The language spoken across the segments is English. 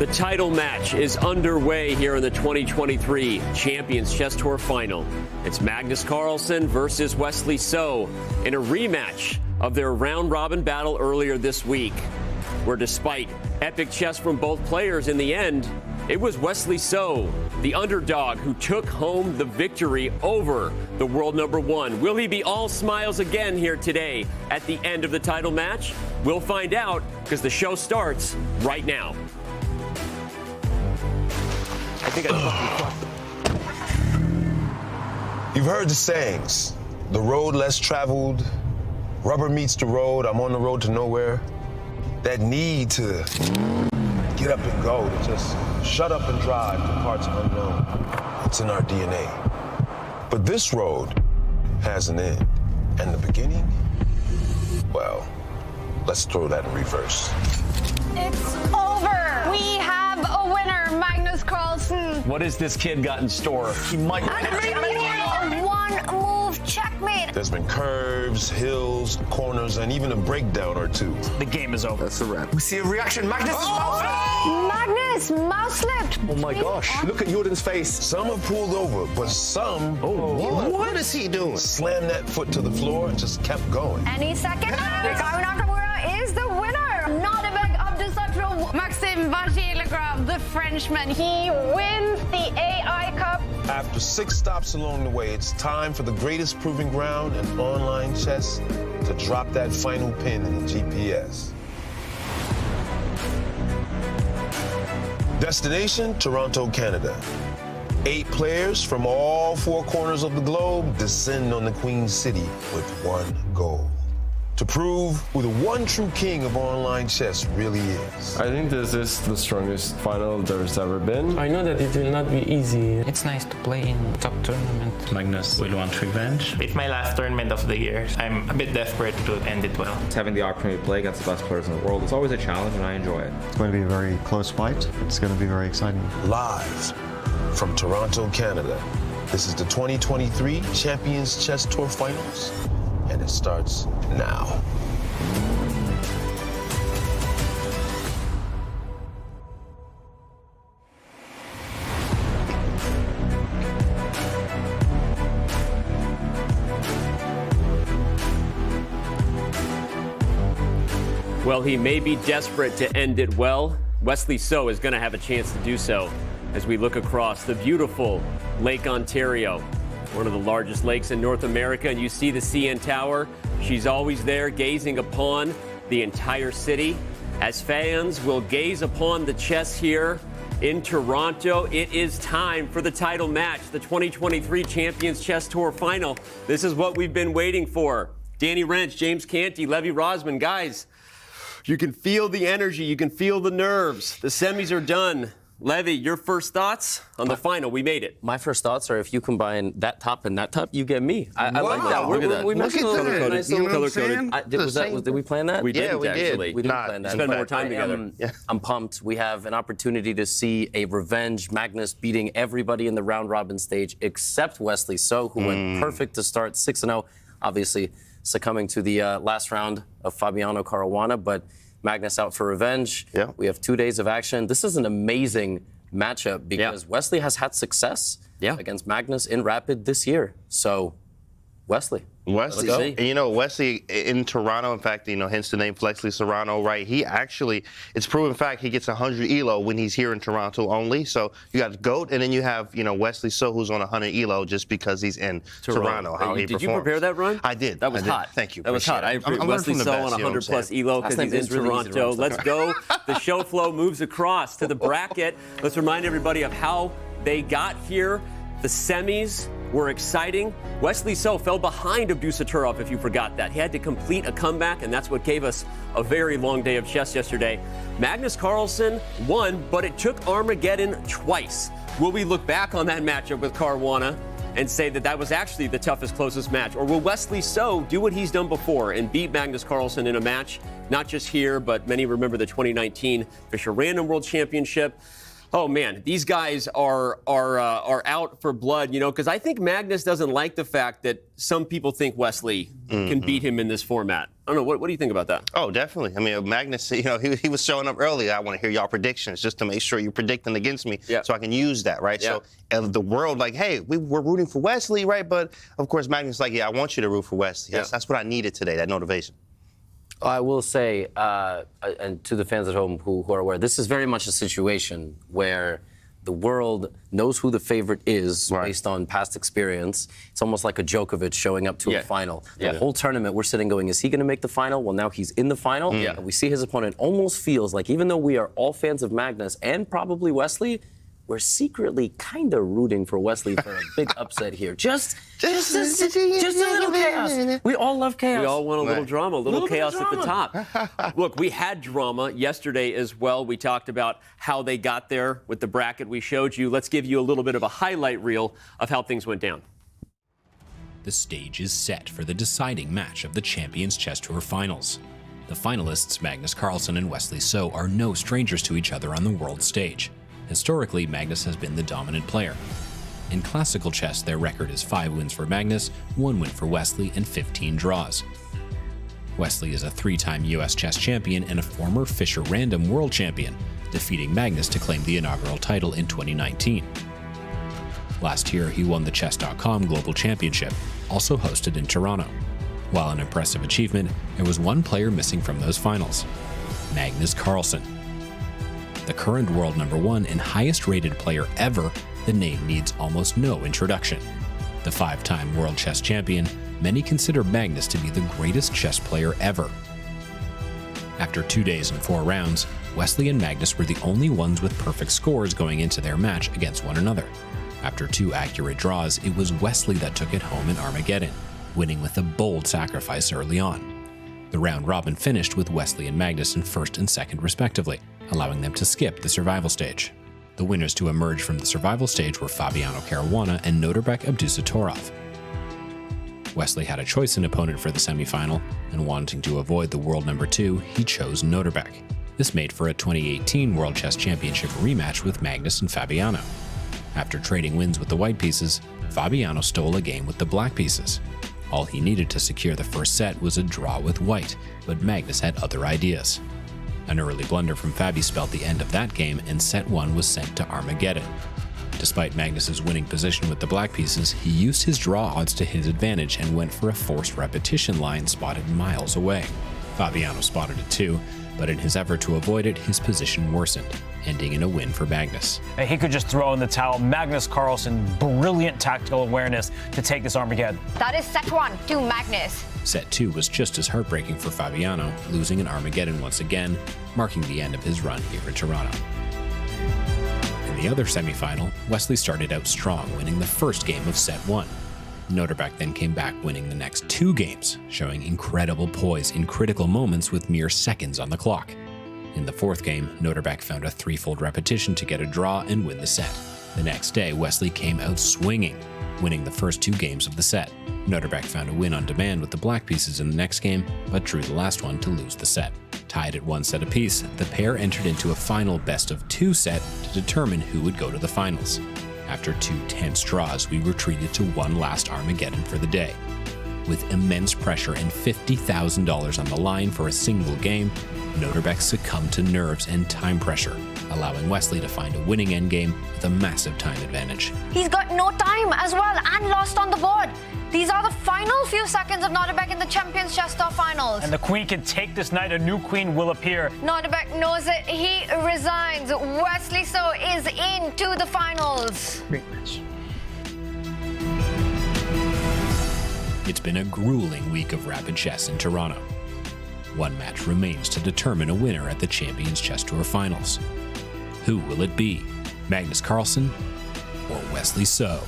The title match is underway here in the 2023 Champions Chess Tour Final. It's Magnus Carlsen versus Wesley So in a rematch of their round-robin battle earlier this week, where despite epic chess from both players in the end, it was Wesley So, the underdog, who took home the victory over the world number one. Will he be all smiles again here today at the end of the title match? We'll find out, because the show starts right now. I think You've heard the sayings. The road less traveled, rubber meets the road, I'm on the road to nowhere. That need to get up and go, to just shut up and drive to parts unknown. It's in our DNA. But this road has an end. And the beginning? Well, let's throw that in reverse. It's over. We have a winner, Magnus Carlsen. What has this kid got in store? He might A one-move checkmate. There's been curves, hills, corners, and even a breakdown or two. The game is over. That's a wrap. We see a reaction. Magnus is Magnus, mouse slipped. Oh my gosh, look at Jordan's face. Some have pulled over, but some What is he doing? slammed that foot to the floor and just kept going. Any second now, Hikaru Nakamura is the winner. Nodirbek Abdusattorov, Maxime, Vachier-Lagrave, the Frenchman. He wins the AI Cup. After 6 stops along the way, it's time for the greatest proving ground in online chess to drop that final pin in the GPS. Destination, Toronto, Canada. 8 players from all 4 corners of the globe descend on the Queen City with one goal: to prove who the one true king of online chess really is. I think this is the strongest final there's ever been. I know that it will not be easy. It's nice to play in top tournament. Magnus will want revenge. It's my last tournament of the year. I'm a bit desperate to end it well. Having the opportunity to play against the best players in the world is always a challenge, and I enjoy it. It's going to be a very close fight. It's going to be very exciting. Live from Toronto, Canada, this is the 2023 Champions Chess Tour Finals, and it starts now. Well, he may be desperate to end it well. Wesley So is going to have a chance to do so as we look across the beautiful Lake Ontario, one of the largest lakes in North America, and you see the CN Tower. She's always there gazing upon the entire city. As fans will gaze upon the chess here in Toronto, it is time for the title match, the 2023 Champions Chess Tour Final. This is what we've been waiting for. Danny Wrench, James Canty, Levy Rosman. Guys, you can feel the energy. You can feel the nerves. The semis are done. Levy, your first thoughts on the final? We made it. My first thoughts are if you combine that top and that top, you get me. I like that. Look at that. We mentioned a little bit. Nice You know little what I'm saying? did we plan that? We Yeah, didn't, we did. actually. We didn't plan that. Spend more time together. I'm pumped. We have an opportunity to see a revenge. Magnus beating everybody in the round-robin stage except Wesley So, who went perfect to start 6-0. Obviously, succumbing to the last round of Fabiano Caruana, but Magnus out for revenge. Yeah. We have 2 days of action. This is an amazing matchup because Wesley has had success against Magnus in Rapid this year. So, Wesley. Wesley, and you know, Wesley in Toronto, in fact, you know, hence the name Flexley Serrano, right? He actually, it's proven fact, he gets 100 ELO when he's here in Toronto only. So you got GOAT, and then you have, you know, Wesley So, who's on 100 ELO just because he's in Toronto. How he Did you prepare that run? I did. That was hot. Thank you. That was hot. I appreciate Wesley So on 100 plus ELO because he's in Toronto. Let's go. The show flow moves across to the bracket. Let's remind everybody of how they got here. The semis were exciting. Wesley So fell behind Abdusattorov, if you forgot that. He had to complete a comeback, and that's what gave us a very long day of chess yesterday. Magnus Carlsen won, but it took Armageddon twice. Will we look back on that matchup with Caruana and say that that was actually the toughest, closest match? Or will Wesley So do what he's done before and beat Magnus Carlsen in a match, not just here, but many remember the 2019 Fischer Random World Championship? Oh man, these guys are out for blood, you know, because I think Magnus doesn't like the fact that some people think Wesley can beat him in this format. I don't know. What do you think about that? Oh, definitely. I mean, Magnus, you know, he was showing up earlier. I want to hear y'all predictions just to make sure you're predicting against me so I can use that, right? Yeah. So the world, like, hey, we're rooting for Wesley, right? But, of course, Magnus like, yeah, I want you to root for Wesley. That's what I needed today, that motivation. I will say, and to the fans at home who are aware, this is very much a situation where the world knows who the favorite is based on past experience. It's almost like a Djokovic showing up to a final. The whole tournament, we're sitting going, is he going to make the final? Well, now he's in the final. And we see his opponent almost feels like, even though we are all fans of Magnus and probably Wesley, we're secretly kind of rooting for Wesley for a big upset here. Just a little chaos. We all love chaos. We all want a little drama, a little chaos at the top. Look, we had drama yesterday as well. We talked about how they got there with the bracket we showed you. Let's give you a little bit of a highlight reel of how things went down. The stage is set for the deciding match of the Champions Chess Tour Finals. The finalists, Magnus Carlsen and Wesley So, are no strangers to each other on the world stage. Historically, Magnus has been the dominant player. In classical chess, their record is 5 wins for Magnus, 1 win for Wesley, and 15 draws. Wesley is a 3-time US chess champion and a former Fischer Random world champion, defeating Magnus to claim the inaugural title in 2019. Last year, he won the Chess.com Global Championship, also hosted in Toronto. While an impressive achievement, there was one player missing from those finals: Magnus Carlsen. The current world #1 and highest rated player ever, the name needs almost no introduction. The 5-time world chess champion, many consider Magnus to be the greatest chess player ever. After 2 days and 4 rounds, Wesley and Magnus were the only ones with perfect scores going into their match against one another. After 2 accurate draws, it was Wesley that took it home in Armageddon, winning with a bold sacrifice early on. The round robin finished with Wesley and Magnus in first and second respectively, allowing them to skip the survival stage. The winners to emerge from the survival stage were Fabiano Caruana and Nodirbek Abdusattorov. Wesley had a choice in opponent for the semifinal, and wanting to avoid the world #2, he chose Nodirbek. This made for a 2018 World Chess Championship rematch with Magnus and Fabiano. After trading wins with the white pieces, Fabiano stole a game with the black pieces. All he needed to secure the first set was a draw with white, but Magnus had other ideas. An early blunder from Fabi spelled the end of that game, and set 1 was sent to Armageddon. Despite Magnus's winning position with the black pieces, he used his draw odds to his advantage and went for a forced repetition line spotted miles away. Fabiano spotted it too, but in his effort to avoid it, his position worsened, ending in a win for Magnus. He could just throw in the towel. Magnus Carlsen, brilliant tactical awareness to take this Armageddon. That is set 1 to Magnus. Set 2 was just as heartbreaking for Fabiano, losing in Armageddon once again, marking the end of his run here in Toronto. In the other semifinal, Wesley started out strong, winning the first game of set 1. Nodirbek then came back, winning the next 2 games, showing incredible poise in critical moments with mere seconds on the clock. In the 4th game, Nodirbek found a 3-fold repetition to get a draw and win the set. The next day, Wesley came out swinging, winning the first 2 games of the set. Nodirbek found a win on demand with the black pieces in the next game, but drew the last one to lose the set. Tied at 1 set apiece, the pair entered into a final best-of-2 set to determine who would go to the finals. After 2 tense draws, we retreated to one last Armageddon for the day. With immense pressure and $50,000 on the line for a single game, Nodirbek succumbed to nerves and time pressure, allowing Wesley to find a winning endgame with a massive time advantage. He's got no time as well and lost on the board. These are the final few seconds of Nodirbek in the Champions Chess Tour Finals. And the queen can take this night. A new queen will appear. Nodirbek knows it. He resigns. Wesley So is into the finals. Great match. It's been a grueling week of rapid chess in Toronto. One match remains to determine a winner at the Champions Chess Tour Finals. Who will it be? Magnus Carlsen or Wesley So?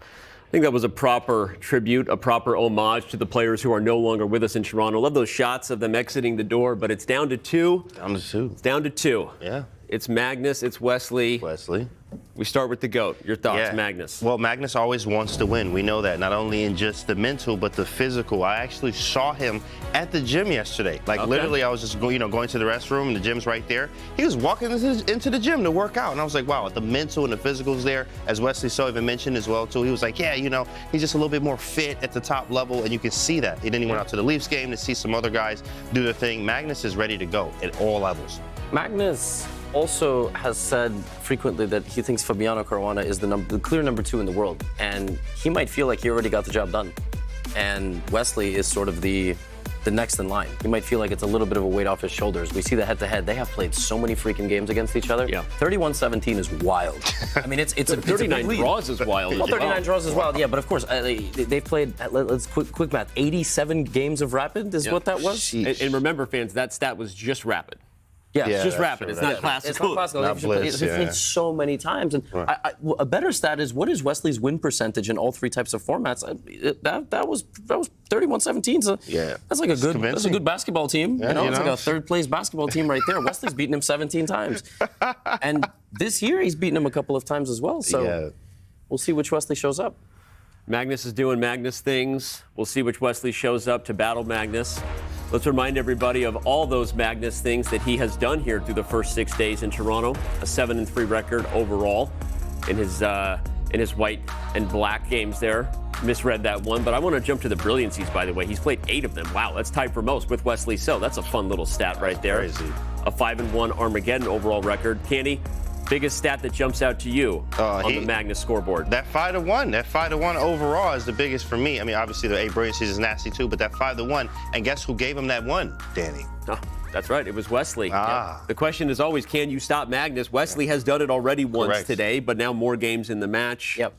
I think that was a proper tribute, a proper homage to the players who are no longer with us in Toronto. Love those shots of them exiting the door, but it's down to 2. Down to 2. It's down to 2. Yeah. It's Magnus, it's Wesley. Wesley. We start with the GOAT. Your thoughts, Yeah. Magnus? Well, Magnus always wants to win. We know that, not only in just the mental, but the physical. I actually saw him at the gym yesterday. Like, literally, I was just going to the restroom, and the gym's right there. He was walking into the gym to work out, and I was like, wow, the mental and the physical's there. As Wesley so even mentioned as well, too. He was like, yeah, he's just a little bit more fit at the top level, and you can see that. And then he went out to the Leafs game to see some other guys do their thing. Magnus is ready to go at all levels. Magnus also has said frequently that he thinks Fabiano Caruana is the clear number 2 in the world, and he might feel like he already got the job done. And Wesley is sort of the next in line. He might feel like it's a little bit of a weight off his shoulders. We see the head-to-head. They have played so many freaking games against each other. Yeah. 31-17 is wild. I mean, it's a 39 lead. draws is wild. Well, 39 draws is wild. Yeah, but of course they've played. Let's quick math. 87 games of rapid is what that was. And remember, fans, that stat was just rapid. Yeah, it's just rapid. It's not classical. It's not classical. Not blitz, They've played so many times. And a better stat is, what is Wesley's win percentage in all 3 types of formats? That was 31-17. So that's like that's a good basketball team. Yeah, it's like a third-place basketball team right there. Wesley's beaten him 17 times, and this year he's beaten him a couple of times as well. So we'll see which Wesley shows up. Magnus is doing Magnus things. We'll see which Wesley shows up to battle Magnus. Let's remind everybody of all those Magnus things that he has done here through the first 6 days in Toronto. A 7-3 record overall in his white and black games there. Misread that one, but I want to jump to the brilliancies, by the way. He's played 8 of them. Wow, that's tied for most with Wesley So. That's a fun little stat right there. Crazy. A 5-1 Armageddon overall record. Candy, biggest stat that jumps out to you on the Magnus scoreboard? That 5-1. That 5-1 overall is the biggest for me. I mean, obviously the 8 brilliancies is nasty too, but that 5-1. And guess who gave him that one, Danny? Oh, that's right. It was Wesley. Yeah. The question is always, can you stop Magnus? Wesley has done it already once today, but now more games in the match. Yep.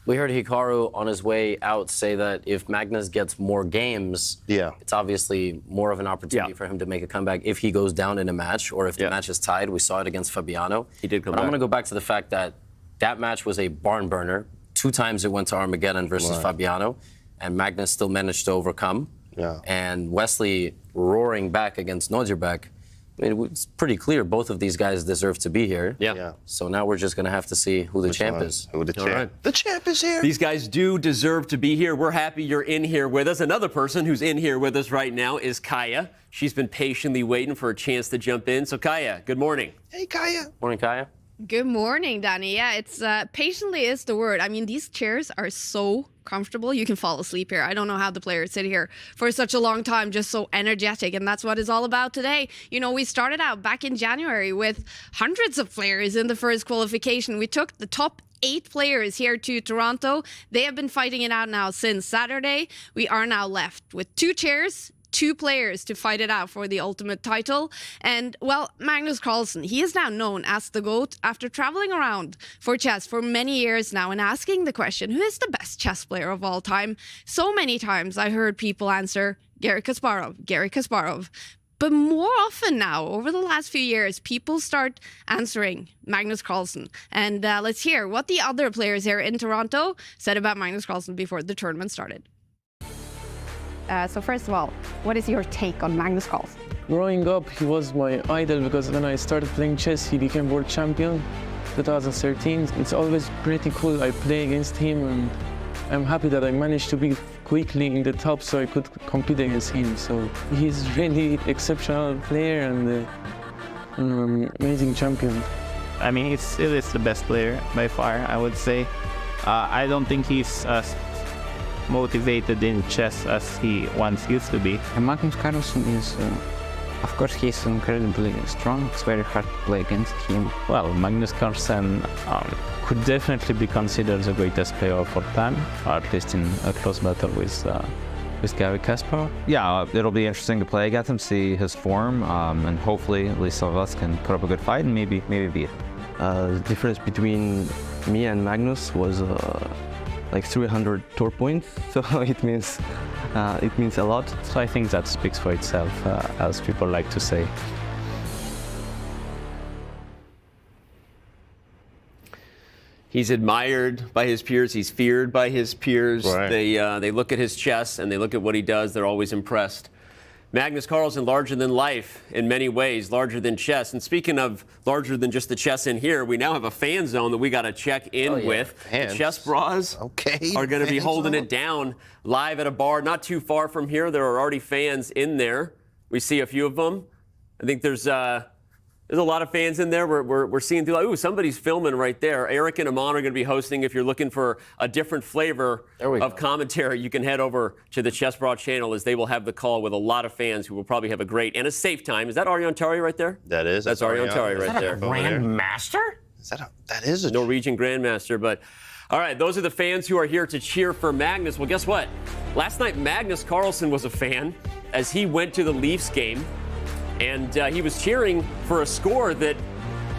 We heard Hikaru on his way out say that if Magnus gets more games, it's obviously more of an opportunity for him to make a comeback if he goes down in a match or if the match is tied. We saw it against Fabiano. He did come back. I'm going to go back to the fact that that match was a barn burner. 2 times it went to Armageddon versus Fabiano, and Magnus still managed to overcome. Yeah. And Wesley roaring back against Nodirbek. I mean, it's pretty clear both of these guys deserve to be here. Yeah. So now we're just going to have to see who the champ is. Who the champ? Right. The champ is here. These guys do deserve to be here. We're happy you're in here with us. Another person who's in here with us right now is Kaya. She's been patiently waiting for a chance to jump in. So, Kaya, good morning. Hey, Kaya. Morning, Kaya. Good morning, Danny. Yeah, it's patiently is the word. I mean, these chairs are so comfortable. You can fall asleep here. I don't know how the players sit here for such a long time, just so energetic. And that's what it's all about today. You know, we started out back in January with hundreds of players in the first qualification. We took the top 8 players here to Toronto. They have been fighting it out now since Saturday. We are now left with 2 chairs, 2 players to fight it out for the ultimate title. And, well, Magnus Carlsen, he is now known as the GOAT after traveling around for chess for many years now and asking the question, who is the best chess player of all time? So many times I heard people answer, Garry Kasparov. But more often now, over the last few years, people start answering Magnus Carlsen. And let's hear what the other players here in Toronto said about Magnus Carlsen before the tournament started. So first of all, what is your take on Magnus Carlsen? Growing up, he was my idol because when I started playing chess, he became world champion 2013. It's always pretty cool. I play against him, and I'm happy that I managed to be quickly in the top so I could compete against him. So he's really exceptional player and an amazing champion. I mean, it is the best player by far, I would say. I don't think he's as motivated in chess as he once used to be. And Magnus Carlsen is, of course, he's incredibly strong. It's very hard to play against him. Well, Magnus Carlsen could definitely be considered the greatest player of all time, or at least in a close battle with Garry Kasparov. Yeah, it'll be interesting to play against him, see his form, and hopefully at least some of us can put up a good fight and maybe beat it. The difference between me and Magnus was like 300 tour points, so it means a lot. So I think that speaks for itself, as people like to say. He's admired by his peers. He's feared by his peers. Right. They look at his chess and they look at what he does. They're always impressed. Magnus Carlsen, larger than life in many ways, larger than chess. And speaking of larger than just the chess in here, we now have a fan zone that we got to check in with. Fans. The chess bras are going to be holding it down live at a bar not too far from here. There are already fans in there. We see a few of them. I think there's a lot of fans in there. We're seeing through. Ooh, somebody's filming right there. Eric and Amon are going to be hosting. If you're looking for a different flavor of commentary, you can head over to the Chess Broad channel, as they will have the call with a lot of fans who will probably have a great and a safe time. Is that Ariane Tari right there? That is. That's Ariane Tari right there. Grandmaster? That is a Norwegian Grandmaster. But all right, those are the fans who are here to cheer for Magnus. Well, guess what? Last night, Magnus Carlsen was a fan as he went to the Leafs game. And he was cheering for a score that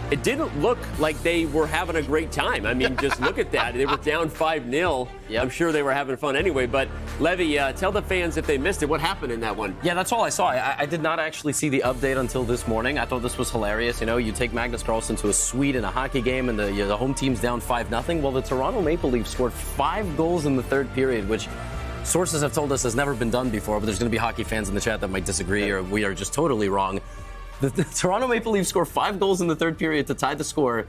it didn't look like they were having a great time. I mean, just look at that. They were down 5-0. Yep. I'm sure they were having fun anyway. But, Levy, tell the fans if they missed it, what happened in that one? Yeah, that's all I saw. I did not actually see the update until this morning. I thought this was hilarious. You know, you take Magnus Carlsen to a suite in a hockey game, and the home team's down 5-0. Well, the Toronto Maple Leafs scored 5 goals in the third period, which sources have told us has never been done before, but there's going to be hockey fans in the chat that might disagree, or we are just totally wrong. The Toronto Maple Leafs score 5 goals in the third period to tie the score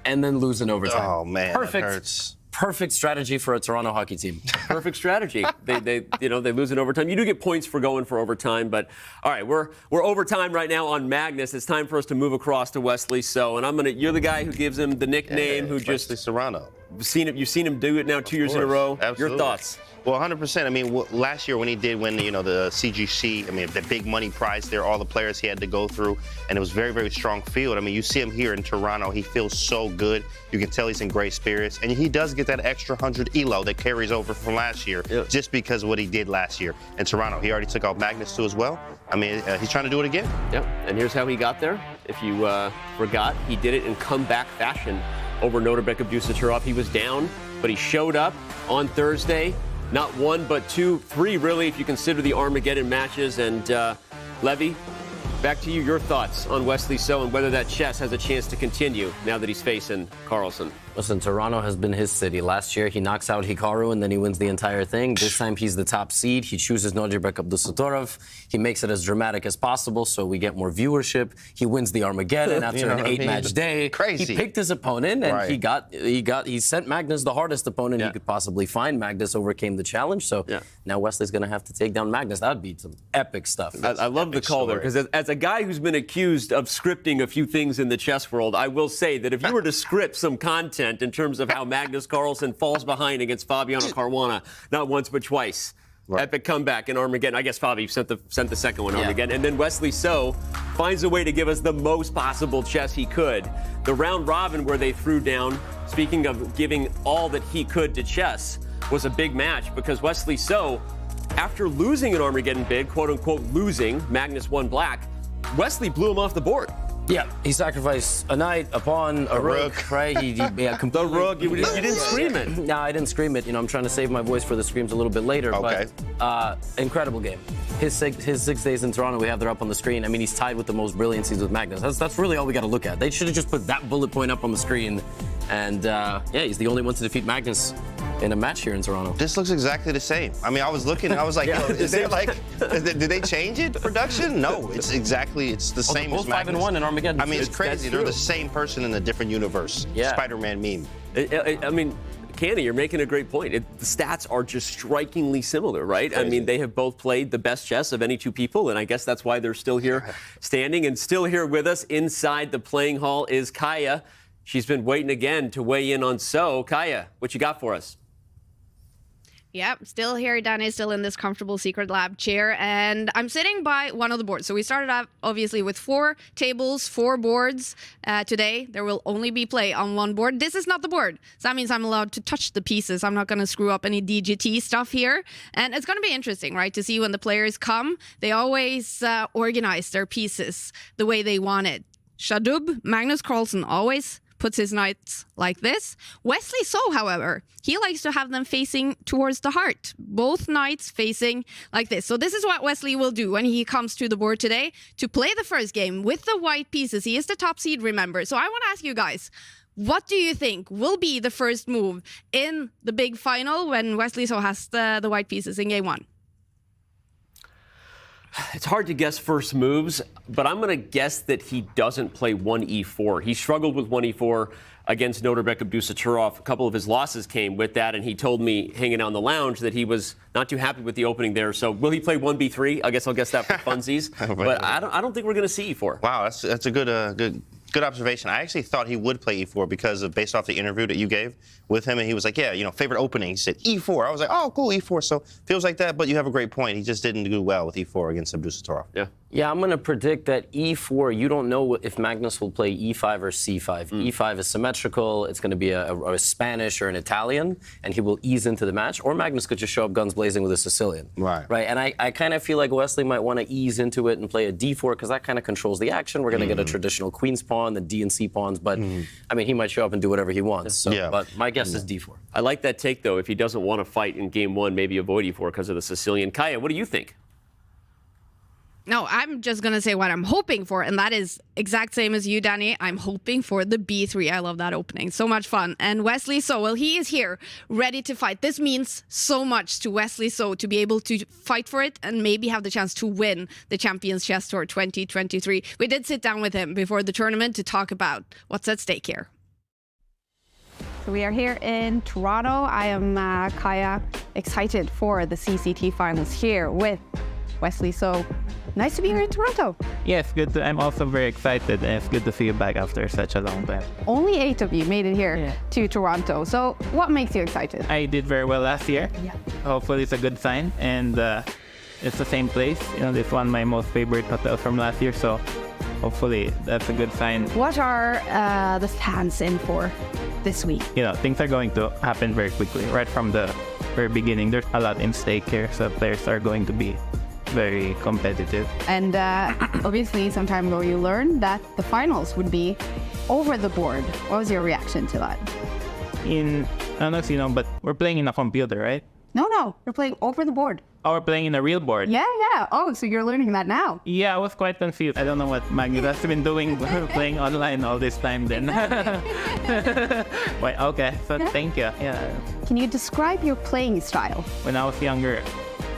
and then lose in overtime. Oh, man, that hurts. Perfect strategy for a Toronto hockey team. Perfect strategy. They lose in overtime. You do get points for going for overtime, but all right, we're overtime right now on Magnus. It's time for us to move across to Wesley So, and you're the guy who gives him the nickname, who just Serrano. You've seen him do it now 2 years in a row. Absolutely. Your thoughts? Well, 100%. I mean, last year when he did win, the CGC, I mean, the big money prize there, all the players he had to go through, and it was very, very strong field. I mean, you see him here in Toronto. He feels so good. You can tell he's in great spirits, and he does get that extra 100 elo that carries over from last year, just because of what he did last year in Toronto. He already took out Magnus too as well. I mean, he's trying to do it again. Yep. And here's how he got there. If you forgot, he did it in comeback fashion over Nodirbek Abdusattorov. He was down, but he showed up on Thursday. Not one, but 2, 3, really, if you consider the Armageddon matches. And Levy, back to you. Your thoughts on Wesley So and whether that chess has a chance to continue now that he's facing Carlsen. Listen, Toronto has been his city. Last year, he knocks out Hikaru, and then he wins the entire thing. This time, he's the top seed. He chooses Nodirbek Abdusattorov. He makes it as dramatic as possible, so we get more viewership. He wins the Armageddon after an 8-match day. Crazy. He picked his opponent, and he sent Magnus the hardest opponent he could possibly find. Magnus overcame the challenge, so now Wesley's going to have to take down Magnus. That would be some epic stuff. I love the call there, because as a guy who's been accused of scripting a few things in the chess world, I will say that if you were to script some content in terms of how Magnus Carlsen falls behind against Fabiano Caruana, not once but twice. Epic comeback in Armageddon. I guess Fabi sent the second one Armageddon. And then Wesley So finds a way to give us the most possible chess he could. The round robin where they threw down, speaking of giving all that he could to chess, was a big match because Wesley So, after losing an Armageddon bid, quote unquote losing, Magnus won black, Wesley blew him off the board. Yeah, he sacrificed a knight, a pawn, a rook, right? Completely. The rook, you didn't scream it. No, I didn't scream it. You know, I'm trying to save my voice for the screams a little bit later. Okay. But incredible game. His 6 days in Toronto, we have there up on the screen. I mean, he's tied with the most brilliancies with Magnus. That's really all we got to look at. They should have just put that bullet point up on the screen. And he's the only one to defeat Magnus in a match here in Toronto. This looks exactly the same. I mean, I was looking, I was like, is there did they change it, production? No, it's the same as Magnus. Both 5-1 in Armageddon. I mean, it's crazy. They're the same person in a different universe. Yeah. Spider-Man meme. I mean, Canny, you're making a great point. The stats are just strikingly similar, right? Crazy. I mean, they have both played the best chess of any two people, and I guess that's why they're still here standing. And still here with us inside the playing hall is Kaya. She's been waiting again to weigh in on So. Kaya, what you got for us? Yep, still here. Danny is still in this comfortable secret lab chair, and I'm sitting by one of the boards. So we started out, obviously, with 4 tables, 4 boards. Today, there will only be play on one board. This is not the board, so that means I'm allowed to touch the pieces. I'm not going to screw up any DGT stuff here. And it's going to be interesting, right, to see when the players come. They always organize their pieces the way they want it. Shadub, Magnus Carlsen, always puts his knights like this. Wesley So, however, he likes to have them facing towards the heart. Both knights facing like this. So this is what Wesley will do when he comes to the board today to play the first game with the white pieces. He is the top seed, remember. So I want to ask you guys, what do you think will be the first move in the big final when Wesley So has the white pieces in game 1? It's hard to guess first moves, but I'm going to guess that he doesn't play 1e4. He struggled with 1e4 against Nodirbek Abdusattorov. A couple of his losses came with that, and he told me hanging out in the lounge that he was not too happy with the opening there. So will he play 1b3? I guess I'll guess that for funsies. But I don't think we're going to see e4. Wow, that's a good observation. I actually thought he would play e4 because of based off the interview that you gave with him, and he was like, yeah, favorite opening. He said e4. I was like, oh, cool, e4. So feels like that, but you have a great point. He just didn't do well with e4 against Abdusattorov. Yeah, I'm going to predict that e4, you don't know if Magnus will play e5 or c5. E5 is symmetrical. It's going to be a Spanish or an Italian, and he will ease into the match. Or Magnus could just show up guns blazing with a Sicilian. Right. And I kind of feel like Wesley might want to ease into it and play a d4 because that kind of controls the action. We're going to get a traditional queen's pawn, the d and c pawns. But, I mean, he might show up and do whatever he wants. So, but my guess is d4. I like that take, though. If he doesn't want to fight in game one, maybe avoid e4 because of the Sicilian. Kaya, what do you think? No, I'm just going to say what I'm hoping for, and that is exact same as you, Danny. I'm hoping for the b3. I love that opening. So much fun. And Wesley So, well, he is here, ready to fight. This means so much to Wesley So to be able to fight for it and maybe have the chance to win the Champions Chess Tour 2023. We did sit down with him before the tournament to talk about what's at stake here. So we are here in Toronto. I am Kaya, excited for the CCT Finals here with Wesley So. Nice to be here in Toronto. Yes, good. I'm also very excited, and it's good to see you back after such a long time. Only 8 of you made it here to Toronto. So what makes you excited? I did very well last year. Yeah. Hopefully it's a good sign, and it's the same place. This one my most favorite hotel from last year, so hopefully that's a good sign. What are the fans in for this week? Things are going to happen very quickly, right from the very beginning. There's a lot in stake here, so players are going to be very competitive. And obviously, some time ago, you learned that the finals would be over the board. What was your reaction to that? I don't know if you know, but we're playing in a computer, right? No, you're playing over the board. Oh, we're playing in a real board. Yeah. Oh, so you're learning that now. Yeah, I was quite confused. I don't know what Magnus has been doing, playing online all this time then. Wait, okay, so thank you. Yeah. Can you describe your playing style? When I was younger,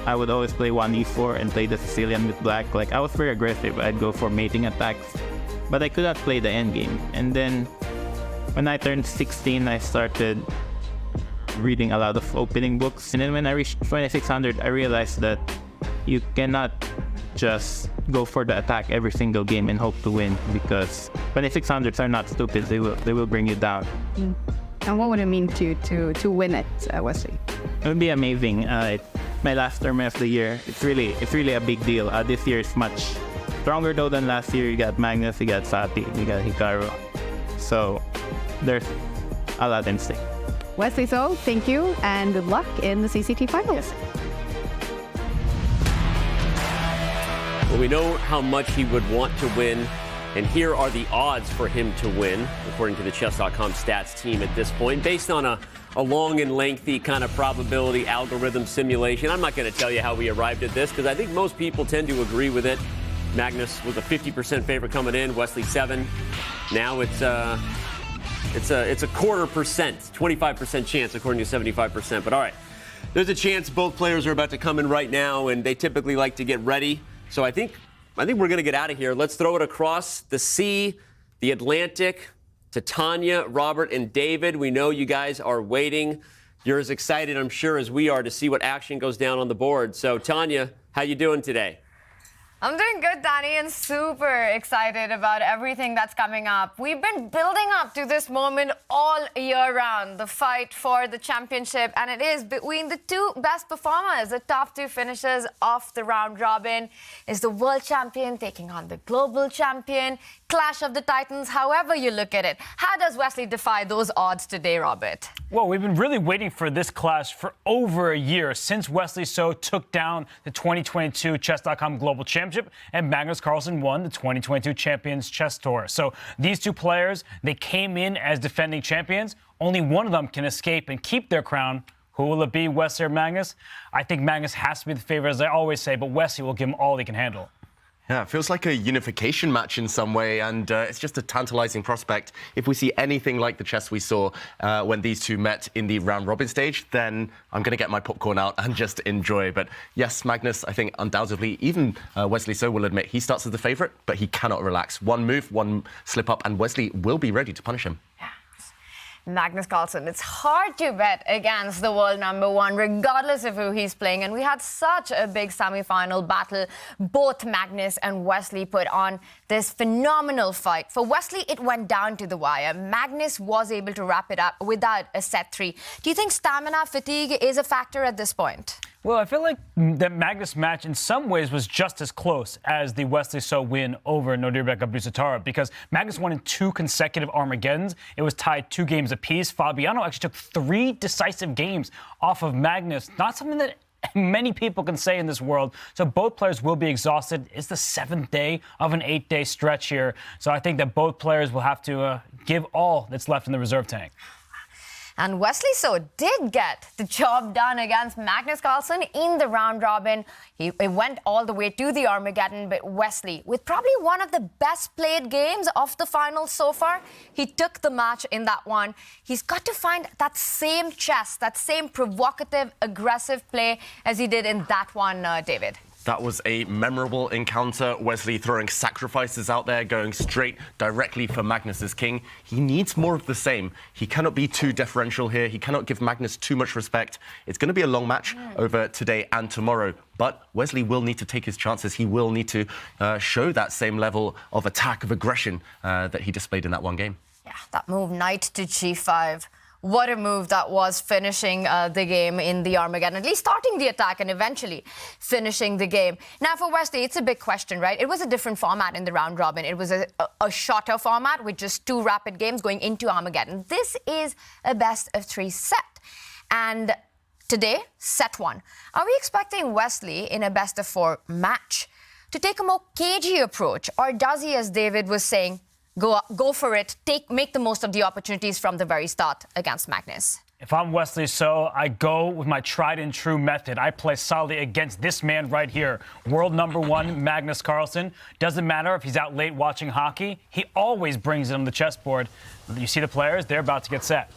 I would always play 1e4 and play the Sicilian with black. Like, I was very aggressive. I'd go for mating attacks, but I could not play the endgame. And then when I turned 16, I started reading a lot of opening books. And then when I reached 2600, I realized that you cannot just go for the attack every single game and hope to win, because 2600s are not stupid. They will bring you down. And what would it mean to win it, Wesley? It would be amazing. My last tournament of the year, it's really a big deal. This year is much stronger though than last year. You got Magnus, you got Sati, you got Hikaru. So there's a lot in stake. Wesley So, thank you, and good luck in the CCT Finals. Well, we know how much he would want to win, and here are the odds for him to win, according to the Chess.com stats team at this point, based on a long and lengthy kind of probability algorithm simulation. I'm not going to tell you how we arrived at this, because I think most people tend to agree with it. Magnus was a 50% favorite coming in, Wesley 7. Now it's a 0.25%, 25% chance, according to 75%. But all right, there's a chance both players are about to come in right now, and they typically like to get ready. So I think we're going to get out of here. Let's throw it across the sea, the Atlantic, to Tanya, Robert, and David. We know you guys are waiting. You're as excited, I'm sure, as we are to see what action goes down on the board. So, Tanya, how you doing today? I'm doing good, Danny, and super excited about everything that's coming up. We've been building up to this moment all year round, the fight for the championship, and it is between the two best performers. The top two finishers of the round robin is the world champion taking on the global champion. Clash of the Titans, however you look at it. How does Wesley defy those odds today, Robert? Well, we've been really waiting for this clash for over a year since Wesley So took down the 2022 Chess.com Global Championship and Magnus Carlsen won the 2022 Champions Chess Tour. So these two players, they came in as defending champions. Only one of them can escape and keep their crown. Who will it be, Wesley or Magnus? I think Magnus has to be the favorite, as I always say, but Wesley will give him all he can handle. Yeah, it feels like a unification match in some way, and it's just a tantalizing prospect. If we see anything like the chess we saw when these two met in the round-robin stage, then I'm going to get my popcorn out and just enjoy. But yes, Magnus, I think undoubtedly, even Wesley So will admit, he starts as the favourite, but he cannot relax. One move, one slip-up, and Wesley will be ready to punish him. Magnus Carlsen, it's hard to bet against the world #1, regardless of who he's playing. And we had such a big semi-final battle. Both Magnus and Wesley put on this phenomenal fight. For Wesley, it went down to the wire. Magnus was able to wrap it up without a set 3. Do you think stamina fatigue is a factor at this point? Well, I feel like the Magnus match in some ways was just as close as the Wesley So win over Nodirbek Abdusattorov, because Magnus won in 2 consecutive Armageddons. It was tied 2 games apiece. Fabiano actually took 3 decisive games off of Magnus. Not something that many people can say in this world. So both players will be exhausted. It's the 7th day of an 8-day stretch here. So I think that both players will have to give all that's left in the reserve tank. And Wesley So did get the job done against Magnus Carlsen in the round robin. It went all the way to the Armageddon, but Wesley, with probably one of the best played games of the finals so far, he took the match in that one. He's got to find that same chess, that same provocative, aggressive play as he did in that one, David. That was a memorable encounter. Wesley throwing sacrifices out there, going straight directly for Magnus's king. He needs more of the same. He cannot be too deferential here. He cannot give Magnus too much respect. It's going to be a long match over today and tomorrow. But Wesley will need to take his chances. He will need to show that same level of attack, of aggression that he displayed in that one game. Yeah, that move, knight to g5. What a move that was, finishing the game in the Armageddon, at least starting the attack and eventually finishing the game. Now, for Wesley, it's a big question, right? It was a different format in the round robin. It was a shorter format with just 2 rapid games going into Armageddon. This is a best-of-3 set. And today, set 1. Are we expecting Wesley in a best-of-4 match to take a more cagey approach? Or does he, as David was saying, go for it, make the most of the opportunities from the very start against Magnus? If I'm Wesley So, I go with my tried and true method. I play solidly against this man right here, world #1, Magnus Carlsen. Doesn't matter if he's out late watching hockey, he always brings it on the chessboard. You see the players, they're about to get set.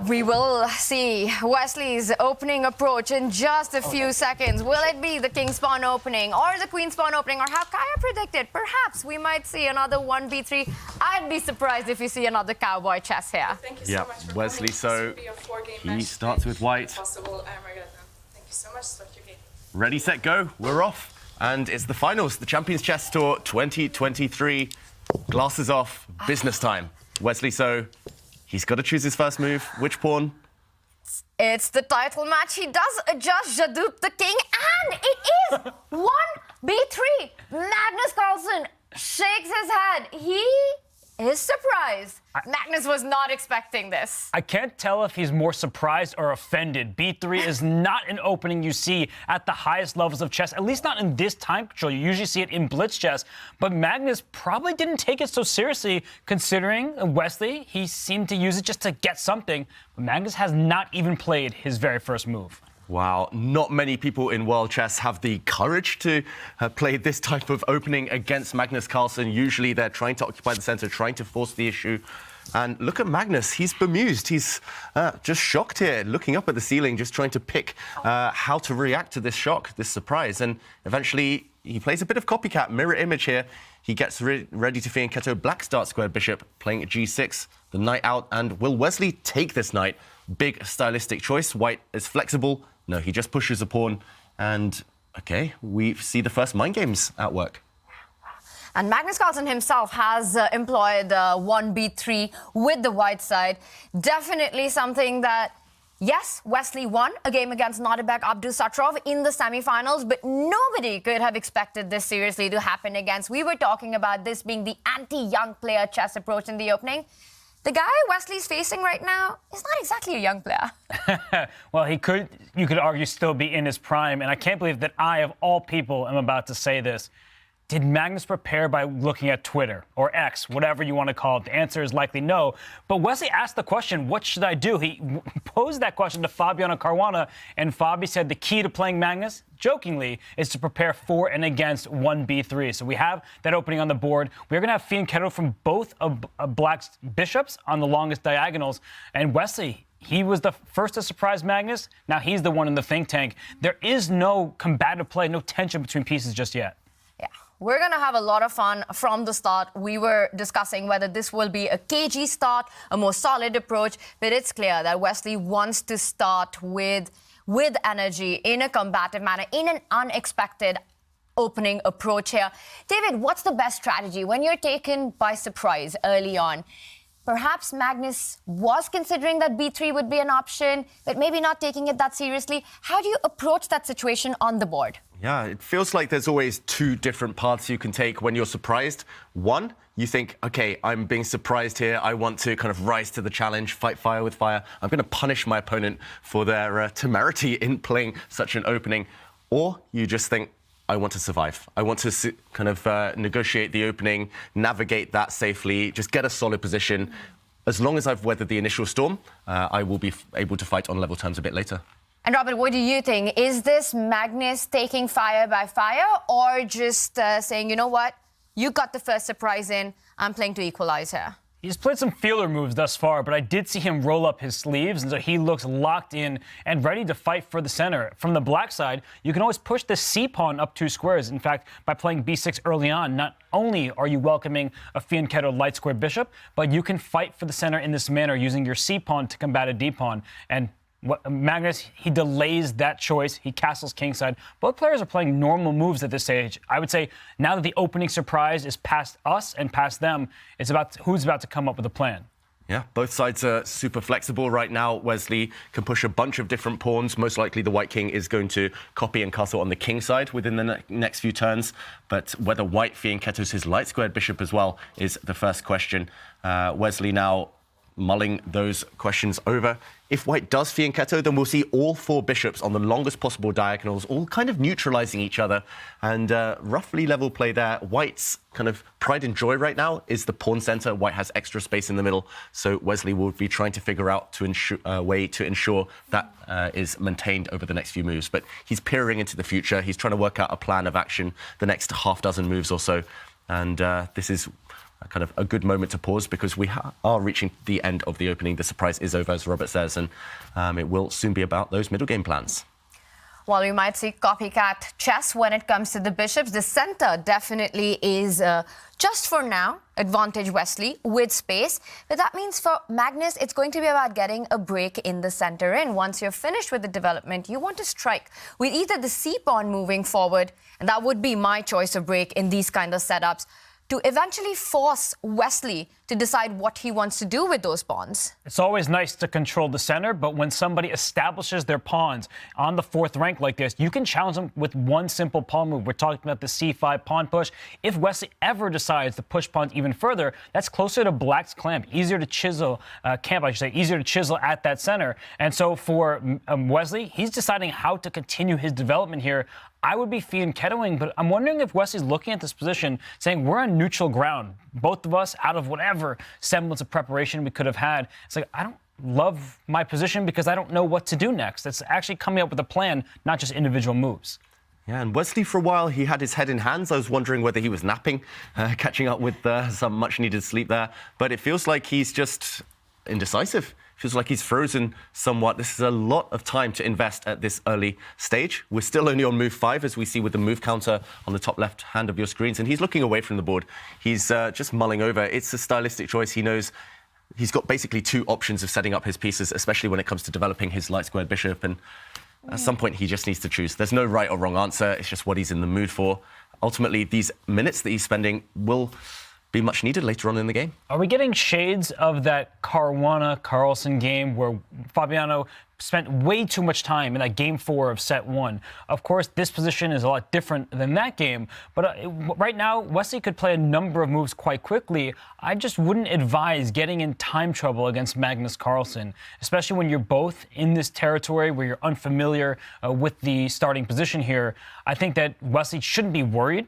We will see Wesley's opening approach in just a few seconds. Will it be the King's Pawn opening or the Queen's Pawn opening, or how Kaya predicted? Perhaps we might see another 1b3. I'd be surprised if you see another cowboy chess here. Thank you so much for Wesley So, he starts with white. Thank you so much. Start your game. Ready, set, go. We're off. And it's the finals, the Champions Chess Tour 2023. Glasses off, business time. Wesley So, he's got to choose his first move. Which pawn? It's the title match. He does adjust Jadup the king, and it is 1b3. Magnus Carlsen shakes his head. He is surprised. Magnus was not expecting this. I can't tell if he's more surprised or offended. B3 is not an opening you see at the highest levels of chess, at least not in this time control. You usually see it in blitz chess. But Magnus probably didn't take it so seriously, considering Wesley, he seemed to use it just to get something. But Magnus has not even played his very first move. Wow, not many people in world chess have the courage to play this type of opening against Magnus Carlsen. Usually they're trying to occupy the center, trying to force the issue. And look at Magnus, he's bemused. He's just shocked here, looking up at the ceiling, just trying to pick how to react to this shock, this surprise. And eventually he plays a bit of copycat, mirror image here. He gets ready to fianchetto black start squared bishop, playing at g6, the knight out. And will Wesley take this knight? Big stylistic choice. White is flexible. No, he just pushes a pawn. And, OK, we see the first mind games at work. And Magnus Carlsen himself has employed 1b3 with the white side. Definitely something that, yes, Wesley won a game against Nodirbek Abdusattorov in the semifinals, but nobody could have expected this seriously to happen against. We were talking about this being the anti-young player chess approach in the opening. The guy Wesley's facing right now is not exactly a young player. Well, you could argue, still be in his prime. And I can't believe that I, of all people, am about to say this. Did Magnus prepare by looking at Twitter or X, whatever you want to call it? The answer is likely no. But Wesley asked the question, what should I do? He posed that question to Fabiano Caruana, and Fabi said the key to playing Magnus, jokingly, is to prepare for and against 1b3. So we have that opening on the board. We're going to have Fianchetto from both of Black's bishops on the longest diagonals. And Wesley, he was the first to surprise Magnus. Now he's the one in the think tank. There is no combative play, no tension between pieces just yet. Yeah. We're going to have a lot of fun from the start. We were discussing whether this will be a cagey start, a more solid approach, but it's clear that Wesley wants to start with energy, in a combative manner, in an unexpected opening approach here. David, what's the best strategy when you're taken by surprise early on? Perhaps Magnus was considering that b3 would be an option, but maybe not taking it that seriously. How do you approach that situation on the board? Yeah, it feels like there's always two different paths you can take when you're surprised. One, you think, okay, I'm being surprised here. I want to kind of rise to the challenge, fight fire with fire. I'm going to punish my opponent for their temerity in playing such an opening. Or you just think, I want to survive. I want to kind of negotiate the opening, navigate that safely, just get a solid position. As long as I've weathered the initial storm, I will be able to fight on level terms a bit later. And Robert, what do you think? Is this Magnus taking fire by fire, or just saying, you know what, you got the first surprise in, I'm playing to equalize here? He's played some feeler moves thus far, but I did see him roll up his sleeves, and so he looks locked in and ready to fight for the center. From the black side, you can always push the c-pawn up 2 squares. In fact, by playing b6 early on, not only are you welcoming a Fianchetto light square bishop, but you can fight for the center in this manner using your c-pawn to combat a d-pawn. And Magnus, he delays that choice. He castles kingside. Both players are playing normal moves at this stage. I would say now that the opening surprise is past us and past them, it's about who's about to come up with a plan. Yeah, both sides are super flexible right now. Wesley can push a bunch of different pawns. Most likely the white king is going to copy and castle on the king side within the next few turns. But whether white Fianchettos his light squared bishop as well is the first question. Wesley now mulling those questions over. If white does Fianchetto, then we'll see all 4 bishops on the longest possible diagonals, all kind of neutralizing each other. And roughly level play there. White's kind of pride and joy right now is the pawn center. White has extra space in the middle. So Wesley will be trying to figure out a way to ensure that is maintained over the next few moves. But he's peering into the future. He's trying to work out a plan of action, the next half dozen moves or so. And this is kind of a good moment to pause because we are reaching the end of the opening. The surprise is over, as Robert says, and it will soon be about those middle game plans. While we might see copycat chess when it comes to the bishops, the center definitely is, just for now, advantage Wesley with space. But that means for Magnus, it's going to be about getting a break in the center. And once you're finished with the development, you want to strike with either the c-pawn moving forward, and that would be my choice of break in these kind of setups, to eventually force Wesley to decide what he wants to do with those pawns. It's always nice to control the center, but when somebody establishes their pawns on the 4th rank like this, you can challenge them with one simple pawn move. We're talking about the c5 pawn push. If Wesley ever decides to push pawns even further, that's closer to black's clamp, easier to chisel, easier to chisel at that center. And so for Wesley, he's deciding how to continue his development here. I would be Fianchettoing, but I'm wondering if Wesley's looking at this position, saying we're on neutral ground, both of us out of whatever semblance of preparation we could have had. It's like, I don't love my position because I don't know what to do next. It's actually coming up with a plan, not just individual moves. Yeah, and Wesley, for a while, he had his head in hands. I was wondering whether he was napping, catching up with some much-needed sleep there. But it feels like he's just indecisive. Feels like he's frozen somewhat. This is a lot of time to invest at this early stage. We're still only on move 5, as we see with the move counter on the top left hand of your screens, and he's looking away from the board. He's just mulling over. It's a stylistic choice. He knows he's got basically 2 options of setting up his pieces, especially when it comes to developing his light squared bishop, and at some point he just needs to choose. There's no right or wrong answer. It's just what he's in the mood for. Ultimately, these minutes that he's spending will be much needed later on in the game. Are we getting shades of that Caruana-Carlsen game where Fabiano spent way too much time in that game 4 of set 1. Of course, this position is a lot different than that game, but right now, Wesley could play a number of moves quite quickly. I just wouldn't advise getting in time trouble against Magnus Carlsen, especially when you're both in this territory where you're unfamiliar with the starting position here. I think that Wesley shouldn't be worried.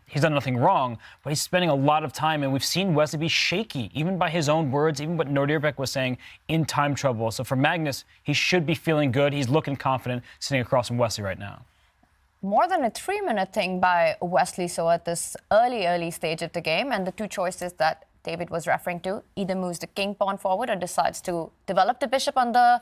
He's done nothing wrong, but he's spending a lot of time, and we've seen Wesley be shaky, even by his own words, even what Nodirbek was saying, in time trouble. So for Magnus, he should be feeling good. He's looking confident sitting across from Wesley right now. More than a 3-minute thing by Wesley So at this early stage of the game, and the two choices that David was referring to, either moves the king pawn forward or decides to develop the bishop on the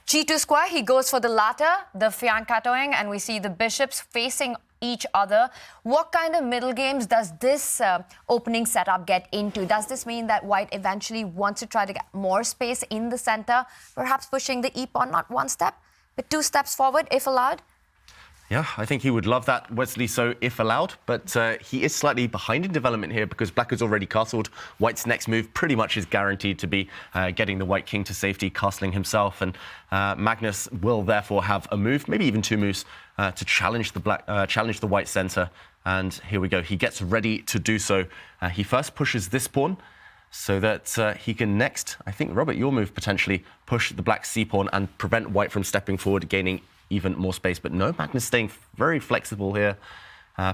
G2 square. He goes for the latter, the fiancatoing, and we see the bishops facing each other. What kind of middle games does this opening setup get into? Does this mean that White eventually wants to try to get more space in the center, perhaps pushing the e-pawn not 1 step, but 2 steps forward if allowed? Yeah, I think he would love that, Wesley So, if allowed. But he is slightly behind in development here because Black has already castled. White's next move pretty much is guaranteed to be getting the White king to safety, castling himself. And Magnus will therefore have a move, maybe even 2 moves, to challenge the White center. And here we go. He gets ready to do so. He first pushes this pawn so that he can next, I think, Robert, your move potentially, push the Black c-pawn and prevent White from stepping forward, gaining even more space. But no, Magnus staying very flexible here.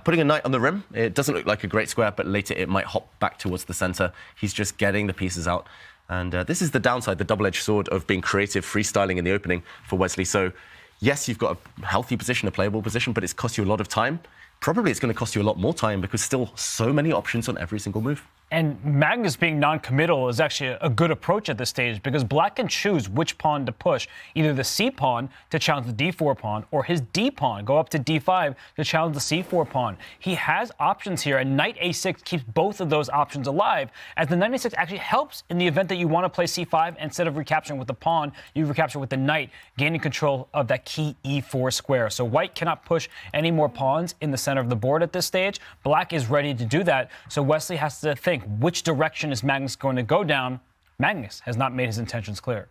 Putting a knight on the rim. It doesn't look like a great square, but later it might hop back towards the center. He's just getting the pieces out. And this is the downside, the double-edged sword of being creative, freestyling in the opening for Wesley. So yes, you've got a healthy position, a playable position, but it's cost you a lot of time. Probably it's going to cost you a lot more time because still so many options on every single move. And Magnus being non-committal is actually a good approach at this stage because Black can choose which pawn to push, either the c-pawn to challenge the d4 pawn or his d-pawn, go up to d5 to challenge the c4 pawn. He has options here, and knight a6 keeps both of those options alive, as the knight a6 actually helps in the event that you want to play c5. Instead of recapturing with the pawn, you recapture with the knight, gaining control of that key e4 square. So White cannot push any more pawns in the center of the board at this stage. Black is ready to do that, so Wesley has to think, which direction is Magnus going to go down? Magnus has not made his intentions clear.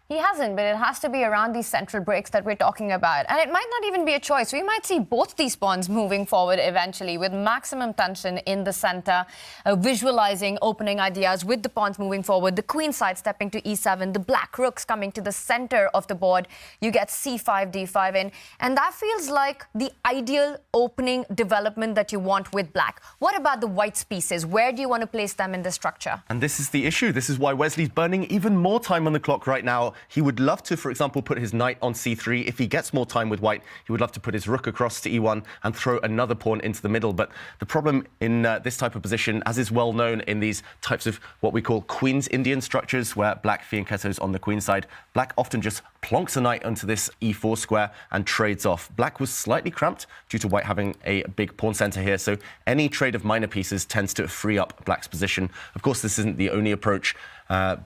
He hasn't, but it has to be around these central breaks that we're talking about. And it might not even be a choice. We might see both these pawns moving forward eventually with maximum tension in the center, visualizing opening ideas with the pawns moving forward, the queen side stepping to e7, the black rooks coming to the center of the board. You get c5, d5 in. And that feels like the ideal opening development that you want with Black. What about the White's pieces? Where do you want to place them in the structure? And this is the issue. This is why Wesley's burning even more time on the clock right now. He would love to, for example, put his knight on c3. If he gets more time with White, he would love to put his rook across to e1 and throw another pawn into the middle. But the problem in this type of position, as is well known in these types of what we call Queen's Indian structures, where Black fianchettos on the queen side, Black often just plonks a knight onto this e4 square and trades off. Black was slightly cramped due to White having a big pawn center here, so any trade of minor pieces tends to free up Black's position. Of course, this isn't the only approach.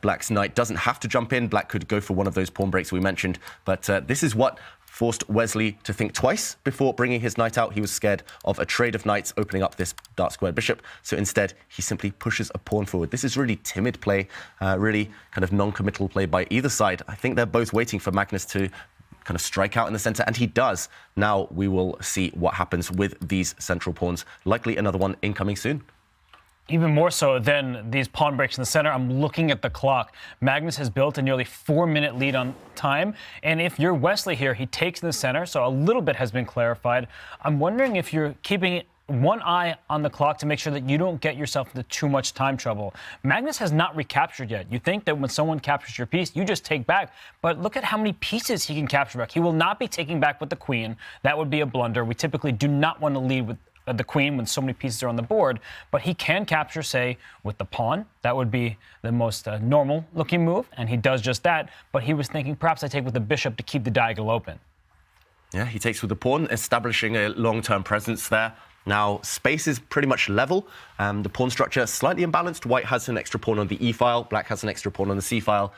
Black's knight doesn't have to jump in. Black could go for one of those pawn breaks we mentioned, but this is what forced Wesley to think twice before bringing his knight out. He was scared of a trade of knights opening up this dark squared bishop, so instead he simply pushes a pawn forward. This is really timid play, really kind of non-committal play by either side. I think they're both waiting for Magnus to kind of strike out in the center, and he does. Now we will see what happens with these central pawns. Likely another one incoming soon. Even more so than these pawn breaks in the center, I'm looking at the clock. Magnus has built a nearly 4-minute lead on time. And if you're Wesley here, he takes in the center, so a little bit has been clarified. I'm wondering if you're keeping one eye on the clock to make sure that you don't get yourself into too much time trouble. Magnus has not recaptured yet. You think that when someone captures your piece, you just take back. But look at how many pieces he can capture back. He will not be taking back with the queen. That would be a blunder. We typically do not want to lead with the queen when so many pieces are on the board, but he can capture, say, with the pawn. That would be the most normal looking move, and he does just that, but he was thinking perhaps I take with the bishop to keep the diagonal open. Yeah, he takes with the pawn, establishing a long-term presence there. Now, space is pretty much level. The pawn structure slightly imbalanced. White has an extra pawn on the e-file, Black has an extra pawn on the c-file.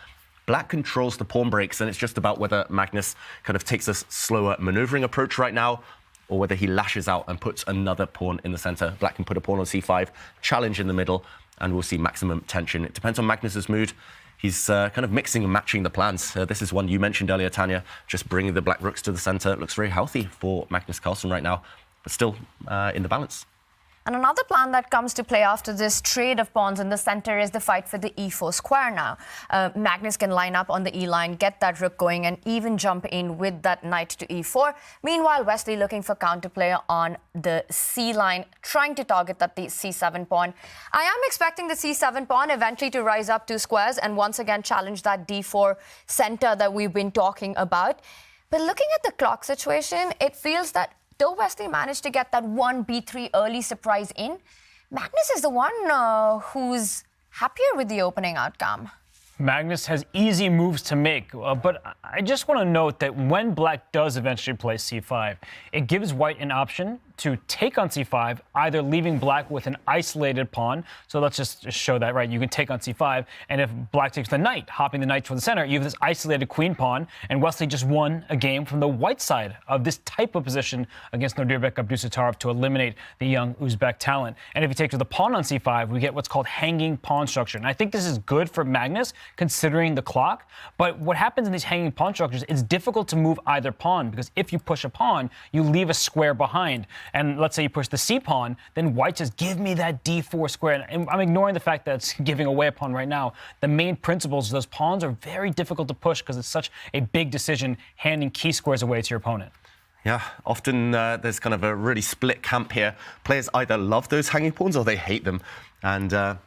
Black controls the pawn breaks, and it's just about whether Magnus kind of takes a slower maneuvering approach right now, or whether he lashes out and puts another pawn in the center. Black can put a pawn on c5, challenge in the middle, and we'll see maximum tension. It depends on Magnus's mood. he's kind of mixing and matching the plans. This is one you mentioned earlier, Tanya, just bringing the black rooks to the center. It looks very healthy for Magnus Carlsen right now, but still in the balance. And another plan that comes to play after this trade of pawns in the center is the fight for the e4 square now. Magnus can line up on the e line, get that rook going, and even jump in with that knight to e4. Meanwhile, Wesley looking for counterplay on the c line, trying to target that the c7 pawn. I am expecting the c7 pawn eventually to rise up 2 squares and once again challenge that d4 center that we've been talking about. But looking at the clock situation, it feels that though Wesley managed to get that 1 b3 early surprise in, Magnus is the one who's happier with the opening outcome. Magnus has easy moves to make, but I just want to note that when black does eventually play c5, it gives white an option to take on c5, either leaving black with an isolated pawn. So let's just show that, right? You can take on c5, and if black takes the knight, hopping the knight to the center, you have this isolated queen pawn, and Wesley just won a game from the white side of this type of position against Nodirbek Abdusattorov to eliminate the young Uzbek talent. And if you take to the pawn on c5, we get what's called hanging pawn structure. And I think this is good for Magnus, considering the clock. But what happens in these hanging pawn structures, it's difficult to move either pawn, because if you push a pawn, you leave a square behind. And let's say you push the c pawn, then white says, give me that d4 square. And I'm ignoring the fact that it's giving away a pawn right now. The main principles of those pawns are very difficult to push because it's such a big decision handing key squares away to your opponent. Yeah, often there's kind of a really split camp here. Players either love those hanging pawns or they hate them. And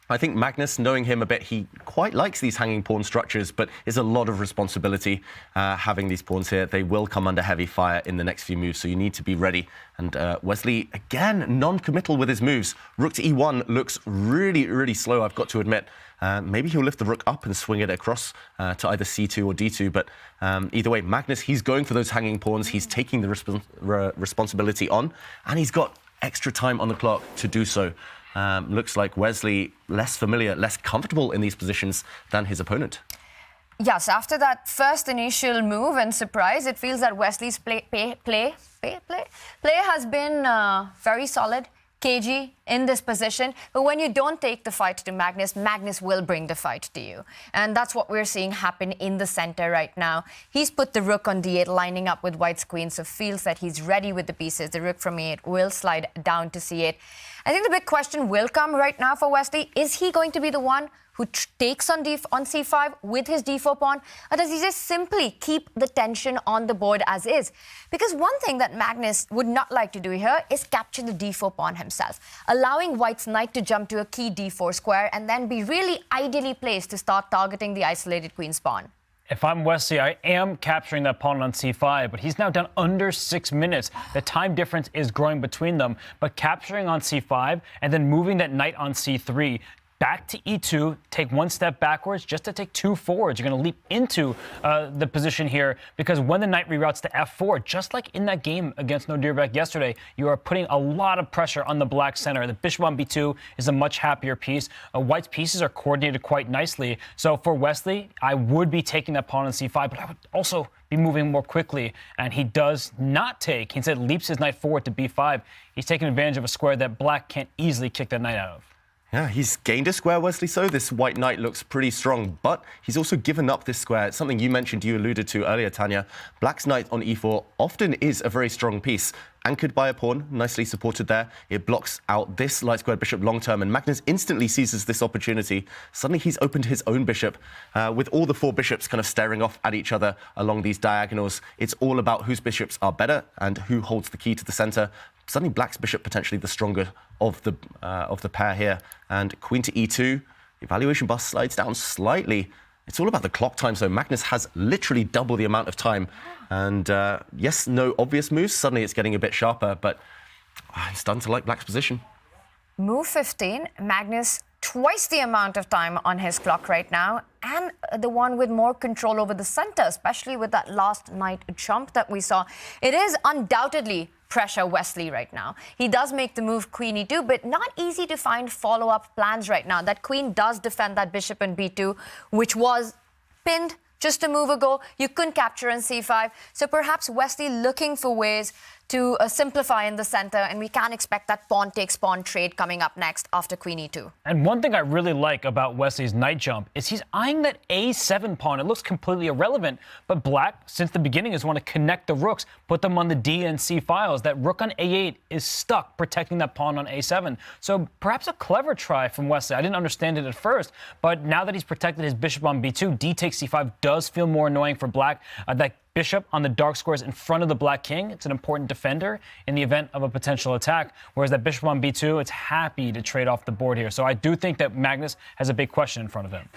I think Magnus, knowing him a bit, he quite likes these hanging pawn structures, but it's a lot of responsibility having these pawns here. They will come under heavy fire in the next few moves, so you need to be ready. And Wesley, again, non-committal with his moves. Rook to e1 looks really, really slow, I've got to admit. Maybe he'll lift the rook up and swing it across to either c2 or d2, but either way, Magnus, he's going for those hanging pawns. He's taking the responsibility on, and he's got extra time on the clock to do so. Looks like Wesley less familiar, less comfortable in these positions than his opponent. Yes, after that first initial move and surprise, it feels that Wesley's play has been very solid, cagey in this position. But when you don't take the fight to Magnus, Magnus will bring the fight to you. And that's what we're seeing happen in the center right now. He's put the rook on d8, lining up with white's queen, so feels that he's ready with the pieces. The rook from e8 will slide down to c8. I think the big question will come right now for Wesley. Is he going to be the one who takes on c5 with his d4 pawn? Or does he just simply keep the tension on the board as is? Because one thing that Magnus would not like to do here is capture the d4 pawn himself, allowing white's knight to jump to a key d4 square and then be really ideally placed to start targeting the isolated queen's pawn. If I'm Wesley, I am capturing that pawn on c5, but he's now down under 6 minutes. The time difference is growing between them, but capturing on c5 and then moving that knight on c3, back to e2, take one step backwards just to take 2 forwards. You're going to leap into the position here, because when the knight reroutes to f4, just like in that game against Nodirbek yesterday, you are putting a lot of pressure on the black center. The bishop on b2 is a much happier piece. White's pieces are coordinated quite nicely. So for Wesley, I would be taking that pawn on c5, but I would also be moving more quickly. And he does not take. He instead leaps his knight forward to b5. He's taking advantage of a square that black can't easily kick that knight out of. Yeah, he's gained a square, Wesley, so this white knight looks pretty strong, but he's also given up this square. It's something you mentioned, you alluded to earlier, Tanya. Black's knight on e4 often is a very strong piece. Anchored by a pawn, nicely supported there. It blocks out this light squared bishop long term, and Magnus instantly seizes this opportunity. Suddenly he's opened his own bishop, with all the 4 bishops kind of staring off at each other along these diagonals. It's all about whose bishops are better and who holds the key to the center. Suddenly black's bishop potentially the stronger of the pair here. And queen to e2, evaluation bar slides down slightly. It's all about the clock time, so Magnus has literally double the amount of time. And yes, no obvious moves. Suddenly it's getting a bit sharper, but he's starting to like black's position. Move 15, Magnus twice the amount of time on his clock right now, and the one with more control over the center, especially with that last knight jump that we saw. It is undoubtedly pressure Wesley right now. He does make the move queen e2, but not easy to find follow-up plans right now. That queen does defend that bishop in b2, which was pinned just a move ago. You couldn't capture on c5. So perhaps Wesley looking for ways to simplify in the center, and we can expect that pawn takes pawn trade coming up next after queen e2. And one thing I really like about Wesley's knight jump is he's eyeing that a7 pawn. It looks completely irrelevant, but black, since the beginning, has wanted to connect the rooks, put them on the D and C files. That rook on a8 is stuck protecting that pawn on a7. So perhaps a clever try from Wesley. I didn't understand it at first, but now that he's protected his bishop on b2, d takes c5 does feel more annoying for black. That bishop on the dark squares in front of the black king, it's an important defender in the event of a potential attack, whereas that bishop on b2, it's happy to trade off the board here. So I do think that Magnus has a big question in front of him.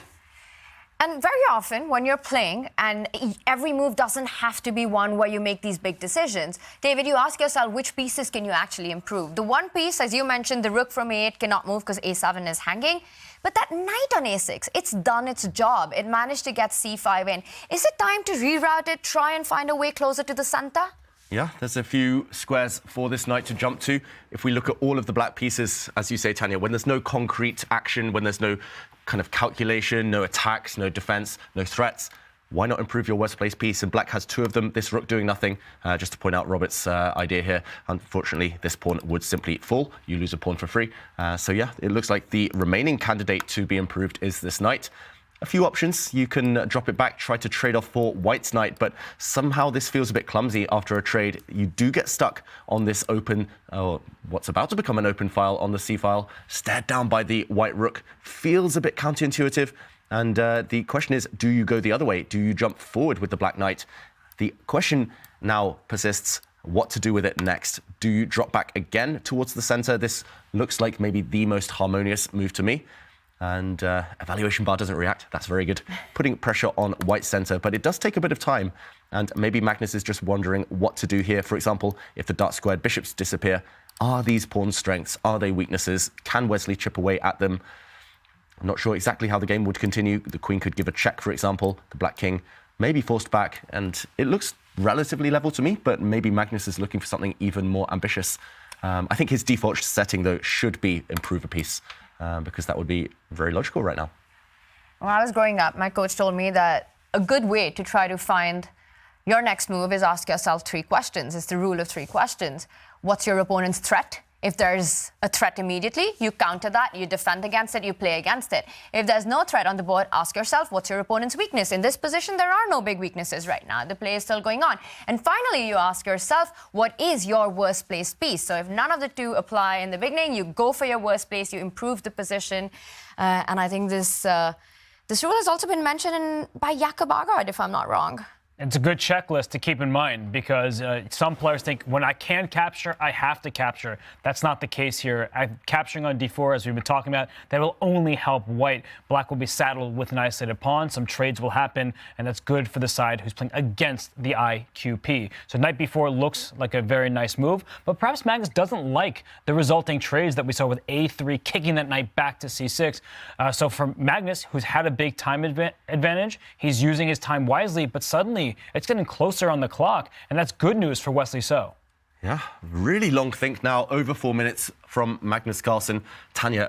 And very often when you're playing, and every move doesn't have to be one where you make these big decisions, David, you ask yourself, which pieces can you actually improve? The one piece, as you mentioned, the rook from a8 cannot move because a7 is hanging. But that knight on a6, it's done its job. It managed to get c5 in. Is it time to reroute it, try and find a way closer to the center? Yeah, there's a few squares for this knight to jump to. If we look at all of the black pieces, as you say, Tanya, when there's no concrete action, when there's no kind of calculation, no attacks, no defense, no threats, why not improve your worst place piece? And black has two of them, this rook doing nothing. Just to point out Robert's idea here, unfortunately, this pawn would simply fall. You lose a pawn for free. So yeah, it looks like the remaining candidate to be improved is this knight. A few options. You can drop it back, try to trade off for white's knight, but somehow this feels a bit clumsy after a trade. You do get stuck on this open, or what's about to become an open file on the c file, stared down by the white rook. Feels a bit counterintuitive. And the question is, do you go the other way? Do you jump forward with the black knight? The question now persists, what to do with it next? Do you drop back again towards the center? This looks like maybe the most harmonious move to me. And evaluation bar doesn't react. That's very good. Putting pressure on white center, but it does take a bit of time. And maybe Magnus is just wondering what to do here. For example, if the dark squared bishops disappear, are these pawn strengths? Are they weaknesses? Can Wesley chip away at them? I'm not sure exactly how the game would continue. The queen could give a check, for example. The black king may be forced back. And it looks relatively level to me, but maybe Magnus is looking for something even more ambitious. I think his default setting, though, should be improve a piece. Because that would be very logical right now. When I was growing up, my coach told me that a good way to try to find your next move is ask yourself 3 questions. It's the rule of 3 questions. What's your opponent's threat? If there's a threat immediately, you counter that, you defend against it, you play against it. If there's no threat on the board, ask yourself, what's your opponent's weakness? In this position, there are no big weaknesses right now. The play is still going on. And finally, you ask yourself, what is your worst placed piece? So if none of the 2 apply in the beginning, you go for your worst place, you improve the position. And I think this rule has also been mentioned by Jakob Aagaard, if I'm not wrong. It's a good checklist to keep in mind because some players think when I can capture, I have to capture. That's not the case here. Capturing on d4, as we've been talking about, that will only help white. Black will be saddled with an isolated pawn. Some trades will happen, and that's good for the side who's playing against the IQP. So knight b4 looks like a very nice move, but perhaps Magnus doesn't like the resulting trades that we saw with a3, kicking that knight back to c6. So for Magnus, who's had a big time advantage, he's using his time wisely, but suddenly it's getting closer on the clock, and that's good news for Wesley So. Yeah, really long think now, over 4 minutes from Magnus Carlsen. Tanya,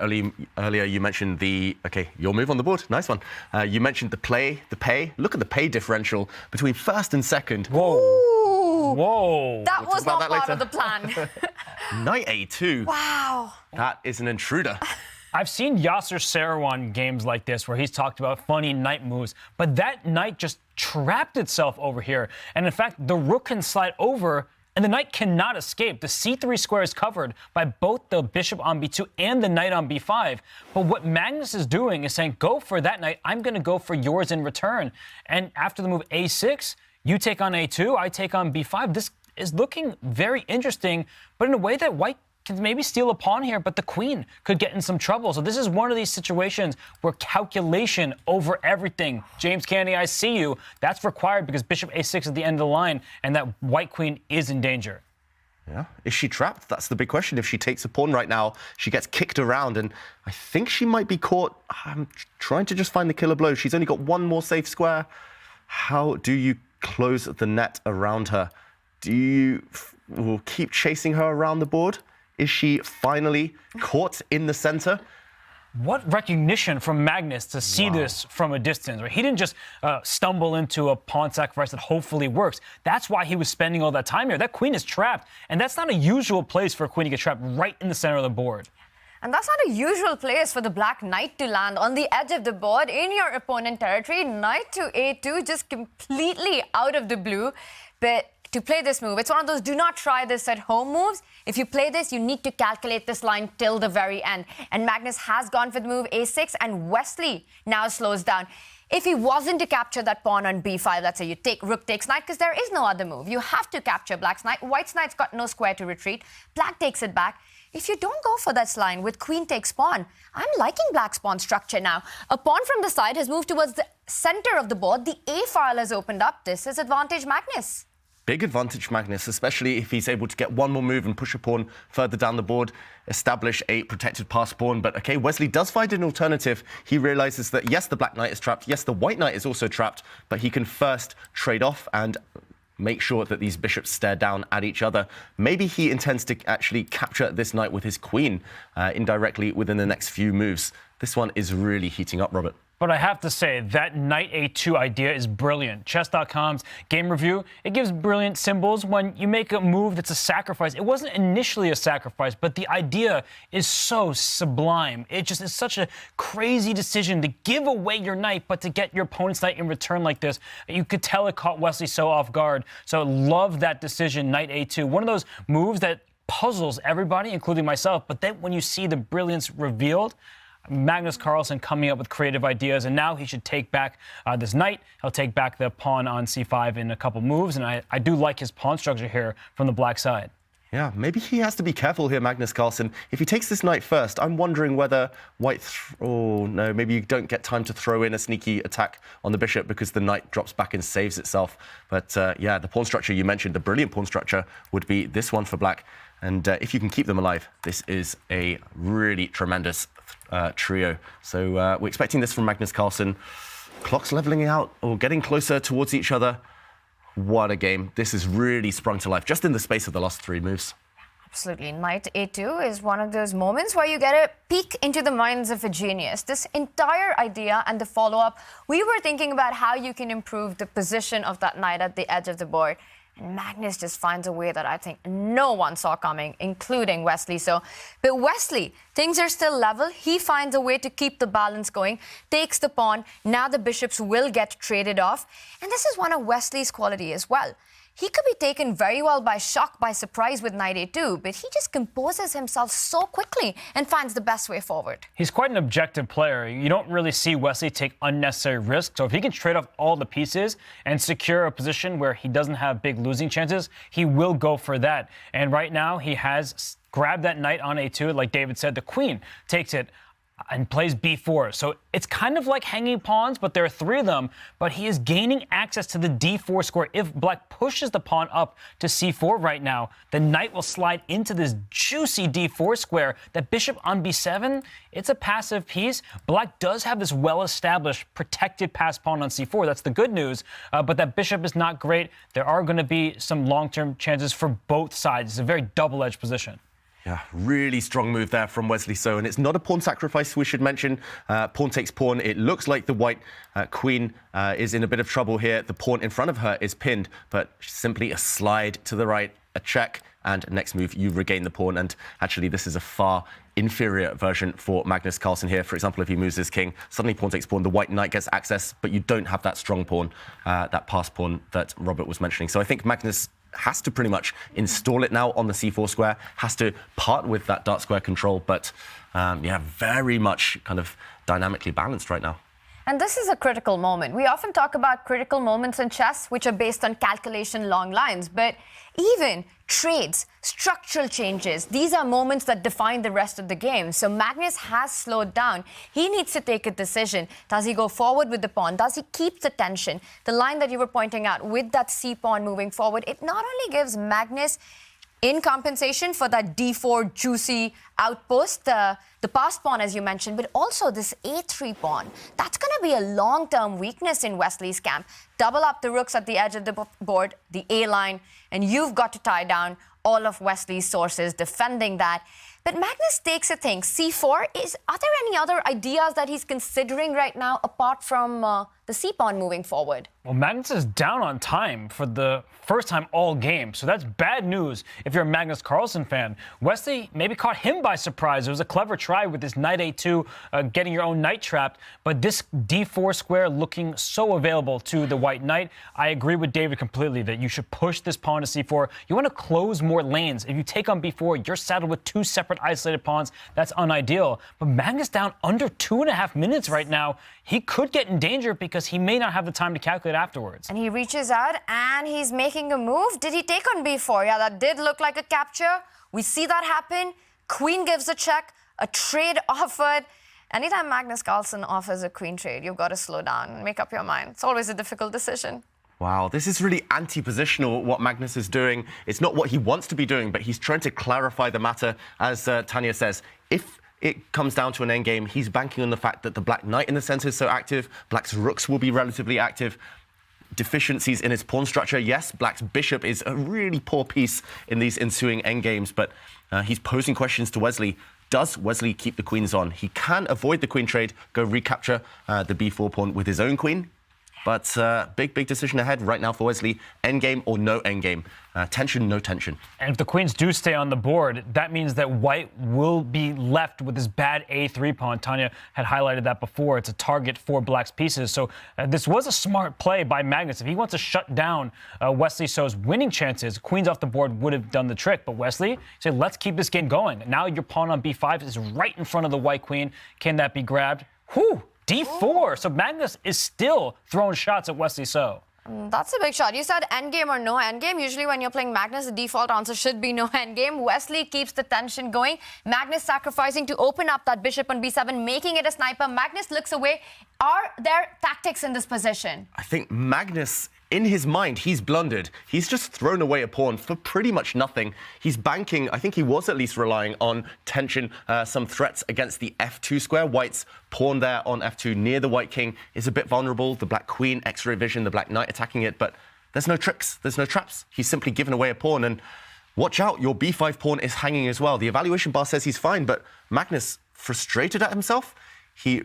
earlier you mentioned your move on the board, nice one. You mentioned the pay. Look at the pay differential between first and second. Whoa. Ooh. Whoa. That was not part of the plan. Knight a2. Wow. That is an intruder. I've seen Yasser Seirawan games like this where he's talked about funny knight moves, but that knight just trapped itself over here. And in fact, the rook can slide over and the knight cannot escape. The c3 square is covered by both the bishop on b2 and the knight on b5. But what Magnus is doing is saying, go for that knight, I'm going to go for yours in return. And after the move a6, you take on a2, I take on b5. This is looking very interesting, but in a way that white can maybe steal a pawn here, but the queen could get in some trouble. So this is one of these situations where calculation over everything. James Candy, I see you. That's required because bishop a6 at the end of the line, and that white queen is in danger. Yeah. Is she trapped? That's the big question. If she takes a pawn right now, she gets kicked around, and I think she might be caught. I'm trying to just find the killer blow. She's only got one more safe square. How do you close the net around her? Do you keep chasing her around the board? Is she finally caught in the center? What recognition from Magnus to see this from a distance. Right? He didn't just stumble into a pawn sacrifice that hopefully works. That's why he was spending all that time here. That queen is trapped, and that's not a usual place for a queen to get trapped right in the center of the board. And that's not a usual place for the black knight to land on the edge of the board in your opponent territory. Knight to a2, just completely out of the blue. But to play this move, it's one of those do not try this at home moves. If you play this, you need to calculate this line till the very end. And Magnus has gone for the move a6, and Wesley now slows down. If he wasn't to capture that pawn on b5, let's say you take rook takes knight, because there is no other move. You have to capture black's knight. White's knight's got no square to retreat. Black takes it back. If you don't go for that line with queen takes pawn, I'm liking black's pawn structure now. A pawn from the side has moved towards the center of the board. The A file has opened up. This is advantage Magnus. Big advantage Magnus, especially if he's able to get one more move and push a pawn further down the board, establish a protected pass pawn. But okay, Wesley does find an alternative. He realizes that yes, the black knight is trapped. Yes, the white knight is also trapped, but he can first trade off and make sure that these bishops stare down at each other. Maybe he intends to actually capture this knight with his queen indirectly within the next few moves. This one is really heating up, Robert. But I have to say, that knight a2 idea is brilliant. Chess.com's game review, it gives brilliant symbols when you make a move that's a sacrifice. It wasn't initially a sacrifice, but the idea is so sublime. It just is such a crazy decision to give away your knight, but to get your opponent's knight in return like this. You could tell it caught Wesley so off guard. So love that decision, knight a2. One of those moves that puzzles everybody, including myself. But then when you see the brilliance revealed, Magnus Carlsen coming up with creative ideas, and now he should take back this knight. He'll take back the pawn on c5 in a couple moves, and I do like his pawn structure here from the black side. Yeah, maybe he has to be careful here, Magnus Carlsen. If he takes this knight first, I'm wondering whether white... oh, no, maybe you don't get time to throw in a sneaky attack on the bishop because the knight drops back and saves itself. But yeah, the pawn structure you mentioned, the brilliant pawn structure, would be this one for black. And if you can keep them alive, this is a really tremendous trio. So we're expecting this from Magnus Carlsen. Clock's leveling out or getting closer towards each other. What a game. This has really sprung to life just in the space of the last 3 moves. Absolutely. Knight a2 is one of those moments where you get a peek into the minds of a genius. This entire idea and the follow-up, we were thinking about how you can improve the position of that knight at the edge of the board. And Magnus just finds a way that I think no one saw coming, including Wesley. But Wesley, things are still level. He finds a way to keep the balance going, takes the pawn. Now the bishops will get traded off. And this is one of Wesley's quality as well. He could be taken very well by shock, by surprise with knight a2, but he just composes himself so quickly and finds the best way forward. He's quite an objective player. You don't really see Wesley take unnecessary risks. So if he can trade off all the pieces and secure a position where he doesn't have big losing chances, he will go for that. And right now, he has grabbed that knight on a2. Like David said, the queen takes it and plays b4. So it's kind of like hanging pawns, but there are 3 of them. But he is gaining access to the d4 square. If black pushes the pawn up to c4 right now, the knight will slide into this juicy d4 square. That bishop on b7, it's a passive piece. Black does have this well-established protected passed pawn on c4. That's the good news. But that bishop is not great. There are going to be some long-term chances for both sides. It's a very double-edged position. Yeah, really strong move there from Wesley So, and it's not a pawn sacrifice, we should mention. Pawn takes pawn. It looks like the white queen is in a bit of trouble here. The pawn in front of her is pinned, but simply a slide to the right, a check, and next move, you regain the pawn. And actually, this is a far inferior version for Magnus Carlsen here. For example, if he moves his king, suddenly pawn takes pawn, the white knight gets access, but you don't have that strong pawn, that pass pawn that Robert was mentioning. So I think Magnus has to pretty much install it now on the c4 square, has to part with that dark square control, but yeah, very much kind of dynamically balanced right now. And this is a critical moment. We often talk about critical moments in chess, which are based on calculation long lines, but even trades, structural changes, these are moments that define the rest of the game. So Magnus has slowed down. He needs to take a decision. Does he go forward with the pawn? Does he keep the tension? The line that you were pointing out with that c-pawn moving forward, it not only gives Magnus in compensation for that d4 juicy outpost, the passed pawn, as you mentioned, but also this a3 pawn. That's going to be a long-term weakness in Wesley's camp. Double up the rooks at the edge of the board, the A line, and you've got to tie down all of Wesley's sources defending that. But Magnus takes a thing. C4, are there any other ideas that he's considering right now apart from the C-pawn moving forward? Well, Magnus is down on time for the first time all game, so that's bad news if you're a Magnus Carlsen fan. Wesley maybe caught him by surprise. It was a clever try with this knight a2, getting your own knight trapped, but this d4 square looking so available to the white knight. I agree with David completely that you should push this pawn to c4. You want to close more lanes. If you take on b4, you're saddled with two separate isolated pawns. That's unideal. But Magnus down under 2.5 minutes right now. He could get in danger because he may not have the time to calculate afterwards. And he reaches out and he's making a move. Did he take on b4? Yeah, that did look like a capture. We see that happen. Queen gives a check, a trade offered. Anytime Magnus Carlsen offers a queen trade, you've got to slow down and make up your mind. It's always a difficult decision. Wow, this is really anti-positional, what Magnus is doing. It's not what he wants to be doing, but he's trying to clarify the matter, as Tania says. If it comes down to an endgame, he's banking on the fact that the black knight in the centre is so active, black's rooks will be relatively active. Deficiencies in his pawn structure, yes, black's bishop is a really poor piece in these ensuing endgames, but he's posing questions to Wesley. Does Wesley keep the queens on? He can avoid the queen trade, go recapture the b4 pawn with his own queen. But big decision ahead right now for Wesley. Endgame or no endgame. Tension, no tension. And if the queens do stay on the board, that means that white will be left with this bad a3 pawn. Tania had highlighted that before. It's a target for black's pieces. So this was a smart play by Magnus. If he wants to shut down Wesley So's winning chances, queens off the board would have done the trick. But Wesley said, let's keep this game going. Now your pawn on b5 is right in front of the white queen. Can that be grabbed? Whew! d4. So Magnus is still throwing shots at Wesley So. That's a big shot. You said endgame or no endgame. Usually when you're playing Magnus, the default answer should be no endgame. Wesley keeps the tension going. Magnus sacrificing to open up that bishop on b7, making it a sniper. Magnus looks away. Are there tactics in this position? I think Magnus, in his mind, he's blundered. He's just thrown away a pawn for pretty much nothing. He's banking, I think he was at least relying on tension, some threats against the f2 square. White's pawn there on f2 near the white king is a bit vulnerable. The black queen, x-ray vision, the black knight attacking it, but there's no tricks, there's no traps. He's simply given away a pawn, and watch out, your b5 pawn is hanging as well. The evaluation bar says he's fine, but Magnus, frustrated at himself, he,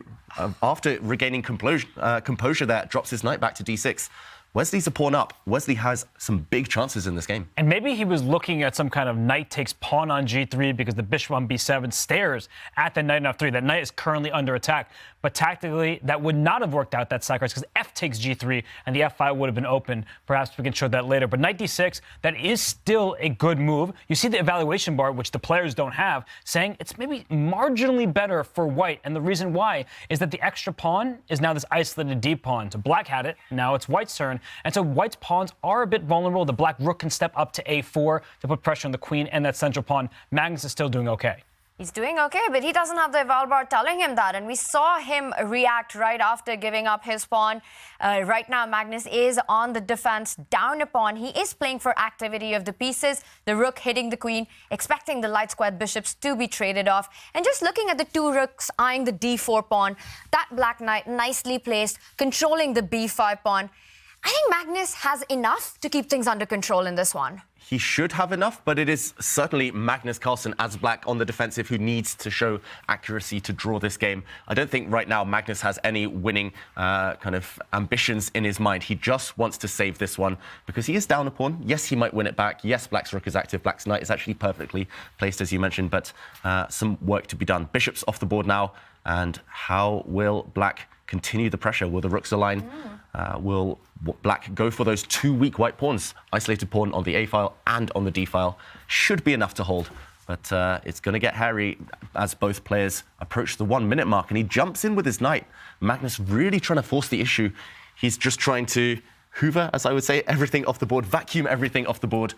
after regaining composure there, drops his knight back to d6. Wesley's a pawn up. Wesley has some big chances in this game. And maybe he was looking at some kind of knight takes pawn on g3 because the bishop on b7 stares at the knight on f3. That knight is currently under attack. But tactically, that would not have worked out, that sacrifice, because f takes g3 and the f5 would have been open. Perhaps we can show that later. But knight d6, that is still a good move. You see the evaluation bar, which the players don't have, saying it's maybe marginally better for white. And the reason why is that the extra pawn is now this isolated d pawn. So black had it. Now it's white's turn. And so white's pawns are a bit vulnerable. The black rook can step up to a4 to put pressure on the queen and that central pawn. Magnus is still doing okay. He's doing okay, but he doesn't have the eval bar telling him that. And we saw him react right after giving up his pawn. Right now, Magnus is on the defense, down a pawn. He is playing for activity of the pieces. The rook hitting the queen, expecting the light squared bishops to be traded off. And just looking at the two rooks eyeing the d4 pawn, that black knight nicely placed, controlling the b5 pawn. I think Magnus has enough to keep things under control in this one. He should have enough, but it is certainly Magnus Carlsen as black on the defensive who needs to show accuracy to draw this game. I don't think right now Magnus has any winning kind of ambitions in his mind. He just wants to save this one because he is down a pawn. Yes, he might win it back. Yes, black's rook is active. Black's knight is actually perfectly placed, as you mentioned, but some work to be done. Bishop's off the board now, and how will black continue the pressure? Will the rooks align? Will black go for those two weak white pawns? Isolated pawn on the A file and on the D file should be enough to hold. But it's going to get hairy as both players approach the 1 minute mark. And he jumps in with his knight. Magnus really trying to force the issue. He's just trying to hoover, as I would say, everything off the board, vacuum everything off the board.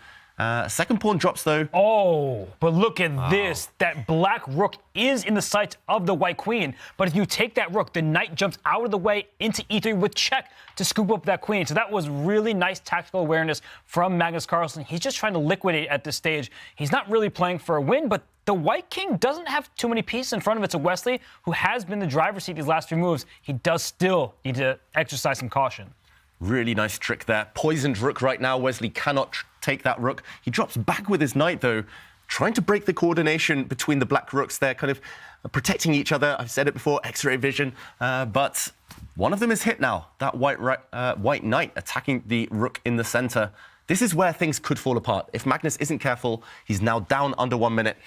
Second pawn drops, though. Oh, but look at this. That black rook is in the sights of the white queen. But if you take that rook, the knight jumps out of the way into e3 with check to scoop up that queen. So that was really nice tactical awareness from Magnus Carlsen. He's just trying to liquidate at this stage. He's not really playing for a win, but the white king doesn't have too many pieces in front of it. So Wesley, who has been the driver's seat these last few moves, he does still need to exercise some caution. Really nice trick there. Poisoned rook right now. Wesley cannot take that rook. He drops back with his knight, though. trying to break the coordination between the black rooks. They're kind of protecting each other. I've said it before, X-ray vision, but one of them is hit now. That white knight attacking the rook in the center. This is where things could fall apart. If Magnus isn't careful, he's now down under 1 minute.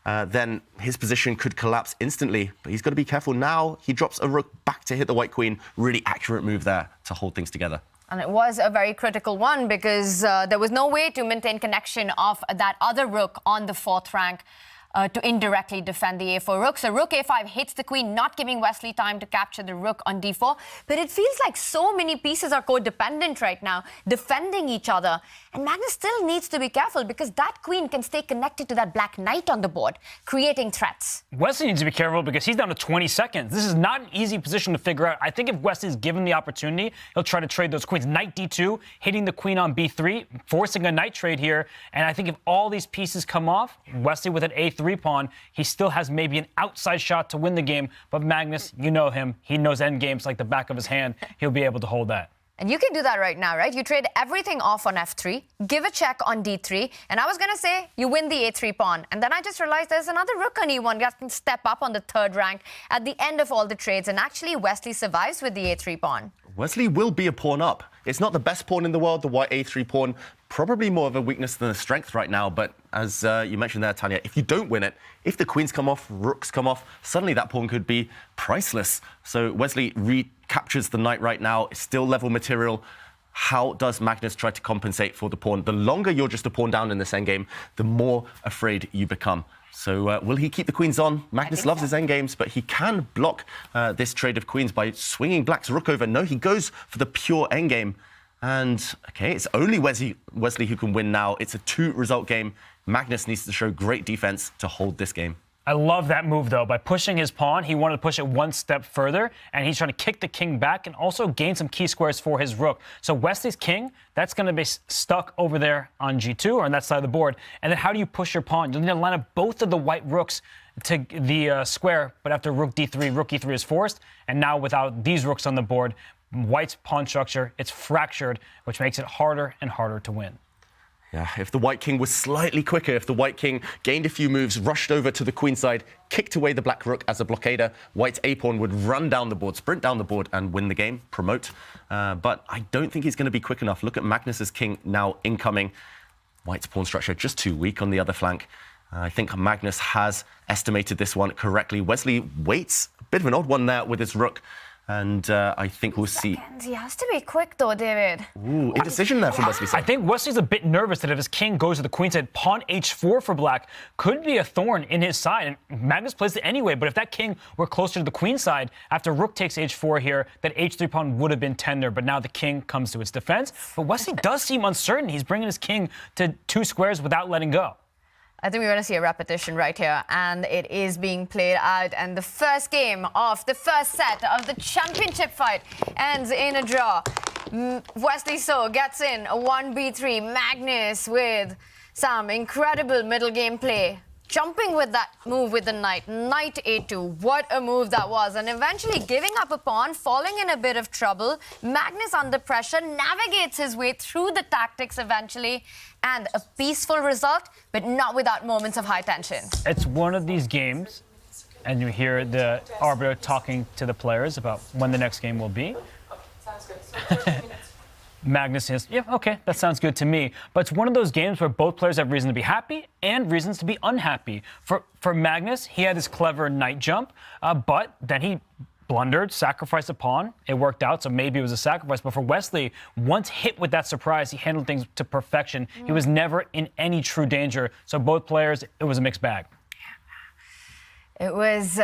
Then his position could collapse instantly. But he's got to be careful now. He drops a rook back to hit the white queen. Really accurate move there to hold things together. And it was a very critical one because there was no way to maintain connection of that other rook on the 4th rank to indirectly defend the a4 rook. So rook a5 hits the queen, not giving Wesley time to capture the rook on d4. But it feels like so many pieces are codependent right now, defending each other. And Magnus still needs to be careful because that queen can stay connected to that black knight on the board, creating threats. Wesley needs to be careful because he's down to 20 seconds. This is not an easy position to figure out. I think if Wesley's given the opportunity, he'll try to trade those queens. Knight d2, hitting the queen on b3, forcing a knight trade here. And I think if all these pieces come off, Wesley with an a3 pawn, he still has maybe an outside shot to win the game. But Magnus, you know him. He knows endgames like the back of his hand. He'll be able to hold that. And you can do that right now, right? You trade everything off on f3, give a check on d3, and I was going to say you win the a3 pawn. And then I just realized there's another rook on e1 that can step up on the 3rd rank at the end of all the trades. And actually, Wesley survives with the a3 pawn. Wesley will be a pawn up. It's not the best pawn in the world, the white a3 pawn. Probably more of a weakness than a strength right now. But as you mentioned there, Tanya, if you don't win it, if the queens come off, rooks come off, suddenly that pawn could be priceless. So Wesley recaptures the knight right now. It's still level material. How does Magnus try to compensate for the pawn? The longer you're just a pawn down in this endgame, the more afraid you become. So will he keep the queens on? Magnus loves his endgames, but he can block this trade of queens by swinging black's rook over. No, he goes for the pure endgame. And, OK, it's only Wesley who can win now. It's a 2-result game. Magnus needs to show great defense to hold this game. I love that move, though. By pushing his pawn, he wanted to push it one step further, and he's trying to kick the king back and also gain some key squares for his rook. So Wesley's king, that's going to be stuck over there on g2 or on that side of the board. And then how do you push your pawn? You'll need to line up both of the white rooks to the square, but after rook e3 is forced. And now without these rooks on the board, White's pawn structure, it's fractured, which makes it harder and harder to win. Yeah, if the white king was slightly quicker, if the white king gained a few moves, rushed over to the queen side, kicked away the black rook as a blockader, White's a-pawn would run down the board, sprint down the board and win the game, promote. But I don't think he's going to be quick enough. Look at Magnus's king now incoming. White's pawn structure just too weak on the other flank. I think Magnus has estimated this one correctly. Wesley waits, a bit of an odd one there with his rook. And I think we'll see. He has to be quick, though, David. Ooh, indecision there from Wesley. I think Wesley's a bit nervous that if his king goes to the queen side, pawn h4 for black could be a thorn in his side. And Magnus plays it anyway, but if that king were closer to the queen side, after rook takes h4 here, that h3 pawn would have been tender, but now the king comes to its defense. But Wesley does seem uncertain. He's bringing his king to 2 squares without letting go. I think we're going to see a repetition right here, and it is being played out. And the first game of the first set of the championship fight ends in a draw. Wesley So gets in a 1b3. Magnus with some incredible middle game play. Jumping with that move with the knight, knight a2. What a move that was. And eventually giving up a pawn, falling in a bit of trouble. Magnus under pressure, navigates his way through the tactics eventually. And a peaceful result, but not without moments of high tension. It's one of these games, and you hear the arbiter talking to the players about when the next game will be. Sounds good. Magnus says, yeah, okay, that sounds good to me. But it's one of those games where both players have reason to be happy and reasons to be unhappy. For Magnus, he had his clever knight jump, but then he blundered, sacrificed a pawn. It worked out, so maybe it was a sacrifice. But for Wesley, once hit with that surprise, he handled things to perfection. He was never in any true danger. So both players, it was a mixed bag. It was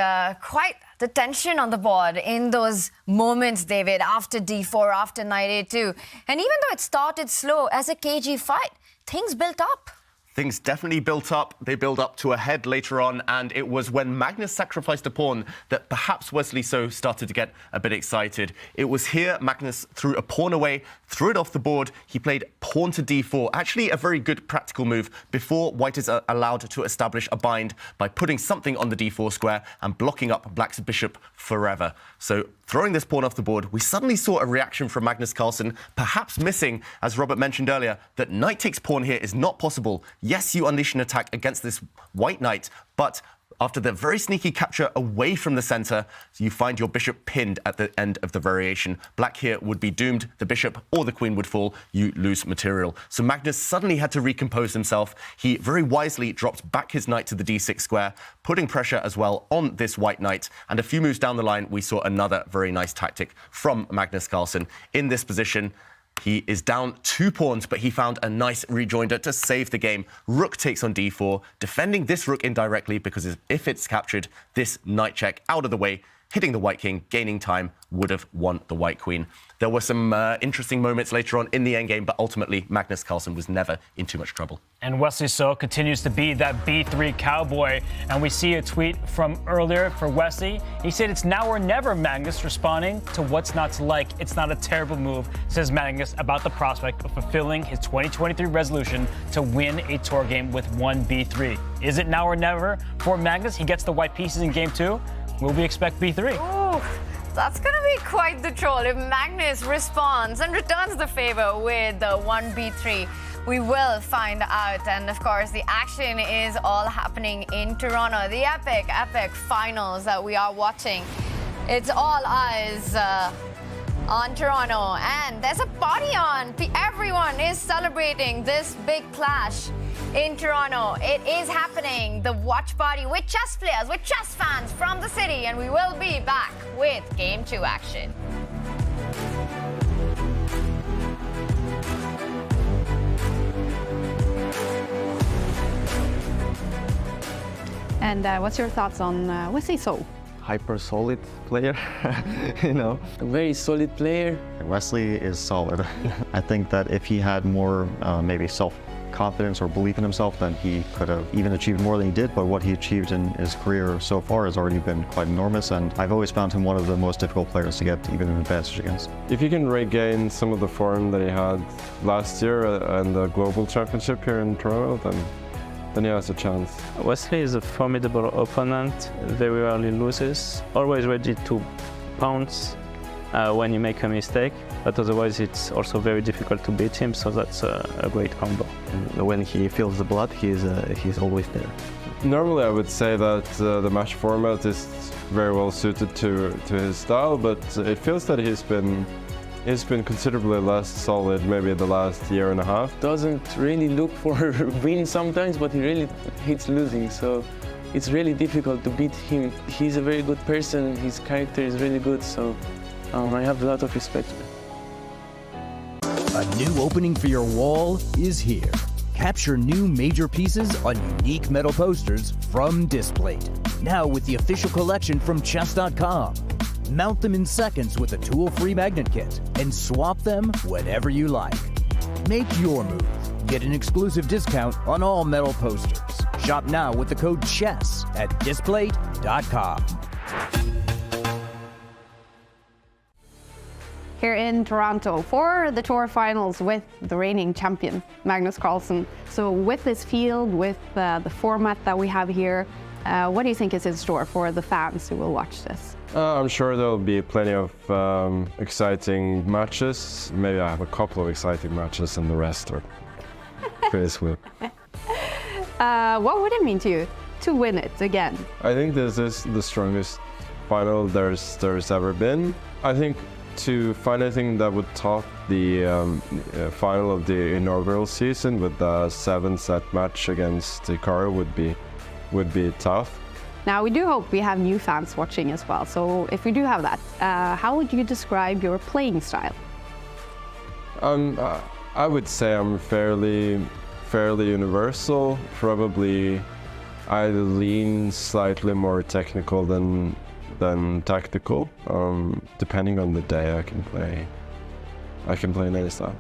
quite the tension on the board in those moments, David, after d4, after knight a2. And even though it started slow as a cagey fight, things built up. Things definitely built up. They build up to a head later on, and it was when Magnus sacrificed a pawn that perhaps Wesley So started to get a bit excited. It was here Magnus threw a pawn away, threw it off the board. He played pawn to d4. Actually, a very good practical move before White is allowed to establish a bind by putting something on the d4 square and blocking up Black's bishop forever. So throwing this pawn off the board, we suddenly saw a reaction from Magnus Carlsen, perhaps missing, as Robert mentioned earlier, that knight takes pawn here is not possible. Yes, you unleash an attack against this white knight, but after the very sneaky capture away from the center, you find your bishop pinned at the end of the variation. Black here would be doomed. The bishop or the queen would fall. You lose material. So Magnus suddenly had to recompose himself. He very wisely dropped back his knight to the d6 square, putting pressure as well on this white knight. And a few moves down the line, we saw another very nice tactic from Magnus Carlsen. In this position, he is down 2 pawns, but he found a nice rejoinder to save the game. Rook takes on d4, defending this rook indirectly because if it's captured, this knight check out of the way, hitting the white king, gaining time, would have won the white queen. There were some interesting moments later on in the endgame, but ultimately Magnus Carlsen was never in too much trouble. And Wesley So continues to be that B3 cowboy. And we see a tweet from earlier for Wesley. He said, "It's now or never," Magnus, responding to what's not to like. "It's not a terrible move," says Magnus about the prospect of fulfilling his 2023 resolution to win a tour game with one B3. Is it now or never for Magnus? He gets the white pieces in game 2. Will we expect B3? Ooh, that's going to be quite the troll if Magnus responds and returns the favor with the 1b3. We will find out. And of course, the action is all happening in Toronto. The epic finals that we are watching. It's all eyes on Toronto. And there's a party on. Everyone is celebrating this big clash in Toronto. It is happening. The watch party with chess players, with chess fans from the city. And we will be back with Game 2 action. And what's your thoughts on Wesley So? Hyper solid player, you know. A very solid player. Wesley is solid. I think that if he had more maybe self-confidence or belief in himself, then he could have even achieved more than he did. But what he achieved in his career so far has already been quite enormous, and I've always found him one of the most difficult players to get even an advantage against. If he can regain some of the form that he had last year and the global championship here in Toronto, then he has a chance. Wesley is a formidable opponent, very rarely loses, always ready to pounce when you make a mistake, but otherwise it's also very difficult to beat him, so that's a great combo. And when he feels the blood, he's always there. Normally I would say that the match format is very well suited to his style, but it feels that he's been considerably less solid maybe the last year and a half. Doesn't really look for wins sometimes, but he really hates losing, so it's really difficult to beat him. He's a very good person, his character is really good, so I have a lot of respect for him. A new opening for your wall is here. Capture new major pieces on unique metal posters from Displate. Now with the official collection from Chess.com. Mount them in seconds with a tool-free magnet kit and swap them whenever you like. Make your move. Get an exclusive discount on all metal posters. Shop now with the code CHESS at Displate.com. Here in Toronto for the tour finals with the reigning champion, Magnus Carlsen. So with this field, with the format that we have here, what do you think is in store for the fans who will watch this? I'm sure there'll be plenty of exciting matches. Maybe I have a couple of exciting matches and the rest are pretty swift. What would it mean to you to win it again? I think this is the strongest final there's ever been. I think to find anything that would top the final of the inaugural season with the 7-set match against Hikaru would be tough. Now, we do hope we have new fans watching as well. So if we do have that, how would you describe your playing style? I would say I'm fairly universal. Probably I lean slightly more technical than tactical. Depending on the day, I can play in any style.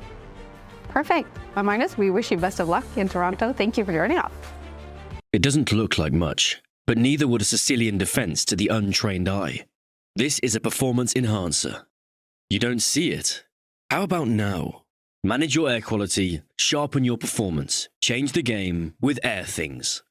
Perfect. Well, Magnus, we wish you best of luck in Toronto. Thank you for joining us. It doesn't look like much, but neither would a Sicilian defense to the untrained eye. This is a performance enhancer. You don't see it? How about now? Manage your air quality, sharpen your performance, change the game with Air Things.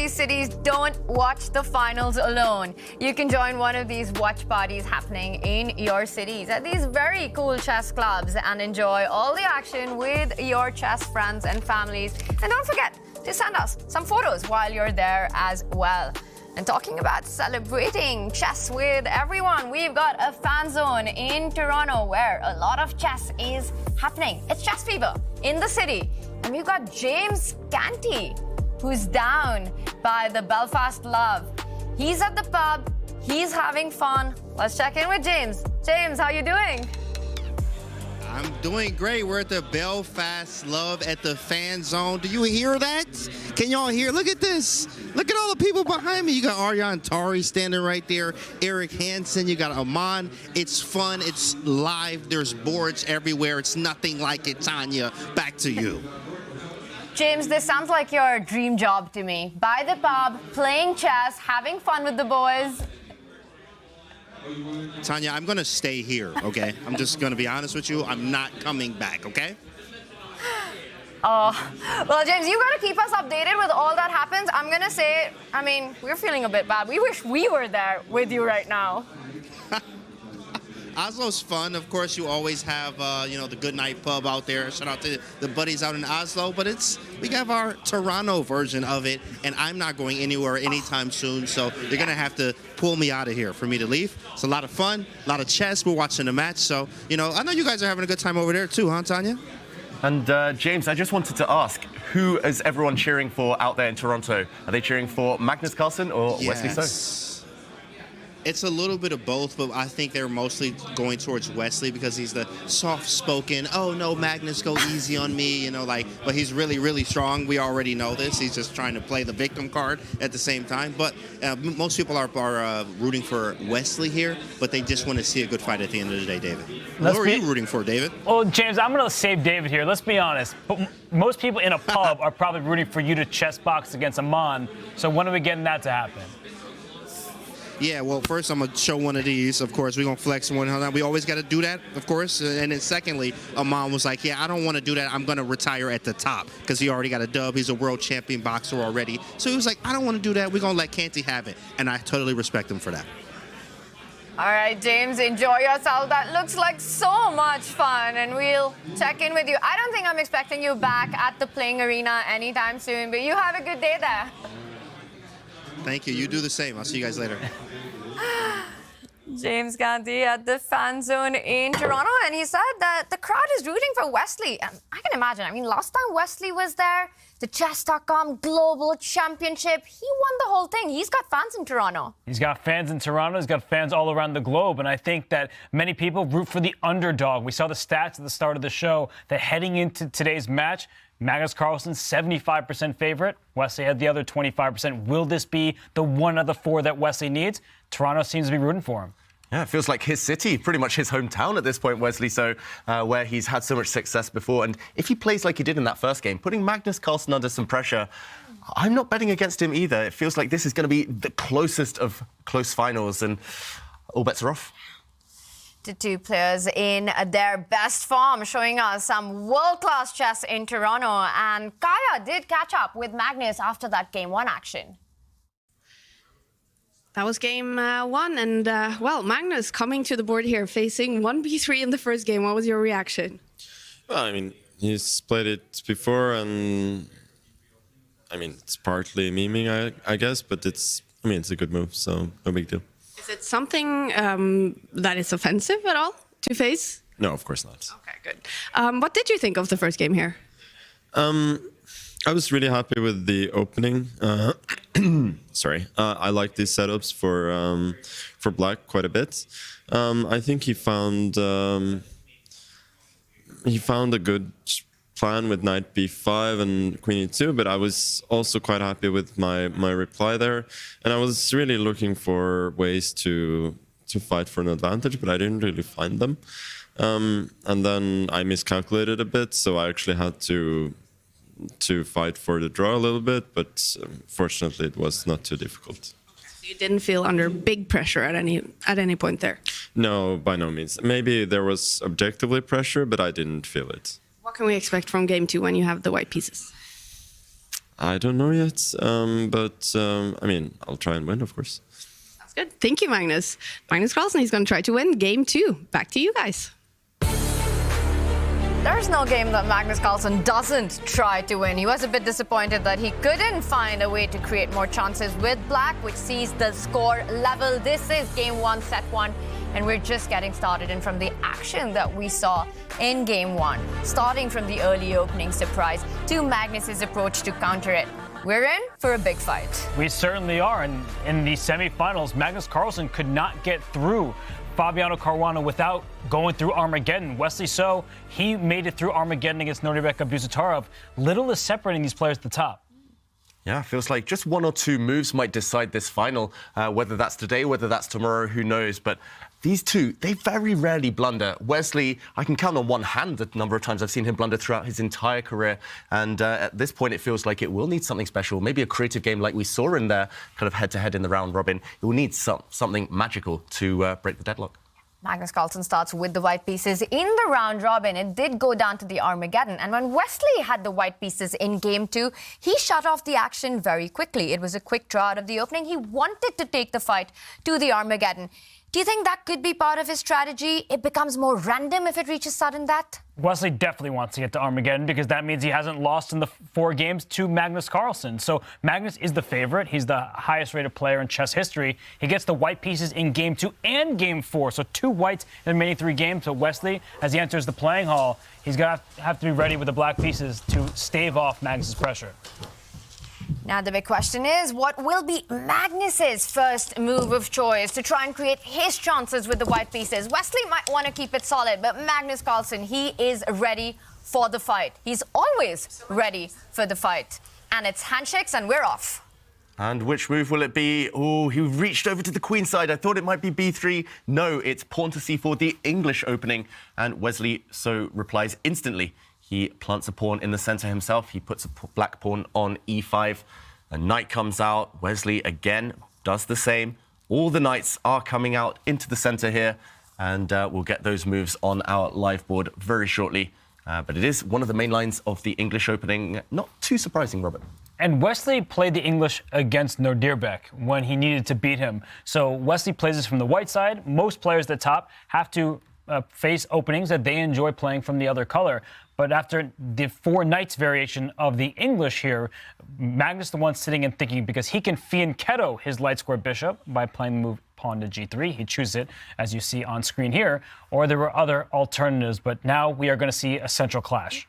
these cities, don't watch the finals alone. You can join one of these watch parties happening in your cities at these very cool chess clubs and enjoy all the action with your chess friends and families. And don't forget to send us some photos while you're there as well. And talking about celebrating chess with everyone, we've got a fan zone in Toronto where a lot of chess is happening. It's chess fever in the city. And we've got James Canty, who's down by the Belfast Love. He's at the pub. He's having fun. Let's check in with James. James, how you doing? I'm doing great. We're at the Belfast Love at the fan zone. Do you hear that? Can y'all hear? Look at this. Look at all the people behind me. You got Arjan Tari standing right there. Eric Hansen. You got Aman. It's fun. It's live. There's boards everywhere. It's nothing like it. Tanya, back to you. James, this sounds like your dream job to me. By the pub, playing chess, having fun with the boys. Tanya, I'm going to stay here, okay? I'm just going to be honest with you. I'm not coming back, okay? Oh, well, James, you got to keep us updated with all that happens. I'm going to say, I mean, we're feeling a bit bad. We wish we were there with you right now. Oslo's fun. Of course, you always have, you know, the Good Night Pub out there. Shout out to the buddies out in Oslo. But we have our Toronto version of it, and I'm not going anywhere anytime soon. So you're going to have to pull me out of here for me to leave. It's a lot of fun, a lot of chess. We're watching the match. So, you know, I know you guys are having a good time over there too, huh, Tanya? And James, I just wanted to ask, who is everyone cheering for out there in Toronto? Are they cheering for Magnus Carlsen or Wesley So? It's a little bit of both, but I think they're mostly going towards Wesley because he's the soft-spoken, oh, no, Magnus, go easy on me, you know, like, but he's really, really strong. We already know this. He's just trying to play the victim card at the same time. But most people are rooting for Wesley here, but they just want to see a good fight at the end of the day, David. Who are you rooting for, David? Well, James, I'm going to save David here. Let's be honest. But most people in a pub are probably rooting for you to chess box against Aman. So when are we getting that to happen? Yeah, well, first I'm going to show one of these. Of course, we're going to flex one. We always got to do that, of course. And then secondly, Aman was like, yeah, I don't want to do that. I'm going to retire at the top because he already got a dub. He's a world champion boxer already. So he was like, I don't want to do that. We're going to let Canty have it. And I totally respect him for that. All right, James, enjoy yourself. That looks like so much fun, and we'll check in with you. I don't think I'm expecting you back at the playing arena anytime soon, but you have a good day there. Thank you. You do the same. I'll see you guys later. James Gandhi at the fan zone in Toronto, and he said that the crowd is rooting for Wesley. And I can imagine. I mean, last time Wesley was there, the Chess.com Global Championship, he won the whole thing. He's got fans in Toronto. He's got fans in Toronto. He's got fans all around the globe. And I think that many people root for the underdog. We saw the stats at the start of the show that heading into today's match, Magnus Carlsen, 75% favorite. Wesley had the other 25%. Will this be the one of the four that Wesley needs? Toronto seems to be rooting for him. Yeah, it feels like his city, pretty much his hometown at this point, Wesley, so where he's had so much success before. And if he plays like he did in that first game, putting Magnus Carlsen under some pressure, I'm not betting against him either. It feels like this is going to be the closest of close finals, and all bets are off. The two players in their best form, showing us some world-class chess in Toronto. And Kaya did catch up with Magnus after that Game 1 action. That was game one, and well, Magnus coming to the board here, facing 1b3 in the first game. What was your reaction? Well, I mean, he's played it before, and I mean, it's partly memeing, I guess, but it's a good move, so no big deal. Is it something that is offensive at all to face? No, of course not. Okay, good. What did you think of the first game here? I was really happy with the opening. Sorry, I like these setups for Black quite a bit. I think he found a good plan with Knight B5 and Queen E2, but I was also quite happy with my reply there, and I was really looking for ways to fight for an advantage, but I didn't really find them. And then I miscalculated a bit, so I actually had to fight for the draw a little bit, but fortunately it was not too difficult. You didn't feel under big pressure at any point there? No, by no means. Maybe there was objectively pressure, but I didn't feel it. What can we expect from game 2 when you have the white pieces? I don't know yet, but I mean, I'll try and win, of course. That's good. Thank you, Magnus. Magnus Carlsen, he's going to try to win game 2. Back to you guys. There's no game that Magnus Carlsen doesn't try to win. He was a bit disappointed that he couldn't find a way to create more chances with black, which sees the score level. This is game 1, set 1, and we're just getting started. And from the action that we saw in game 1, starting from the early opening surprise to Magnus's approach to counter it, we're in for a big fight. We certainly are. And in the semifinals, Magnus Carlsen could not get through Fabiano Caruana without going through Armageddon. Wesley So, he made it through Armageddon against Nodirbek Abdusattorov. Little is separating these players at the top. Yeah, feels like just 1 or 2 moves might decide this final. Whether that's today, whether that's tomorrow, who knows. But these two, they very rarely blunder. Wesley, I can count on one hand the number of times I've seen him blunder throughout his entire career. And at this point, it feels like it will need something special. Maybe a creative game like we saw in their kind of head-to-head in the round robin. It will need something magical to break the deadlock. Magnus Carlsen starts with the white pieces in the round robin. It did go down to the Armageddon. And when Wesley had the white pieces in game 2, he shut off the action very quickly. It was a quick draw out of the opening. He wanted to take the fight to the Armageddon. Do you think that could be part of his strategy? It becomes more random if it reaches sudden death? Wesley definitely wants to get to Armageddon because that means he hasn't lost in the 4 games to Magnus Carlsen. So Magnus is the favorite. He's the highest rated player in chess history. He gets the white pieces in game 2 and game 4. So 2 whites in the remaining 3 games. So Wesley, as he enters the playing hall, he's going to have to be ready with the black pieces to stave off Magnus's pressure. Now the big question is, what will be Magnus's first move of choice to try and create his chances with the white pieces? Wesley might want to keep it solid, but Magnus Carlsen, he is ready for the fight. He's always ready for the fight. And it's handshakes and we're off. And which move will it be? Oh, he reached over to the queen side. I thought it might be b3. No, it's pawn to c4, the English opening. And Wesley So replies instantly. He plants a pawn in the center himself. He puts a black pawn on e5. A knight comes out. Wesley again does the same. All the knights are coming out into the center here. And we'll get those moves on our live board very shortly. But it is one of the main lines of the English opening. Not too surprising, Robert. And Wesley played the English against Nodirbek when he needed to beat him. So Wesley plays this from the white side. Most players at the top have to face openings that they enjoy playing from the other color. But after the 4 knights variation of the English here, Magnus the one sitting and thinking because he can fianchetto his light square bishop by playing the move pawn to g3. He chooses it, as you see on screen here, or there were other alternatives. But now we are going to see a central clash.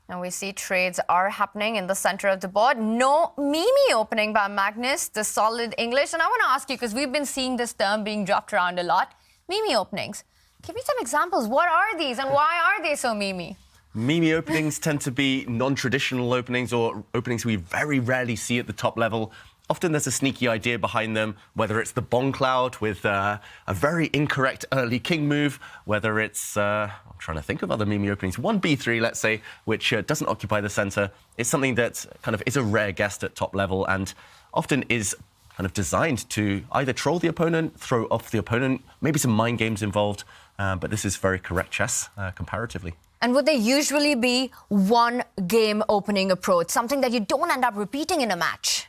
And we see trades are happening in the center of the board. No Mimi opening by Magnus, the solid English. And I want to ask you, because we've been seeing this term being dropped around a lot, Mimi openings. Give me some examples. What are these and why are they so Mimi? Mimi openings tend to be non-traditional openings or openings we very rarely see at the top level. Often there's a sneaky idea behind them, whether it's the bomb cloud with a very incorrect early king move, whether it's, I'm trying to think of other Mimi openings, 1b3, let's say, which doesn't occupy the center. It's something that kind of is a rare guest at top level and often is kind of designed to either troll the opponent, throw off the opponent, maybe some mind games involved, but this is very correct chess comparatively. And would they usually be one game opening approach, something that you don't end up repeating in a match?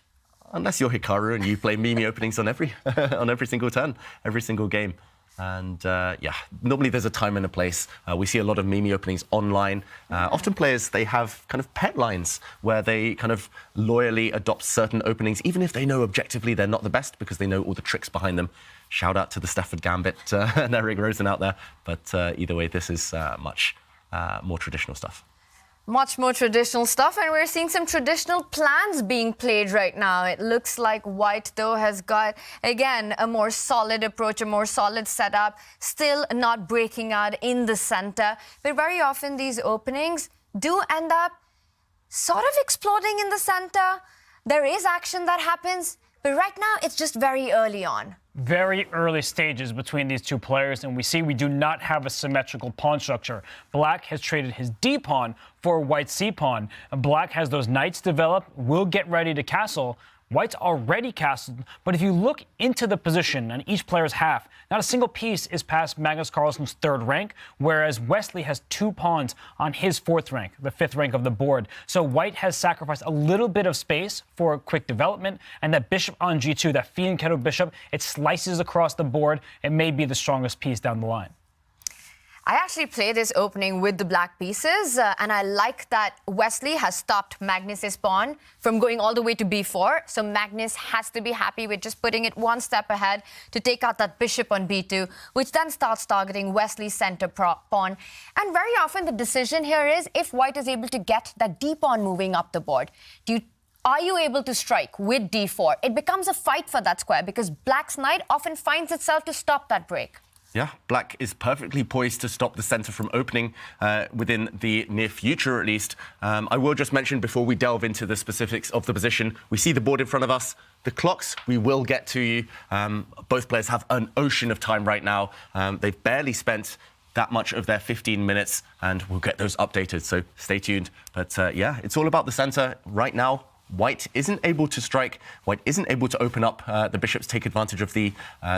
Unless you're Hikaru and you play Mimi openings on every single turn, every single game. And yeah, normally there's a time and a place. We see a lot of Mimi openings online. Often players, they have kind of pet lines where they kind of loyally adopt certain openings, even if they know objectively they're not the best because they know all the tricks behind them. Shout out to the Stafford Gambit and Eric Rosen out there. But either way, this is much more traditional stuff. Much more traditional stuff, and we're seeing some traditional plans being played right now. It looks like White, though, has got, again, a more solid approach, a more solid setup, still not breaking out in the center. But very often these openings do end up sort of exploding in the center. There is action that happens, but right now it's just very early on. Very early stages between these two players, and we see we do not have a symmetrical pawn structure. Black has traded his D pawn for White's C pawn. Black has those knights develop, will get ready to castle. White's already castled, but if you look into the position on each player's half, not a single piece is past Magnus Carlsen's 3rd rank, whereas Wesley has 2 pawns on his 4th rank, the 5th rank of the board. So White has sacrificed a little bit of space for quick development, and that bishop on g2, that Fianchetto bishop, it slices across the board. It may be the strongest piece down the line. I actually play this opening with the black pieces, and I like that Wesley has stopped Magnus's pawn from going all the way to b4. So Magnus has to be happy with just putting it 1 step ahead to take out that bishop on b2, which then starts targeting Wesley's center pawn. And very often the decision here is if White is able to get that d pawn moving up the board. Are you able to strike with d4? It becomes a fight for that square because Black's knight often finds itself to stop that break. Yeah, Black is perfectly poised to stop the centre from opening within the near future, at least. I will just mention before we delve into the specifics of the position, we see the board in front of us. The clocks, we will get to you. Both players have an ocean of time right now. They've barely spent that much of their 15 minutes, and we'll get those updated, so stay tuned. But yeah, it's all about the centre right now. White isn't able to strike. White isn't able to open up. The bishops take advantage of the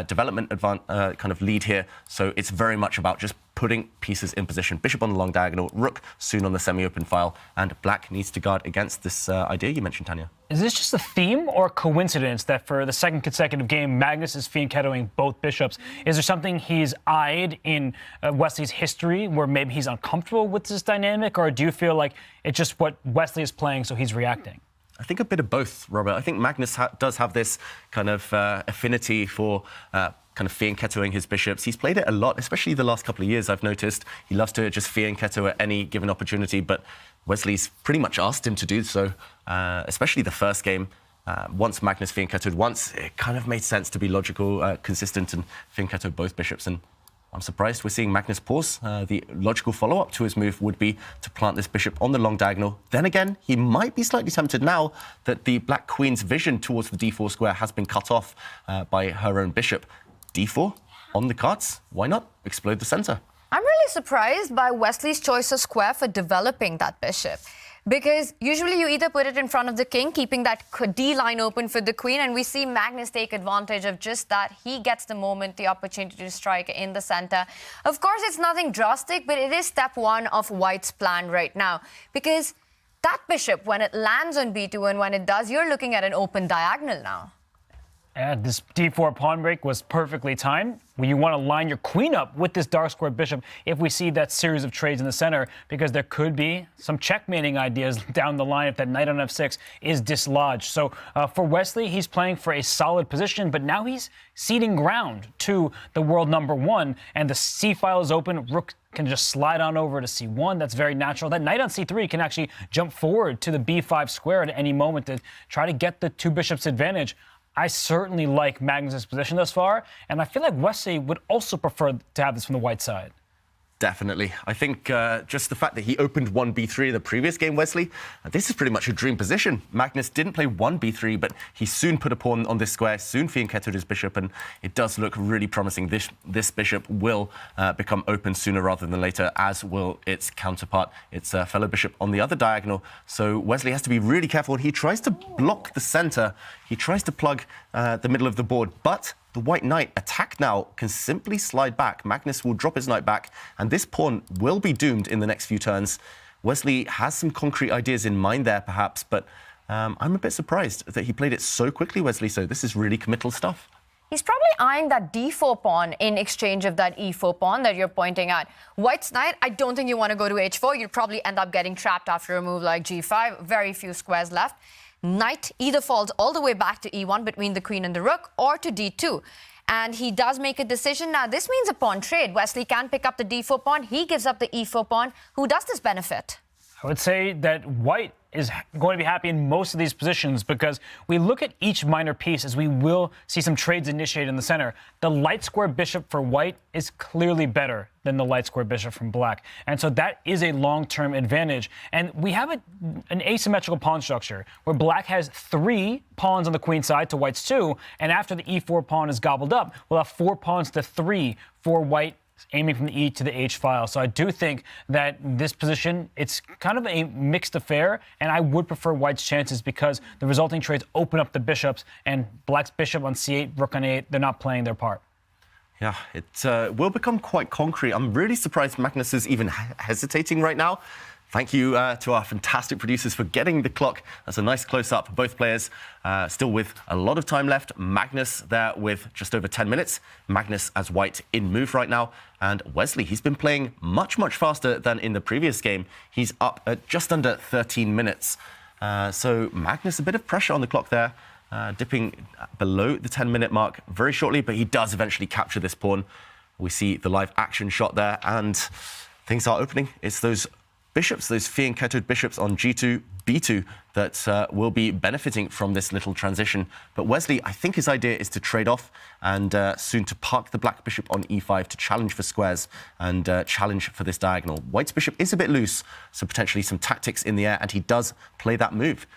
development kind of lead here. So it's very much about just putting pieces in position. Bishop on the long diagonal, rook soon on the semi-open file, and Black needs to guard against this idea you mentioned, Tanya. Is this just a theme or a coincidence that for the 2nd consecutive game, Magnus is fianchettoing both bishops? Is there something he's eyed in Wesley's history where maybe he's uncomfortable with this dynamic, or do you feel like it's just what Wesley is playing, so he's reacting? I think a bit of both, Robert. I think Magnus does have this kind of affinity for kind of fianchettoing his bishops. He's played it a lot, especially the last couple of years, I've noticed. He loves to just fianchetto at any given opportunity, but Wesley's pretty much asked him to do so, especially the first game. Once Magnus fianchettoed once, it kind of made sense to be logical, consistent, and fianchetto both bishops. And I'm surprised we're seeing Magnus pause. The logical follow-up to his move would be to plant this bishop on the long diagonal. Then again, he might be slightly tempted now that the black queen's vision towards the d4 square has been cut off by her own bishop. d4 on the cards. Why not explode the center? I'm really surprised by Wesley's choice of square for developing that bishop. Because usually you either put it in front of the king, keeping that D line open for the queen, and we see Magnus take advantage of just that. He gets the moment, the opportunity to strike in the center. Of course, it's nothing drastic, but it is step 1 of White's plan right now. Because that bishop, when it lands on b2 and when it does, you're looking at an open diagonal now. And this d4 pawn break was perfectly timed. When you want to line your queen up with this dark square bishop if we see that series of trades in the center, because there could be some checkmating ideas down the line if that knight on f6 is dislodged. So for Wesley, he's playing for a solid position, but now he's ceding ground to the world number 1, and the c file is open. Rook can just slide on over to c1. That's very natural. That knight on c3 can actually jump forward to the b5 square at any moment to try to get the 2 bishops advantage. I certainly like Magnus' position thus far, and I feel like Wesley would also prefer to have this from the white side. Definitely. I think just the fact that he opened 1b3 in the previous game, Wesley, this is pretty much a dream position. Magnus didn't play 1b3, but he soon put a pawn on this square, soon fianchettoed his bishop, and it does look really promising. This bishop will become open sooner rather than later, as will its counterpart, its fellow bishop on the other diagonal. So Wesley has to be really careful, and he tries to block the center. He tries to plug the middle of the board, but the white knight, attacked now, can simply slide back. Magnus will drop his knight back, and this pawn will be doomed in the next few turns. Wesley has some concrete ideas in mind there, perhaps, but I'm a bit surprised that he played it so quickly, Wesley, so this is really committal stuff. He's probably eyeing that d4 pawn in exchange of that e4 pawn that you're pointing at. White's knight, I don't think you want to go to h4. You'd probably end up getting trapped after a move like g5. Very few squares left. Knight either falls all the way back to e1 between the queen and the rook, or to d2. And he does make a decision. Now, this means a pawn trade. Wesley can pick up the d4 pawn. He gives up the e4 pawn. Who does this benefit? I would say that White is going to be happy in most of these positions, because we look at each minor piece as we will see some trades initiated in the center. The light square bishop for White is clearly better than the light square bishop from Black. And so that is a long-term advantage. And we have an asymmetrical pawn structure where Black has 3 pawns on the queen side to White's 2. And after the e4 pawn is gobbled up, we'll have 4 pawns to 3 for White aiming from the E to the H file. So I do think that this position, it's kind of a mixed affair, and I would prefer white's chances because the resulting trades open up the bishops, and black's bishop on C8, rook on A8, they're not playing their part. Yeah, it will become quite concrete. I'm really surprised Magnus is even hesitating right now. Thank you to our fantastic producers for getting the clock. That's a nice close-up. Both players still with a lot of time left. Magnus there with just over 10 minutes. Magnus as white in move right now. And Wesley, he's been playing much, much faster than in the previous game. He's up at just under 13 minutes. So Magnus, a bit of pressure on the clock there. Dipping below the 10-minute mark very shortly, but he does eventually capture this pawn. We see the live action shot there, and things are opening. It's those bishops, those fianchettoed bishops on G2, B2 that will be benefiting from this little transition. But Wesley, I think his idea is to trade off and soon to park the black bishop on E5 to challenge for squares and challenge for this diagonal. White's bishop is a bit loose, so potentially some tactics in the air, and he does play that move.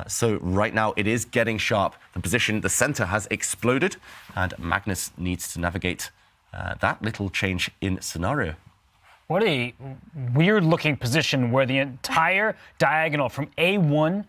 So right now it is getting sharp. The position, the center has exploded, and Magnus needs to navigate that little change in scenario. What a weird-looking position where the entire diagonal from A1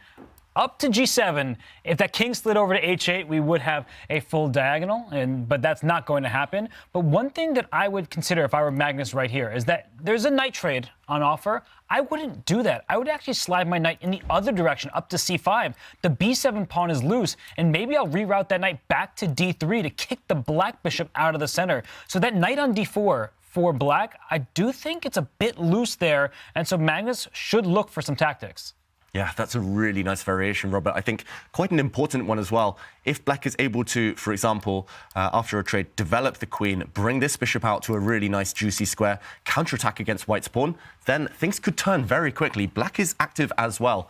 up to G7, if that king slid over to H8, we would have a full diagonal, but that's not going to happen. But one thing that I would consider if I were Magnus right here is that there's a knight trade on offer. I wouldn't do that. I would actually slide my knight in the other direction, up to C5. The B7 pawn is loose, and maybe I'll reroute that knight back to D3 to kick the black bishop out of the center. So that knight on D4 for black, I do think it's a bit loose there, and so Magnus should look for some tactics. Yeah, that's a really nice variation, Robert. I think quite an important one as well. If black is able to, for example, after a trade, develop the queen, bring this bishop out to a really nice juicy square, counterattack against white's pawn, then things could turn very quickly. Black is active as well.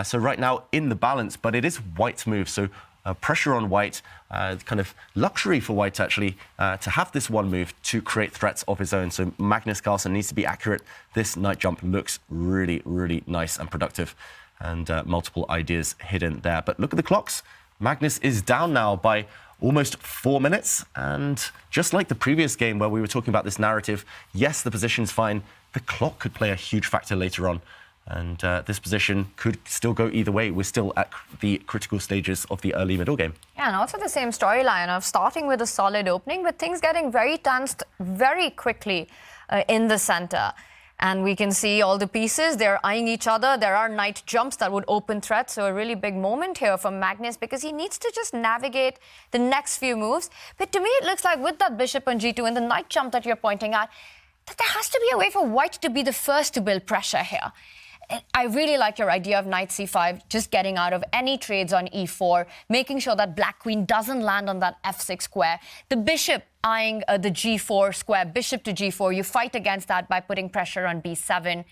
So right now in the balance, but it is white's move. So pressure on white, kind of luxury for white actually, to have this one move to create threats of his own. So Magnus Carlsen needs to be accurate. This knight jump looks really, really nice and productive, and multiple ideas hidden there. But look at the clocks. Magnus is down now by almost 4 minutes. And just like the previous game where we were talking about this narrative, yes, the position's fine. The clock could play a huge factor later on. And this position could still go either way. We're still at the critical stages of the early middle game. Yeah, and also the same storyline of starting with a solid opening, but things getting very tensed very quickly in the center. And we can see all the pieces, they're eyeing each other. There are knight jumps that would open threats. So a really big moment here for Magnus because he needs to just navigate the next few moves. But to me, it looks like with that bishop on G2 and the knight jump that you're pointing at, that there has to be a way for white to be the first to build pressure here. I really like your idea of knight c5, just getting out of any trades on e4, making sure that black queen doesn't land on that f6 square. The bishop eyeing the g4 square, bishop to g4. You fight against that by putting pressure on b7.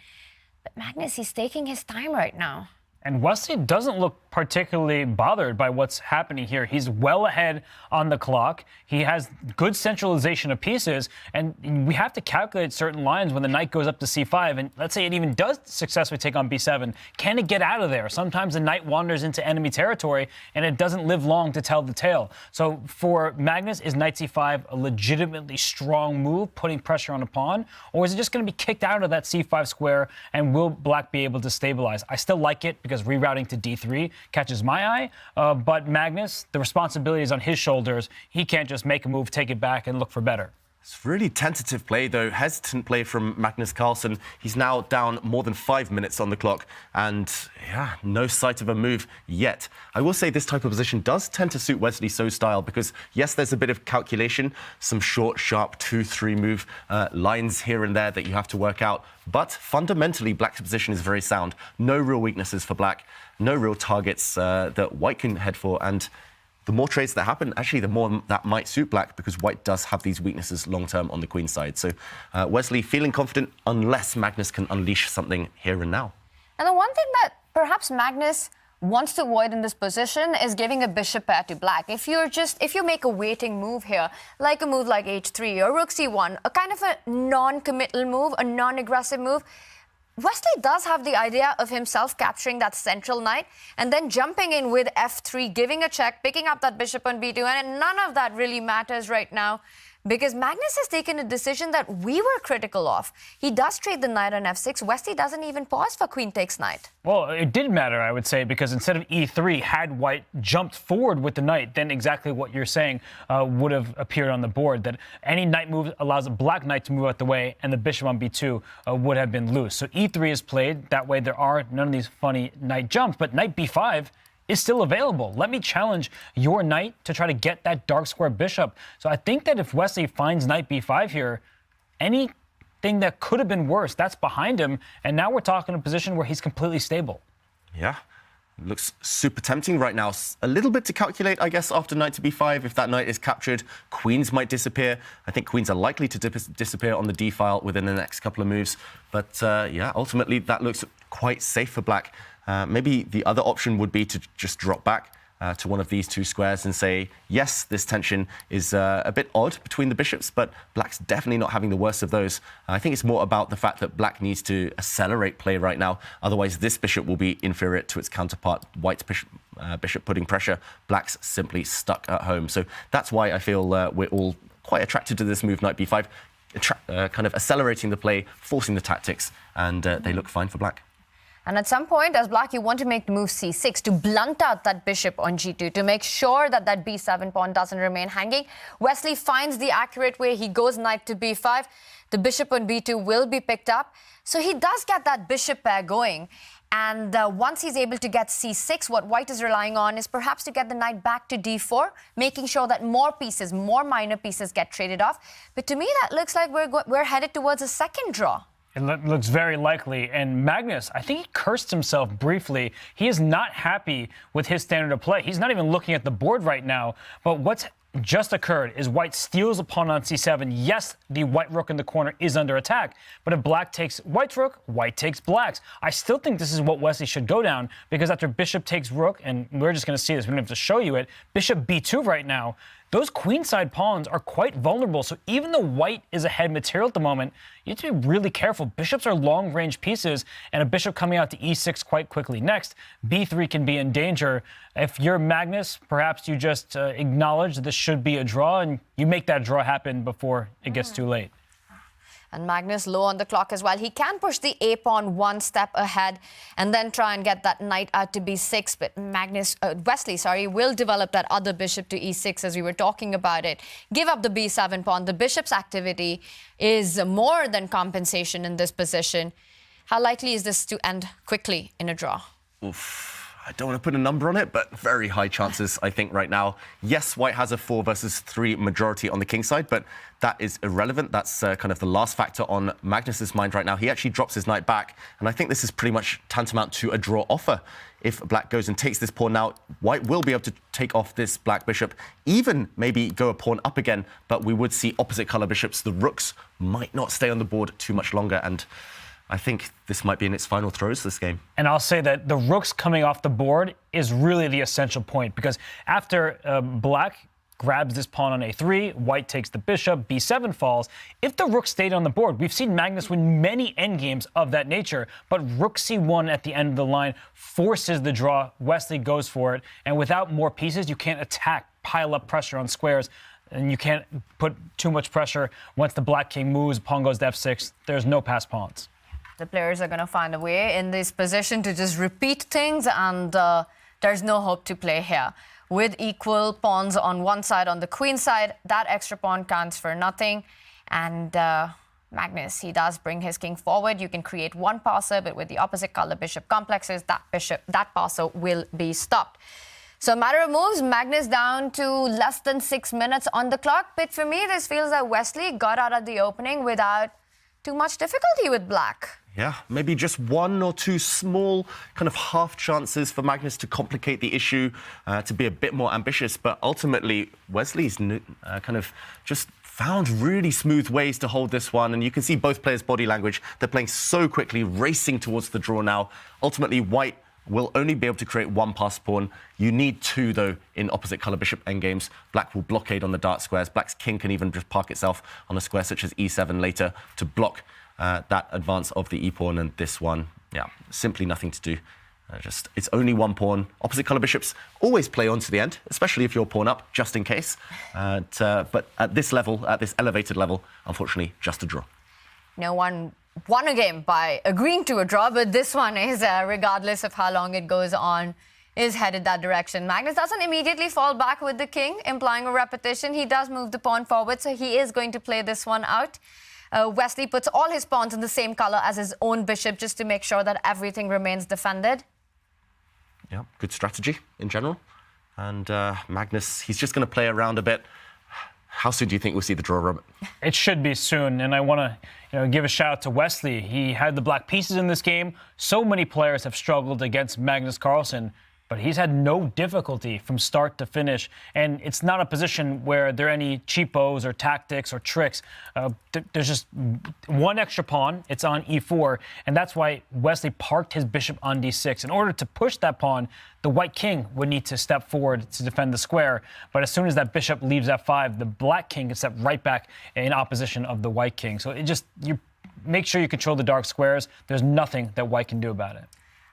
But Magnus, he's taking his time right now. And Wesley doesn't look particularly bothered by what's happening here. He's well ahead on the clock. He has good centralization of pieces, and we have to calculate certain lines when the knight goes up to c5, and let's say it even does successfully take on b7. Can it get out of there? Sometimes the knight wanders into enemy territory, and it doesn't live long to tell the tale. So for Magnus, is knight c5 a legitimately strong move, putting pressure on a pawn, or is it just going to be kicked out of that c5 square, and will black be able to stabilize? I still like it, because rerouting to d3 catches my eye, but Magnus, the responsibility is on his shoulders. He can't just make a move, take it back, and look for better. It's really tentative play, though. Hesitant play from Magnus Carlsen. He's now down more than 5 minutes on the clock, and yeah, no sight of a move yet. I will say this type of position does tend to suit Wesley So's style, because yes, there's a bit of calculation, some short, sharp 2-3 move lines here and there that you have to work out, but fundamentally, black's position is very sound. No real weaknesses for black, no real targets that white can head for, and the more trades that happen, actually, the more that might suit black, because white does have these weaknesses long-term on the queen side. So Wesley feeling confident unless Magnus can unleash something here and now. And the one thing that perhaps Magnus wants to avoid in this position is giving a bishop pair to black. If you make a waiting move here, like a move like h3 or rook c1, a kind of a non-committal move, a non-aggressive move, Wesley does have the idea of himself capturing that central knight and then jumping in with f3, giving a check, picking up that bishop on b2, and none of that really matters right now because Magnus has taken a decision that we were critical of. He does trade the knight on f6. Wesley doesn't even pause for queen takes knight. Well, it did matter, I would say, because instead of e3, had white jumped forward with the knight, then exactly what you're saying would have appeared on the board, that any knight move allows a black knight to move out the way, and the bishop on b2 would have been loose. So e3 is played. That way there are none of these funny knight jumps, but knight b5 is still available. Let me challenge your knight to try to get that dark square bishop. So I think that if Wesley finds knight b5 here, anything that could have been worse, that's behind him. And now we're talking a position where he's completely stable. Yeah. Looks super tempting right now. A little bit to calculate, I guess, after knight to b5. If that knight is captured, queens might disappear. I think queens are likely to disappear on the d file within the next couple of moves. But yeah, ultimately, that looks quite safe for black. Maybe the other option would be to just drop back to one of these two squares and say, yes, this tension is a bit odd between the bishops, but black's definitely not having the worst of those. I think it's more about the fact that black needs to accelerate play right now. Otherwise, this bishop will be inferior to its counterpart, white's bishop putting pressure. Black's simply stuck at home. So that's why I feel we're all quite attracted to this move, knight b5, kind of accelerating the play, forcing the tactics, and they look fine for black. And at some point, as black, you want to make the move c6 to blunt out that bishop on g2, to make sure that that b7 pawn doesn't remain hanging. Wesley finds the accurate way. He goes knight to b5. The bishop on b2 will be picked up. So he does get that bishop pair going. And once he's able to get c6, what white is relying on is perhaps to get the knight back to d4, making sure that more pieces, more minor pieces get traded off. But to me, that looks like we're headed towards a second draw. It looks very likely. And Magnus, I think he cursed himself briefly. He is not happy with his standard of play. He's not even looking at the board right now. But what's just occurred is white steals a pawn on c7. Yes, the white rook in the corner is under attack. But if black takes white's rook, white takes black's. I still think this is what Wesley should go down, because after bishop takes rook, and we're just going to see this, we don't have to show you it, bishop b2 right now, those queenside pawns are quite vulnerable. So even though white is ahead material at the moment, you have to be really careful. Bishops are long-range pieces, and a bishop coming out to e6 quite quickly. Next, b3 can be in danger. If you're Magnus, perhaps you just acknowledge this should be a draw, and you make that draw happen before it gets too late. And Magnus low on the clock as well. He can push the a pawn one step ahead and then try and get that knight out to b6. But Wesley, will develop that other bishop to e6 as we were talking about it. Give up the b7 pawn. The bishop's activity is more than compensation in this position. How likely is this to end quickly in a draw? Oof. I don't want to put a number on it, but very high chances, I think, right now. Yes, white has a 4 versus 3 majority on the king side, but that is irrelevant. That's kind of the last factor on Magnus's mind right now. He actually drops his knight back, and I think this is pretty much tantamount to a draw offer. If black goes and takes this pawn now, white will be able to take off this black bishop, even maybe go a pawn up again, but we would see opposite color bishops. The rooks might not stay on the board too much longer, and I think this might be in its final throws, this game. And I'll say that the rooks coming off the board is really the essential point, because after black grabs this pawn on a3, white takes the bishop, b7 falls. If the rook stayed on the board, we've seen Magnus win many endgames of that nature, but rook c1 at the end of the line forces the draw. Wesley goes for it, and without more pieces, you can't attack, pile up pressure on squares, and you can't put too much pressure. Once the black king moves, pawn goes to f6, there's no passed pawns. The players are going to find a way in this position to just repeat things, and there's no hope to play here. With equal pawns on one side, on the queen side, that extra pawn counts for nothing. And Magnus, he does bring his king forward. You can create one passer, but with the opposite color bishop complexes, that passer will be stopped. So a matter of moves, Magnus down to less than 6 minutes on the clock. But for me, this feels that Wesley got out of the opening without too much difficulty with black. Yeah, maybe just 1 or 2 small kind of half chances for Magnus to complicate the issue, to be a bit more ambitious. But ultimately, Wesley's kind of just found really smooth ways to hold this one. And you can see both players' body language. They're playing so quickly, racing towards the draw now. Ultimately, white will only be able to create 1 passed pawn. You need 2, though, in opposite color bishop endgames. Black will blockade on the dark squares. Black's king can even just park itself on a square such as e7 later to block that advance of the e-pawn, and this one, yeah, simply nothing to do. It's only one pawn. Opposite colour bishops always play on to the end, especially if you're pawn up, just in case. But at this level, at this elevated level, unfortunately, just a draw. No one won a game by agreeing to a draw, but this one is, regardless of how long it goes on, is headed that direction. Magnus doesn't immediately fall back with the king, implying a repetition. He does move the pawn forward, so he is going to play this one out. Wesley puts all his pawns in the same color as his own bishop just to make sure that everything remains defended. Yeah, good strategy in general. And Magnus, he's just going to play around a bit. How soon do you think we'll see the draw, Robert? It should be soon, and I want to give a shout out to Wesley. He had the black pieces in this game. So many players have struggled against Magnus Carlsen, but he's had no difficulty from start to finish. And it's not a position where there are any cheapos or tactics or tricks. There's just one extra pawn. It's on e4. And that's why Wesley parked his bishop on d6. In order to push that pawn, the white king would need to step forward to defend the square. But as soon as that bishop leaves f5, the black king can step right back in opposition of the white king. So you make sure you control the dark squares. There's nothing that white can do about it.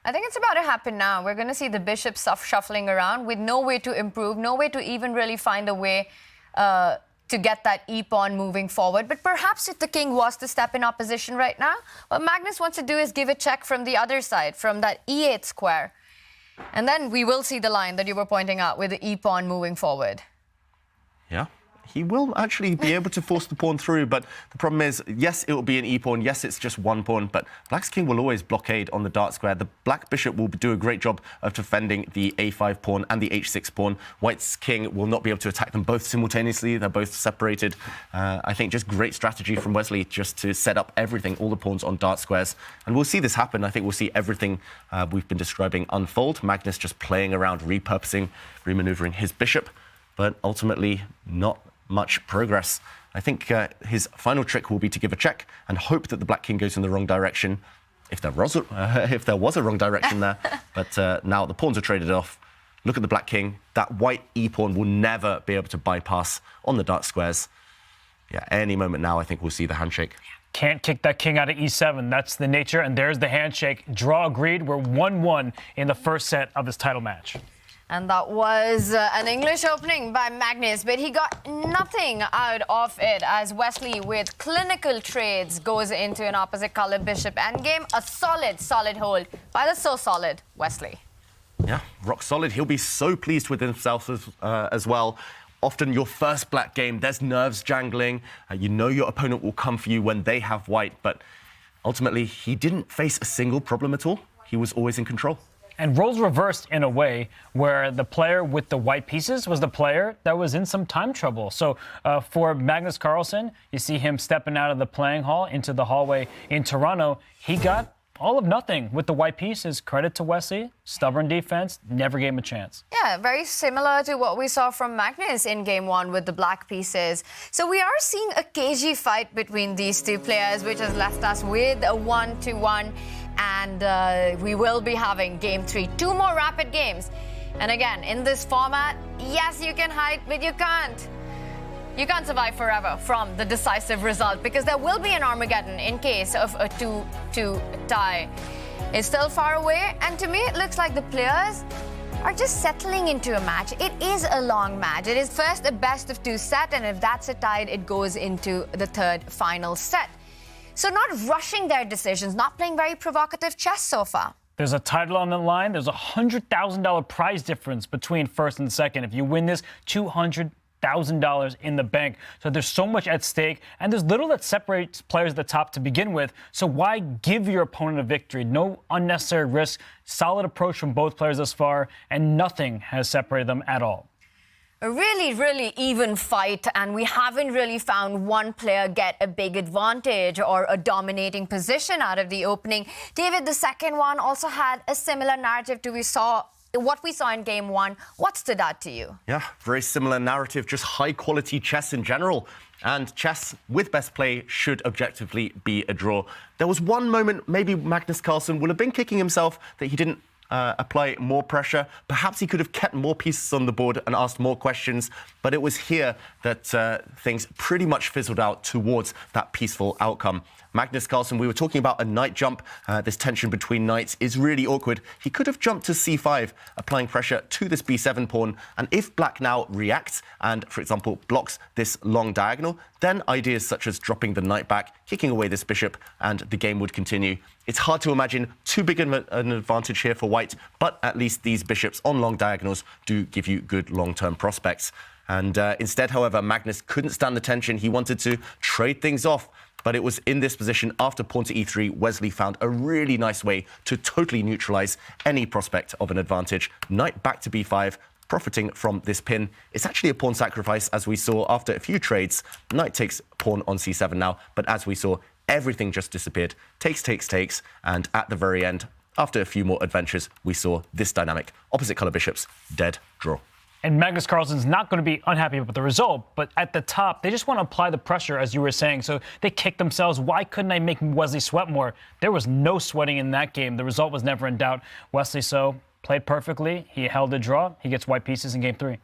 I think it's about to happen now. We're going to see the bishop shuffling around with no way to improve, no way to even really find a way to get that e-pawn moving forward. But perhaps if the king was to step in opposition right now, what Magnus wants to do is give a check from the other side, from that e8 square. And then we will see the line that you were pointing out with the e-pawn moving forward. Yeah. He will actually be able to force the pawn through, but the problem is, yes, it will be an e-pawn, yes, it's just one pawn, but black's king will always blockade on the dark square. The black bishop will do a great job of defending the a5 pawn and the h6 pawn. White's king will not be able to attack them both simultaneously. They're both separated. I think just great strategy from Wesley just to set up everything, all the pawns on dark squares. And we'll see this happen. I think we'll see everything we've been describing unfold. Magnus just playing around, repurposing, remaneuvering his bishop, but ultimately not much progress. I think his final trick will be to give a check and hope that the black king goes in the wrong direction, if there was a wrong direction there. But now the pawns are traded off. Look at the black king. That white e-pawn will never be able to bypass on the dark squares. Yeah, any moment now, I think we'll see the handshake. Can't kick that king out of e7. That's the nature, and there's the handshake. Draw agreed. We're 1-1 in the first set of this title match. And that was an English opening by Magnus, but he got nothing out of it as Wesley, with clinical trades, goes into an opposite color bishop endgame. A solid hold by the so-solid Wesley. Yeah, rock solid. He'll be so pleased with himself as well. Often your first black game, there's nerves jangling. You know your opponent will come for you when they have white, but ultimately he didn't face a single problem at all. He was always in control. And roles reversed in a way where the player with the white pieces was the player that was in some time trouble. So for Magnus Carlsen, you see him stepping out of the playing hall into the hallway in Toronto. He got all of nothing with the white pieces. Credit to Wesley. Stubborn defense, never gave him a chance. Yeah, very similar to what we saw from Magnus in game one with the black pieces. So we are seeing a cagey fight between these two players, which has left us with a 1-1. And we will be having game 3. 2 more rapid games. And again, in this format, yes, you can hide, but you can't. You can't survive forever from the decisive result, because there will be an Armageddon in case of a 2-2 tie. It's still far away, and to me, it looks like the players are just settling into a match. It is a long match. It is first a best-of-2 set, and if that's a tie, it goes into the third final set. So not rushing their decisions, not playing very provocative chess so far. There's a title on the line. There's a $100,000 prize difference between first and second. If you win this, $200,000 in the bank. So there's so much at stake, and there's little that separates players at the top to begin with. So why give your opponent a victory? No unnecessary risk. Solid approach from both players thus far, and nothing has separated them at all. A really even fight, and we haven't really found one player get a big advantage or a dominating position out of the opening. David, the second one also had a similar narrative to what we saw in game one. What stood out to you? Yeah, very similar narrative, just high quality chess in general. And chess with best play should objectively be a draw. There was one moment maybe Magnus Carlsen would have been kicking himself that he didn't apply more pressure. Perhaps he could have kept more pieces on the board and asked more questions, but it was here that things pretty much fizzled out towards that peaceful outcome. Magnus Carlsen, we were talking about a knight jump. This tension between knights is really awkward. He could have jumped to c5, applying pressure to this b7 pawn. And if black now reacts and, for example, blocks this long diagonal, then ideas such as dropping the knight back, kicking away this bishop, and the game would continue. It's hard to imagine too big an advantage here for white, but at least these bishops on long diagonals do give you good long-term prospects. And instead, however, Magnus couldn't stand the tension. He wanted to trade things off. But it was in this position, after pawn to e3, Wesley found a really nice way to totally neutralize any prospect of an advantage. Knight back to b5, profiting from this pin. It's actually a pawn sacrifice, as we saw after a few trades. Knight takes pawn on c7 now, but as we saw, everything just disappeared. Takes, takes, takes, and at the very end, after a few more adventures, we saw this dynamic. Opposite color bishops, dead draw. And Magnus Carlsen's not going to be unhappy with the result, but at the top, they just want to apply the pressure, as you were saying. So they kick themselves. Why couldn't I make Wesley sweat more? There was no sweating in that game. The result was never in doubt. Wesley So played perfectly. He held a draw. He gets white pieces in game 3.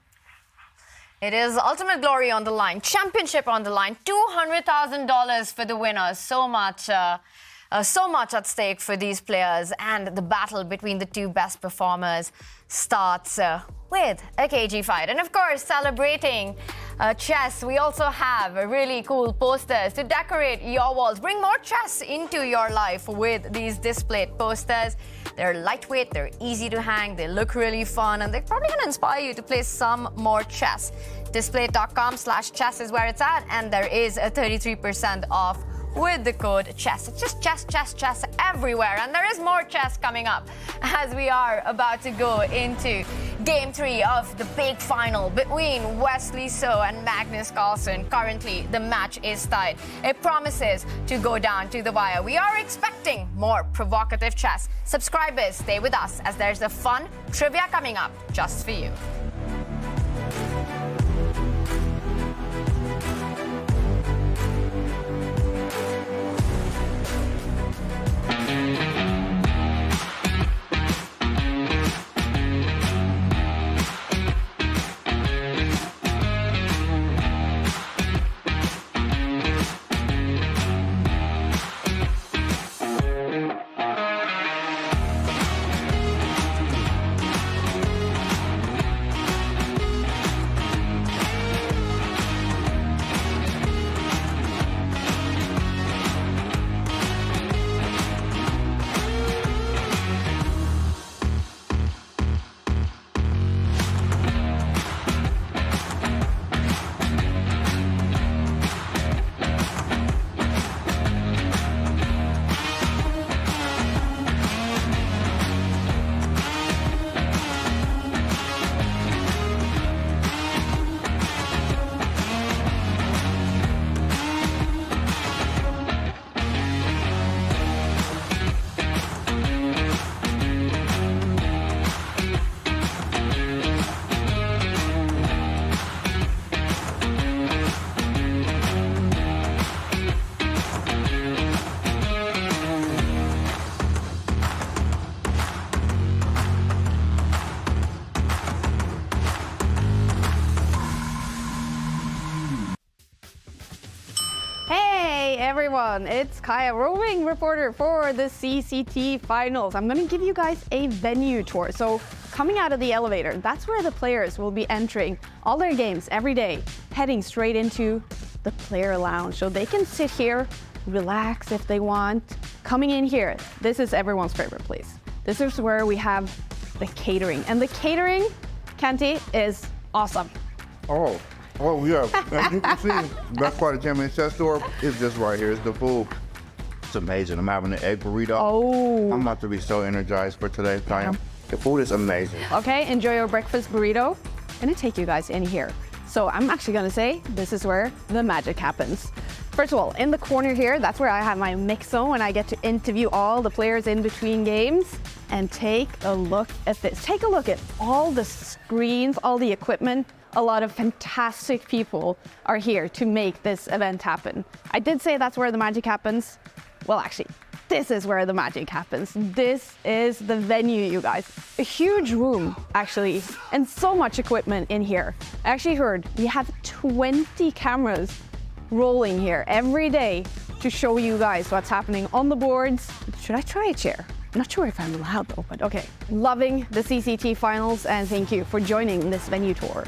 It is ultimate glory on the line, championship on the line, $200,000 for the winners. So much at stake for these players, and the battle between the two best performers starts with a cagey fight. And of course, celebrating chess, we also have really cool posters to decorate your walls. Bring more chess into your life with these displayed posters. They're lightweight, they're easy to hang, they look really fun, and they're probably going to inspire you to play some more chess. Displayed.com/chess is where it's at, and there is a 33% off with the code CHESS. It's just chess, chess, chess everywhere. And there is more chess coming up as we are about to go into game 3 of the big final between Wesley So and Magnus Carlsen. Currently, the match is tied. It promises to go down to the wire. We are expecting more provocative chess. Subscribers, stay with us as there's a fun trivia coming up just for you. Everyone, it's Kaya, roving reporter for the CCT Finals. I'm going to give you guys a venue tour. So coming out of the elevator, that's where the players will be entering all their games every day, heading straight into the player lounge. So they can sit here, relax if they want. Coming in here, this is everyone's favorite place. This is where we have the catering. And the catering, Kenti, is awesome. Oh, yeah. As you can see, best part of Champion Chess Store is just right here. It's the food. It's amazing. I'm having an egg burrito. Oh. I'm about to be so energized for today's time. The food is amazing. Okay, enjoy your breakfast burrito. I'm gonna take you guys in here. So I'm actually gonna say this is where the magic happens. First of all, in the corner here, that's where I have my mix zone and I get to interview all the players in between games. And take a look at this. Take a look at all the screens, all the equipment. A lot of fantastic people are here to make this event happen. I did say that's where the magic happens. Well, actually, this is where the magic happens. This is the venue, you guys. A huge room, actually, and so much equipment in here. I actually heard we have 20 cameras rolling here every day, to show you guys what's happening on the boards. Should I try a chair? I'm not sure if I'm allowed though, but okay. Loving the CCT Finals, and thank you for joining this venue tour.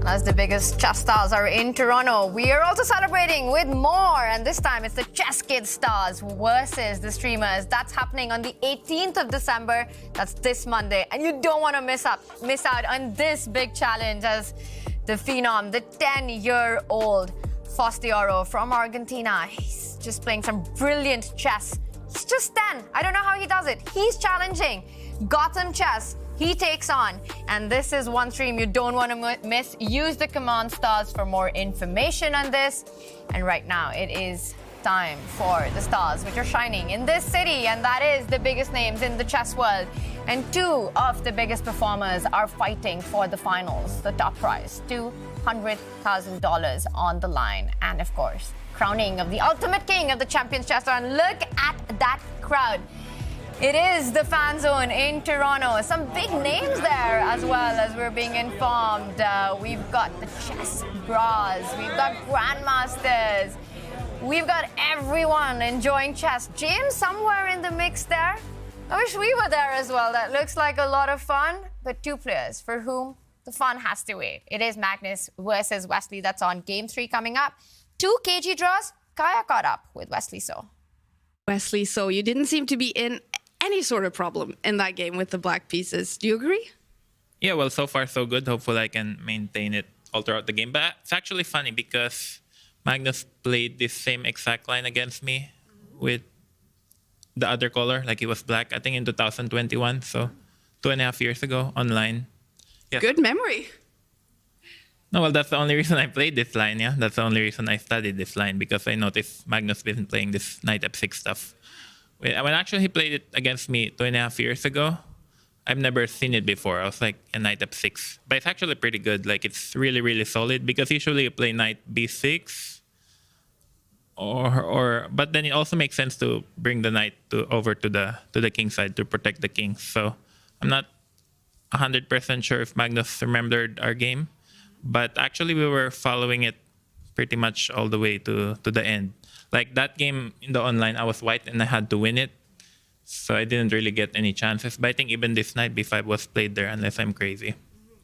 As the biggest chess stars are in Toronto, we are also celebrating with more, and this time it's the Chess Kids stars versus the streamers. That's happening on the 18th of December. That's this Monday, and you don't want to miss out on this big challenge as the phenom, the 10-year-old Fabiano from Argentina. He's just playing some brilliant chess. He's just 10. I don't know how he does it. He's challenging GothamChess. He takes on, and this is one stream you don't want to miss. Use the command stars for more information on this. And right now, it is time for the stars which are shining in this city, and that is the biggest names in the chess world. And two of the biggest performers are fighting for the finals, the top prize, $200,000 on the line. And of course, crowning of the ultimate king of the Champions Chess Tour. And look at that crowd. It is the fan zone in Toronto. Some big names there as well, as we're being informed. We've got the chess bras, we've got grandmasters, we've got everyone enjoying chess. James somewhere in the mix there. I wish we were there as well. That looks like a lot of fun. But two players for whom the fun has to wait. It is Magnus versus Wesley. That's on Game 3 coming up. 2 kg draws. Kaya caught up with Wesley So. Wesley So, you didn't seem to be in any sort of problem in that game with the black pieces. Do you agree? Yeah, well, so far so good. Hopefully I can maintain it all throughout the game. But it's actually funny because Magnus played this same exact line against me with the other color, like he was black, I think in 2021. So 2.5 years ago online. Yes. Good memory. No, well, that's the only reason I played this line, yeah. That's the only reason I studied this line, because I noticed Magnus been playing this knight f6 stuff. When actually he played it against me 2.5 years ago, I've never seen it before. I was like, a knight f6. But it's actually pretty good. Like, it's really, really solid, because usually you play knight b6, but then it also makes sense to bring the knight over to the king side to protect the king. So I'm not 100% sure if Magnus remembered our game, but actually we were following it pretty much all the way to the end. Like that game in the online, I was white and I had to win it. So I didn't really get any chances. But I think even this knight b5 was played there, unless I'm crazy.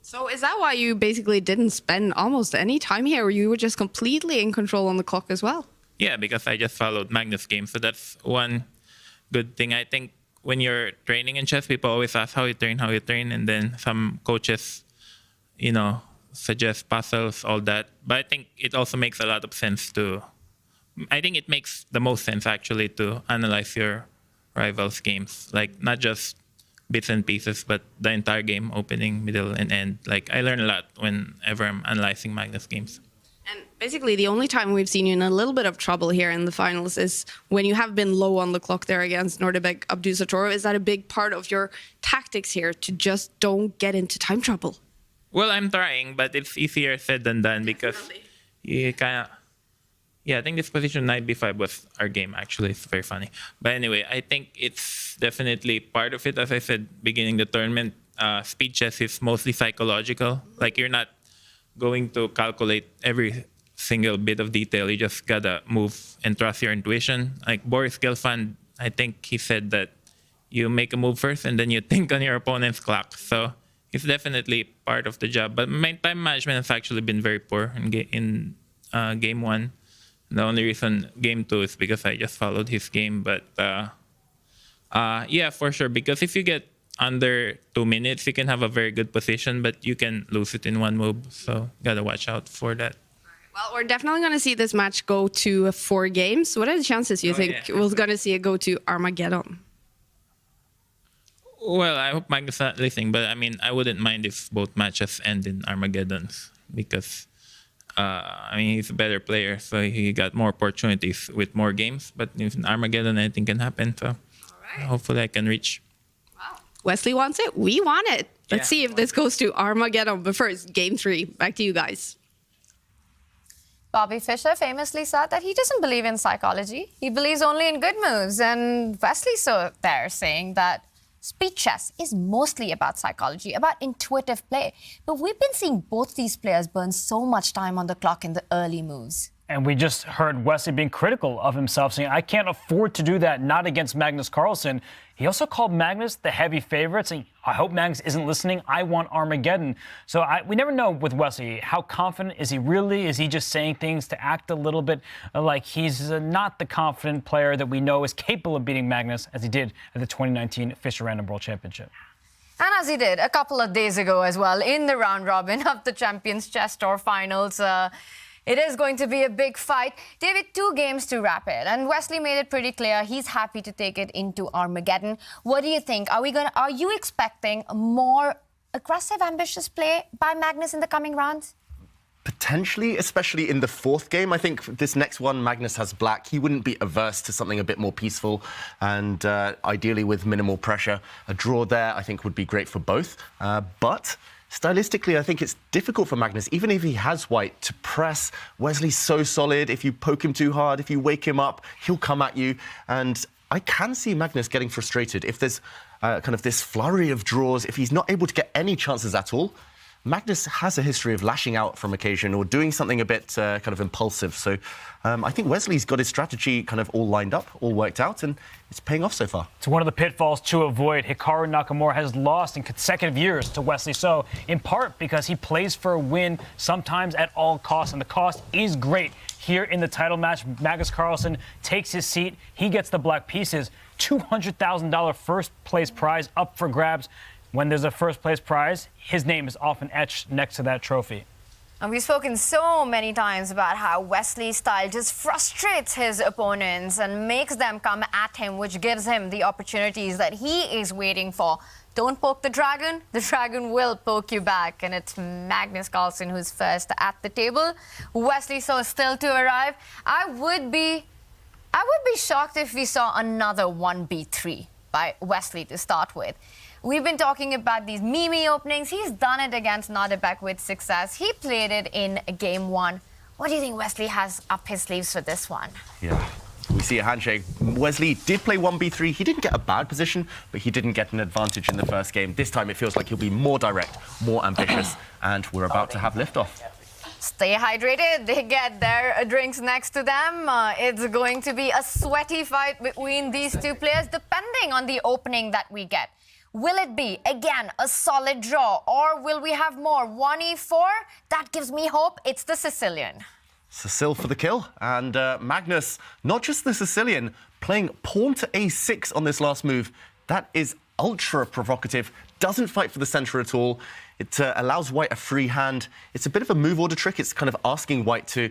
So is that why you basically didn't spend almost any time here, or you were just completely in control on the clock as well? Yeah, because I just followed Magnus' game. So that's one good thing. I think when you're training in chess, people always ask how you train. And then some coaches, suggest puzzles, all that. But I think it also makes a lot of sense I think it makes the most sense actually to analyze your rivals' games. Like not just bits and pieces, but the entire game, opening, middle, and end. Like I learn a lot whenever I'm analyzing Magnus games. And basically the only time we've seen you in a little bit of trouble here in the finals is when you have been low on the clock there against Nodirbek Abdusattorov. Is that a big part of your tactics here, to just don't get into time trouble? Well, I'm trying, but it's easier said than done, because you kind of... Yeah, I think this position knight b5 was our game, actually. It's very funny. But anyway, I think it's definitely part of it. As I said, beginning the tournament, speed chess is mostly psychological. Like you're not going to calculate every single bit of detail. You just gotta move and trust your intuition. Like Boris Gelfand, I think he said that you make a move first and then you think on your opponent's clock. So it's definitely part of the job. But my time management has actually been very poor in game 1. The only reason game 2 is because I just followed his game. But yeah, for sure. Because if you get under 2 minutes, you can have a very good position, but you can lose it in one move. So gotta watch out for that. Well, we're definitely going to see this match go to 4 games. What are the chances you think we're going to see it go to Armageddon? Well, I hope Magnus is not listening, but I mean, I wouldn't mind if both matches end in Armageddons because, I mean, he's a better player, so he got more opportunities with more games. But if Armageddon, anything can happen. So hopefully I can reach. Wow. Wesley wants it. We want it. Let's see if this goes to Armageddon. But first, game 3. Back to you guys. Bobby Fischer famously said that he doesn't believe in psychology. He believes only in good moves. And Wesley's so there saying that speed chess is mostly about psychology, about intuitive play. But we've been seeing both these players burn so much time on the clock in the early moves. And we just heard Wesley being critical of himself, saying, I can't afford to do that, not against Magnus Carlsen. He also called Magnus the heavy favorite, saying, I hope Magnus isn't listening. I want Armageddon. So we never know with Wesley, how confident is he really? Is he just saying things to act a little bit like he's not the confident player that we know is capable of beating Magnus, as he did at the 2019 Fischer Random World Championship? And as he did a couple of days ago as well, in the round robin of the Champions Chess Tour Finals. It is going to be a big fight. David, 2 games to wrap it. And Wesley made it pretty clear he's happy to take it into Armageddon. What do you think? Are you expecting more aggressive, ambitious play by Magnus in the coming rounds? Potentially, especially in the 4th game. I think this next one, Magnus has black. He wouldn't be averse to something a bit more peaceful and ideally with minimal pressure. A draw there, I think, would be great for both. But stylistically, I think it's difficult for Magnus, even if he has white, to press. Wesley's so solid. If you poke him too hard, if you wake him up, he'll come at you. And I can see Magnus getting frustrated. If there's kind of this flurry of draws, if he's not able to get any chances at all, Magnus has a history of lashing out from occasion or doing something a bit kind of impulsive. So I think Wesley's got his strategy kind of all lined up, all worked out, and it's paying off so far. It's one of the pitfalls to avoid. Hikaru Nakamura has lost in consecutive years to Wesley So, in part because he plays for a win sometimes at all costs, and the cost is great. Here in the title match, Magnus Carlsen takes his seat. He gets the black pieces. $200,000 first place prize up for grabs. When there's a first place prize, his name is often etched next to that trophy. And we've spoken so many times about how Wesley's style just frustrates his opponents and makes them come at him, which gives him the opportunities that he is waiting for. Don't poke the dragon will poke you back. And it's Magnus Carlsen who's first at the table. Wesley So still to arrive. I would be shocked if we saw another 1b3 by Wesley to start with. We've been talking about these Mimi openings. He's done it against Nodirbek with success. He played it in game 1. What do you think Wesley has up his sleeves for this one? Yeah, we see a handshake. Wesley did play 1b3. He didn't get a bad position, but he didn't get an advantage in the first game. This time it feels like he'll be more direct, more ambitious, and we're about to have liftoff. Stay hydrated. They get their drinks next to them. It's going to be a sweaty fight between these two players, depending on the opening that we get. Will it be, again, a solid draw, or will we have more? 1e4? That gives me hope. It's the Sicilian. Cecile for the kill. And Magnus, not just the Sicilian, playing pawn to a6 on this last move. That is ultra provocative. Doesn't fight for the center at all. It allows white a free hand. It's a bit of a move order trick. It's kind of asking white to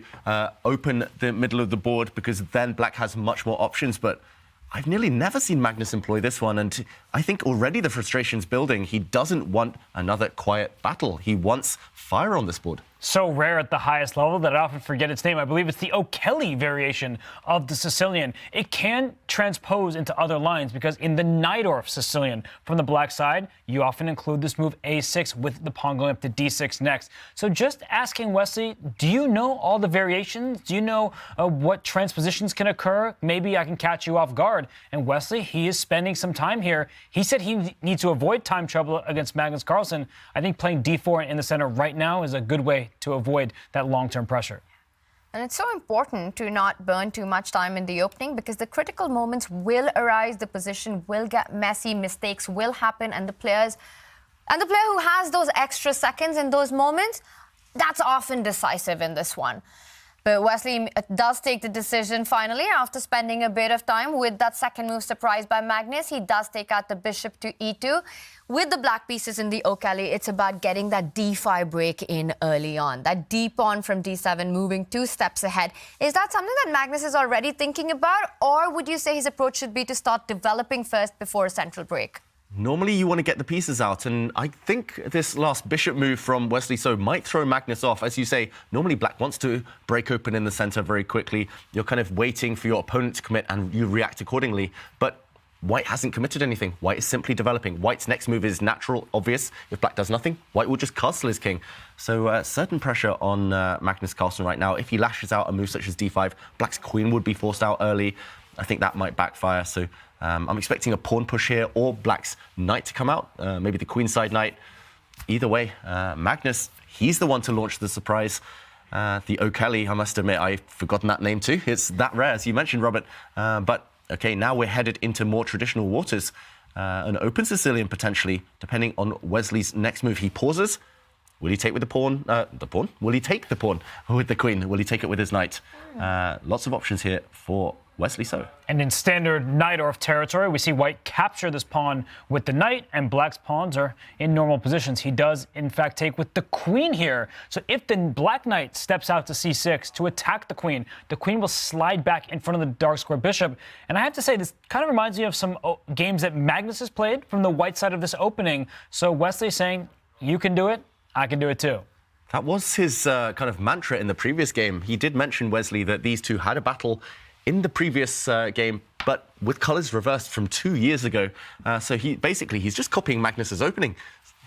open the middle of the board because then black has much more options. But I've nearly never seen Magnus employ this one, and I think already the frustration's building. He doesn't want another quiet battle. He wants fire on this board. So rare at the highest level that I often forget its name. I believe it's the O'Kelly variation of the Sicilian. It can transpose into other lines because in the Najdorf Sicilian from the black side, you often include this move a6 with the pawn going up to d6 next. So just asking Wesley, do you know all the variations? Do you know what transpositions can occur? Maybe I can catch you off guard. And Wesley, he is spending some time here. He said he needs to avoid time trouble against Magnus Carlsen. I think playing d4 in the center right now is a good way to avoid that long-term pressure. And it's so important to not burn too much time in the opening because the critical moments will arise, the position will get messy, mistakes will happen, and the player who has those extra seconds in those moments, that's often decisive in this one. But Wesley does take the decision finally after spending a bit of time with that second move surprised by Magnus. He does take out the bishop to e2. With the black pieces in the O'Kelly, it's about getting that d5 break in early on. That d pawn from d7 moving 2 steps ahead. Is that something that Magnus is already thinking about? Or would you say his approach should be to start developing first before a central break? Normally, you want to get the pieces out, and I think this last bishop move from Wesley So might throw Magnus off. As you say, normally Black wants to break open in the center very quickly. You're kind of waiting for your opponent to commit, and you react accordingly. But White hasn't committed anything. White is simply developing. White's next move is natural, obvious. If Black does nothing, White will just castle his king. So certain pressure on Magnus Carlsen right now. If he lashes out a move such as d5, Black's queen would be forced out early. I think that might backfire. So I'm expecting a pawn push here or Black's knight to come out, maybe the queenside knight. Either way, Magnus, he's the one to launch the surprise. The O'Kelly, I must admit, I've forgotten that name too. It's that rare, as you mentioned, Robert. But OK, now we're headed into more traditional waters. An open Sicilian, potentially, depending on Wesley's next move. He pauses. Will he take with the pawn? Will he take the pawn with the queen? Will he take it with his knight? Lots of options here for Wesley So. And in standard Najdorf territory, we see White capture this pawn with the knight, and Black's pawns are in normal positions. He does, in fact, take with the queen here. So if the Black knight steps out to c6 to attack the queen will slide back in front of the dark square bishop. And I have to say, this kind of reminds me of some games that Magnus has played from the White side of this opening. So Wesley saying, you can do it, I can do it too. That was his kind of mantra in the previous game. He did mention, Wesley, that these two had a battle in the previous game, but with colours reversed from 2 years ago. So he's just copying Magnus's opening.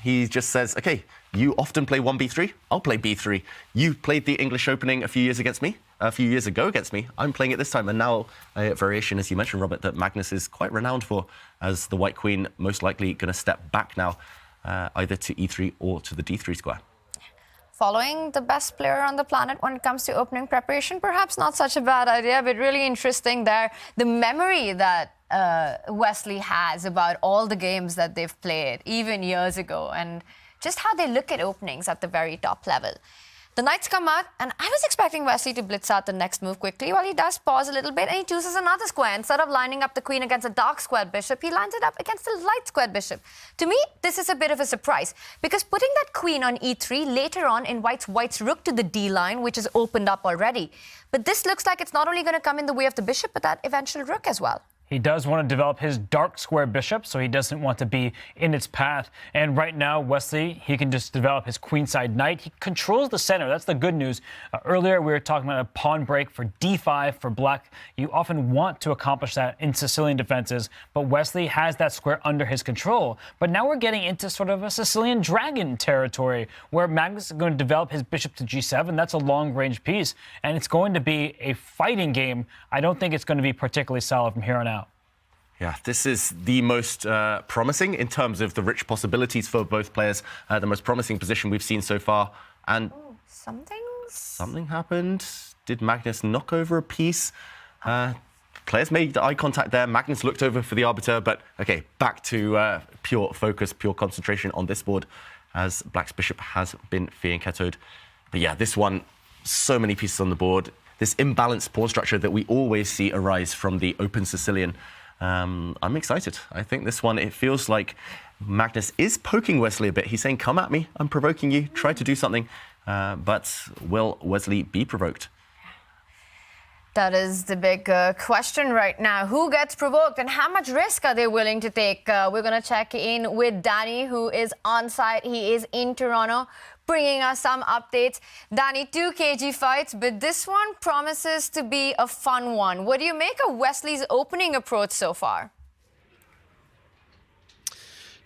He just says, OK, you often play 1b3, I'll play b3. You played the English opening a few years ago against me. I'm playing it this time. And now a variation, as you mentioned, Robert, that Magnus is quite renowned for, as the White Queen most likely going to step back now, either to e3 or to the d3 square. Following the best player on the planet when it comes to opening preparation, perhaps not such a bad idea, but really interesting there. The memory that Wesley has about all the games that they've played, even years ago, and just how they look at openings at the very top level. The knights come out, and I was expecting Wesley to blitz out the next move quickly. While he does pause a little bit, and he chooses another square. Instead of lining up the queen against a dark squared bishop, he lines it up against a light squared bishop. To me, this is a bit of a surprise, because putting that queen on e3 later on invites White's rook to the d line, which is opened up already. But this looks like it's not only going to come in the way of the bishop, but that eventual rook as well. He does want to develop his dark square bishop, so he doesn't want to be in its path. And right now, Wesley, he can just develop his queenside knight. He controls the center. That's the good news. Earlier, we were talking about a pawn break for d5 for Black. You often want to accomplish that in Sicilian defenses, but Wesley has that square under his control. But now we're getting into sort of a Sicilian dragon territory, where Magnus is going to develop his bishop to g7. That's a long-range piece, and it's going to be a fighting game. I don't think it's going to be particularly solid from here on out. Yeah, this is the most promising in terms of the rich possibilities for both players. The most promising position we've seen so far. And something happened. Did Magnus knock over a piece? Players made eye contact there. Magnus looked over for the arbiter, but OK, back to pure focus, pure concentration on this board, as Black's bishop has been fianchettoed. But yeah, this one, so many pieces on the board. This imbalanced pawn structure that we always see arise from the open Sicilian. I'm excited. I think this one, it feels like Magnus is poking Wesley a bit. He's saying, come at me, I'm provoking you, try to do something. But will Wesley be provoked? That is the big question right now. Who gets provoked and how much risk are they willing to take? We're going to check in with Danny, who is on site. He is in Toronto, bringing us some updates. Danny, 2 kg fights, but this one promises to be a fun one. What do you make of Wesley's opening approach so far?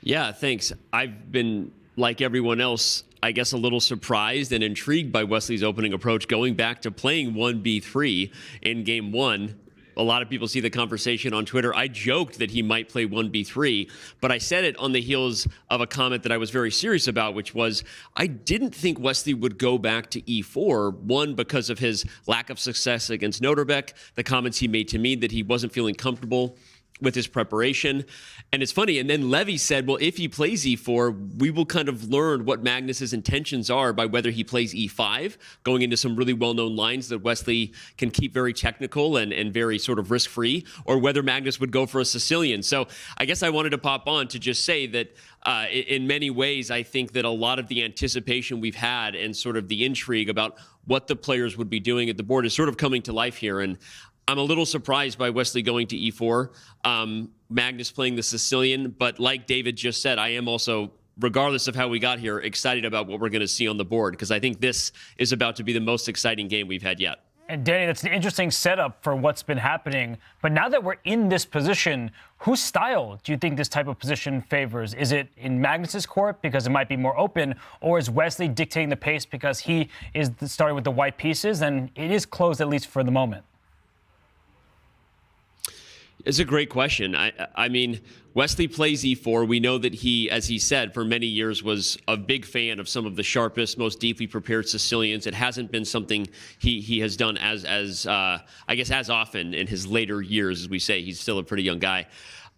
Yeah, thanks. I've been, like everyone else, I guess a little surprised and intrigued by Wesley's opening approach, going back to playing 1b3 in game 1. a lot of people see the conversation on Twitter. I joked that he might play 1b3, but I said it on the heels of a comment that I was very serious about, which was I didn't think Wesley would go back to e4, one, because of his lack of success against Nodirbek, the comments he made to me that he wasn't feeling comfortable with his preparation. And it's funny. And then Levy said, well, if he plays e4, we will kind of learn what Magnus's intentions are by whether he plays e5, going into some really well-known lines that Wesley can keep very technical and very sort of risk-free, or whether Magnus would go for a Sicilian. So I guess I wanted to pop on to just say that in many ways, I think that a lot of the anticipation we've had and sort of the intrigue about what the players would be doing at the board is sort of coming to life here. And I'm a little surprised by Wesley going to e4, Magnus playing the Sicilian, but like David just said, I am also, regardless of how we got here, excited about what we're going to see on the board, because I think this is about to be the most exciting game we've had yet. And Danny, that's an interesting setup for what's been happening. But now that we're in this position, whose style do you think this type of position favors? Is it in Magnus's court because it might be more open, or is Wesley dictating the pace because he is starting with the white pieces and it is closed at least for the moment? It's a great question. I mean, Wesley plays e4. We know that he, as he said, for many years was a big fan of some of the sharpest, most deeply prepared Sicilians. It hasn't been something he has done as I guess as often in his later years, as we say. He's still a pretty young guy.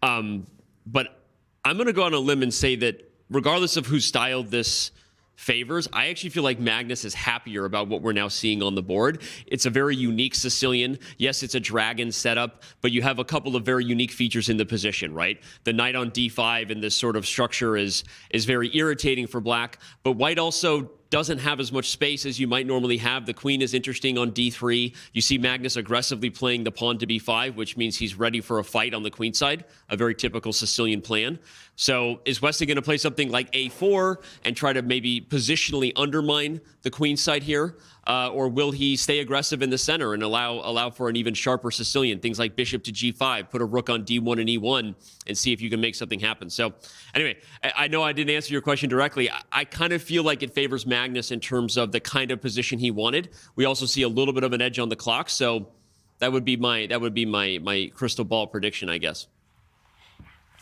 But I'm going to go on a limb and say that regardless of whose style this favors, I actually feel like Magnus is happier about what we're now seeing on the board. It's a very unique Sicilian. Yes, it's a dragon setup, but you have a couple of very unique features in the position, right? The knight on d5 and this sort of structure is very irritating for black, but white also doesn't have as much space as you might normally have. The queen is interesting on d3. You see Magnus aggressively playing the pawn to b5, which means he's ready for a fight on the queen side, a very typical Sicilian plan. So is Wesley going to play something like a4 and try to maybe positionally undermine the queen side here? Or will he stay aggressive in the center and allow for an even sharper Sicilian? Things like bishop to g5, put a rook on d1 and e1, and see if you can make something happen. So anyway, I know I didn't answer your question directly. I kind of feel like it favors Magnus in terms of the kind of position he wanted. We also see a little bit of an edge on the clock. So that would be my crystal ball prediction, I guess.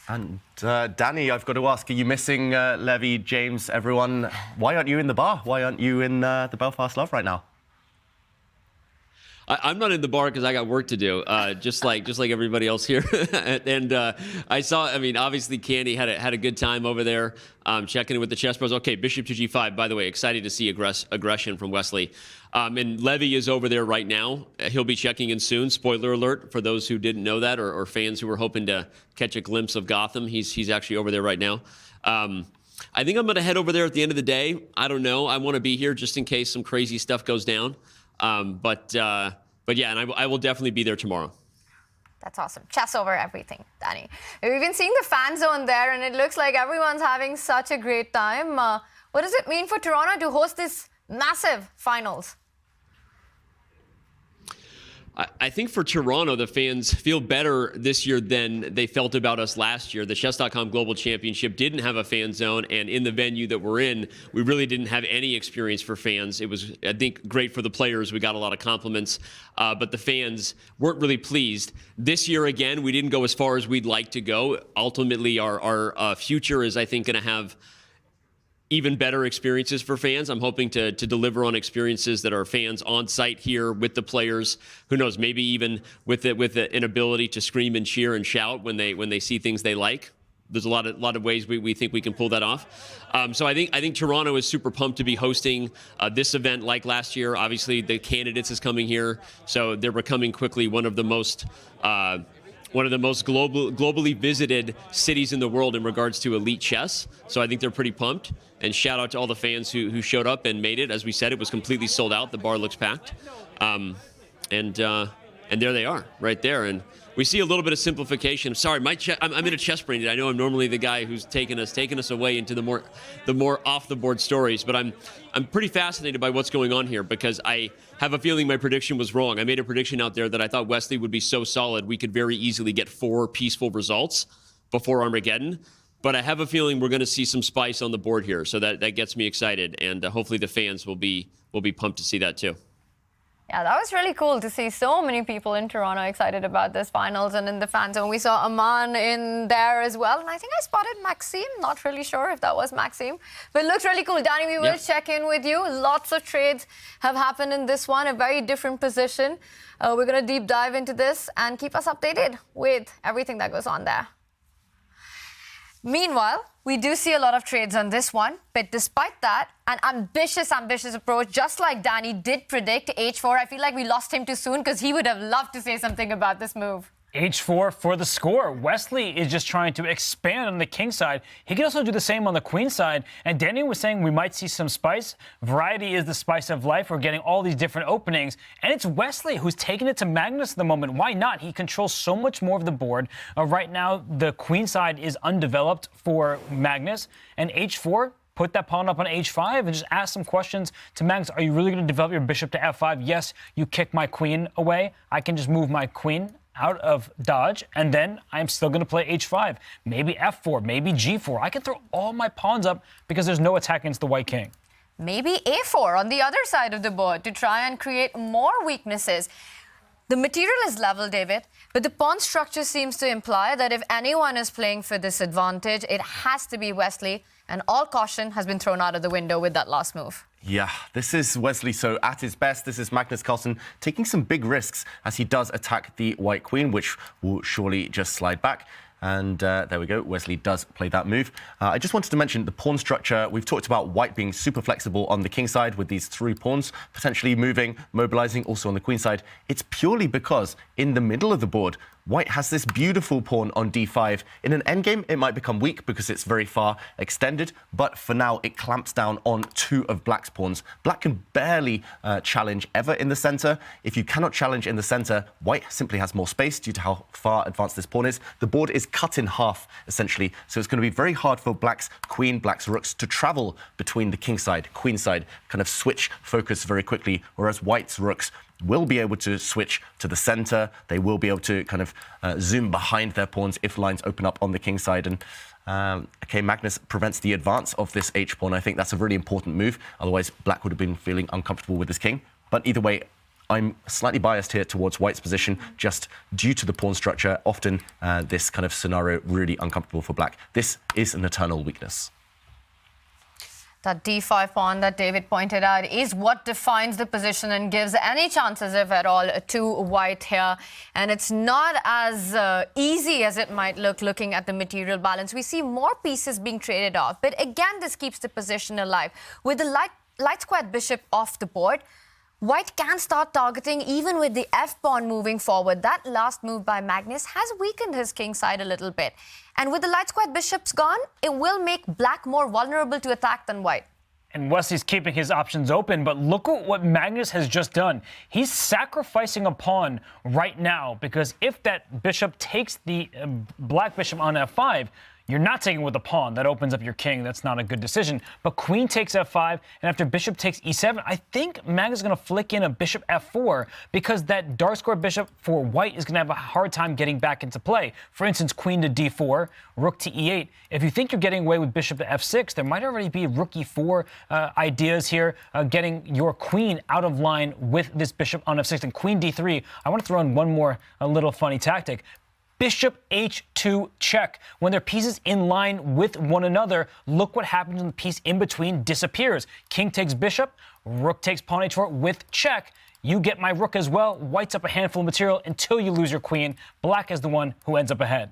And Danny, I've got to ask, are you missing Levy, James, everyone? Why aren't you in the bar? Why aren't you in the Belfast Love right now? I'm not in the bar because I got work to do, just like everybody else here. And I saw, I mean, obviously Candy had a good time over there, checking in with the chess pros. Okay, bishop to g5. By the way, excited to see aggression from Wesley. And Levy is over there right now. He'll be checking in soon. Spoiler alert for those who didn't know that, or fans who were hoping to catch a glimpse of Gotham. He's actually over there right now. I think I'm going to head over there at the end of the day. I don't know. I want to be here just in case some crazy stuff goes down. But yeah, and I will definitely be there tomorrow. That's awesome. Chess over everything, Danny. We've been seeing the fan zone there, and it looks like everyone's having such a great time. What does it mean for Toronto to host this massive finals? I think for Toronto, the fans feel better this year than they felt about us last year. The Chess.com Global Championship didn't have a fan zone, and in the venue that we're in, we really didn't have any experience for fans. It was, I think, great for the players. We got a lot of compliments, but the fans weren't really pleased. This year, again, we didn't go as far as we'd like to go. Ultimately, our future is, I think, going to have even better experiences for fans. I'm hoping to deliver on experiences that are fans on site here with the players. Who knows? Maybe even with an ability to scream and cheer and shout when they see things they like. There's a lot of ways we think we can pull that off. So I think Toronto is super pumped to be hosting this event like last year. Obviously, the Candidates is coming here, so they're becoming quickly one of the most globally visited cities in the world in regards to elite chess. So I think they're pretty pumped. And shout out to all the fans who showed up and made it. As we said, it was completely sold out. The bar looks packed. And there they are, right there. And we see a little bit of simplification. Sorry, I'm in a chess brain. I know I'm normally the guy who's taken us away into the more off the board stories, but I'm pretty fascinated by what's going on here because I have a feeling my prediction was wrong. I made a prediction out there that I thought Wesley would be so solid we could very easily get 4 peaceful results before Armageddon. But I have a feeling we're going to see some spice on the board here, so that gets me excited, and hopefully the fans will be pumped to see that too. Yeah, that was really cool to see so many people in Toronto excited about this finals and in the fan zone. We saw Aman in there as well. And I think I spotted Maxime. Not really sure if that was Maxime. But it looks really cool. Danny, we will check in with you. Lots of trades have happened in this one. A very different position. We're going to deep dive into this and keep us updated with everything that goes on there. Meanwhile, we do see a lot of trades on this one, but despite that, an ambitious approach, just like Danny did predict H4. I feel like we lost him too soon because he would have loved to say something about this move. H4 for the score. Wesley is just trying to expand on the king side. He can also do the same on the queen side. And Danny was saying we might see some spice. Variety is the spice of life. We're getting all these different openings. And it's Wesley who's taking it to Magnus at the moment. Why not? He controls so much more of the board. Right now, the queen side is undeveloped for Magnus. And H4, put that pawn up on H5 and just ask some questions to Magnus. Are you really going to develop your bishop to F5? Yes, you kick my queen away. I can just move my queen out of dodge, and then I'm still going to play H5, maybe F4, maybe G4. I can throw all my pawns up because there's no attack against the white king. Maybe A4 on the other side of the board to try and create more weaknesses. The material is level, David, but the pawn structure seems to imply that if anyone is playing for this advantage, it has to be Wesley, and all caution has been thrown out of the window with that last move. Yeah, this is Wesley So at his best. This is Magnus Carlsen taking some big risks as he does attack the white queen, which will surely just slide back. And there we go. Wesley does play that move. I just wanted to mention the pawn structure. We've talked about white being super flexible on the king side with these 3 pawns, potentially moving, mobilizing also on the queen side. It's purely because in the middle of the board, white has this beautiful pawn on d5. In an endgame, it might become weak because it's very far extended, but for now, it clamps down on 2 of black's pawns. Black can barely challenge ever in the center. If you cannot challenge in the center, white simply has more space due to how far advanced this pawn is. The board is cut in half, essentially, so it's going to be very hard for black's queen, black's rooks to travel between the king side, queen side, kind of switch focus very quickly, whereas white's rooks will be able to switch to the center. They will be able to kind of zoom behind their pawns if lines open up on the king side. And okay, Magnus prevents the advance of this h-pawn. I think that's a really important move. Otherwise, black would have been feeling uncomfortable with his king. But either way, I'm slightly biased here towards white's position, just due to the pawn structure. Often this kind of scenario really uncomfortable for black. This is an eternal weakness. That d5 pawn that David pointed out is what defines the position and gives any chances, if at all, to white here. And it's not as easy as it might look looking at the material balance. We see more pieces being traded off. But again, this keeps the position alive. With the light squared bishop off the board, white can start targeting even with the f-pawn moving forward. That last move by Magnus has weakened his king side a little bit. And with the light squared bishops gone, it will make black more vulnerable to attack than white. And Wesley's keeping his options open, but look at what Magnus has just done. He's sacrificing a pawn right now, because if that bishop takes the black bishop on f5, you're not taking with the pawn. That opens up your king. That's not a good decision. But queen takes f5, and after bishop takes e7, I think Magnus is going to flick in a bishop f4 because that dark square bishop for white is going to have a hard time getting back into play. For instance, queen to d4, rook to e8. If you think you're getting away with bishop to f6, there might already be rook e4 ideas here, getting your queen out of line with this bishop on f6. And queen d3, I want to throw in one more little funny tactic. Bishop h2 check. When they're pieces in line with one another, look what happens when the piece in between disappears. King takes bishop, rook takes pawn h4 with check. You get my rook as well. White's up a handful of material until you lose your queen. Black is the one who ends up ahead.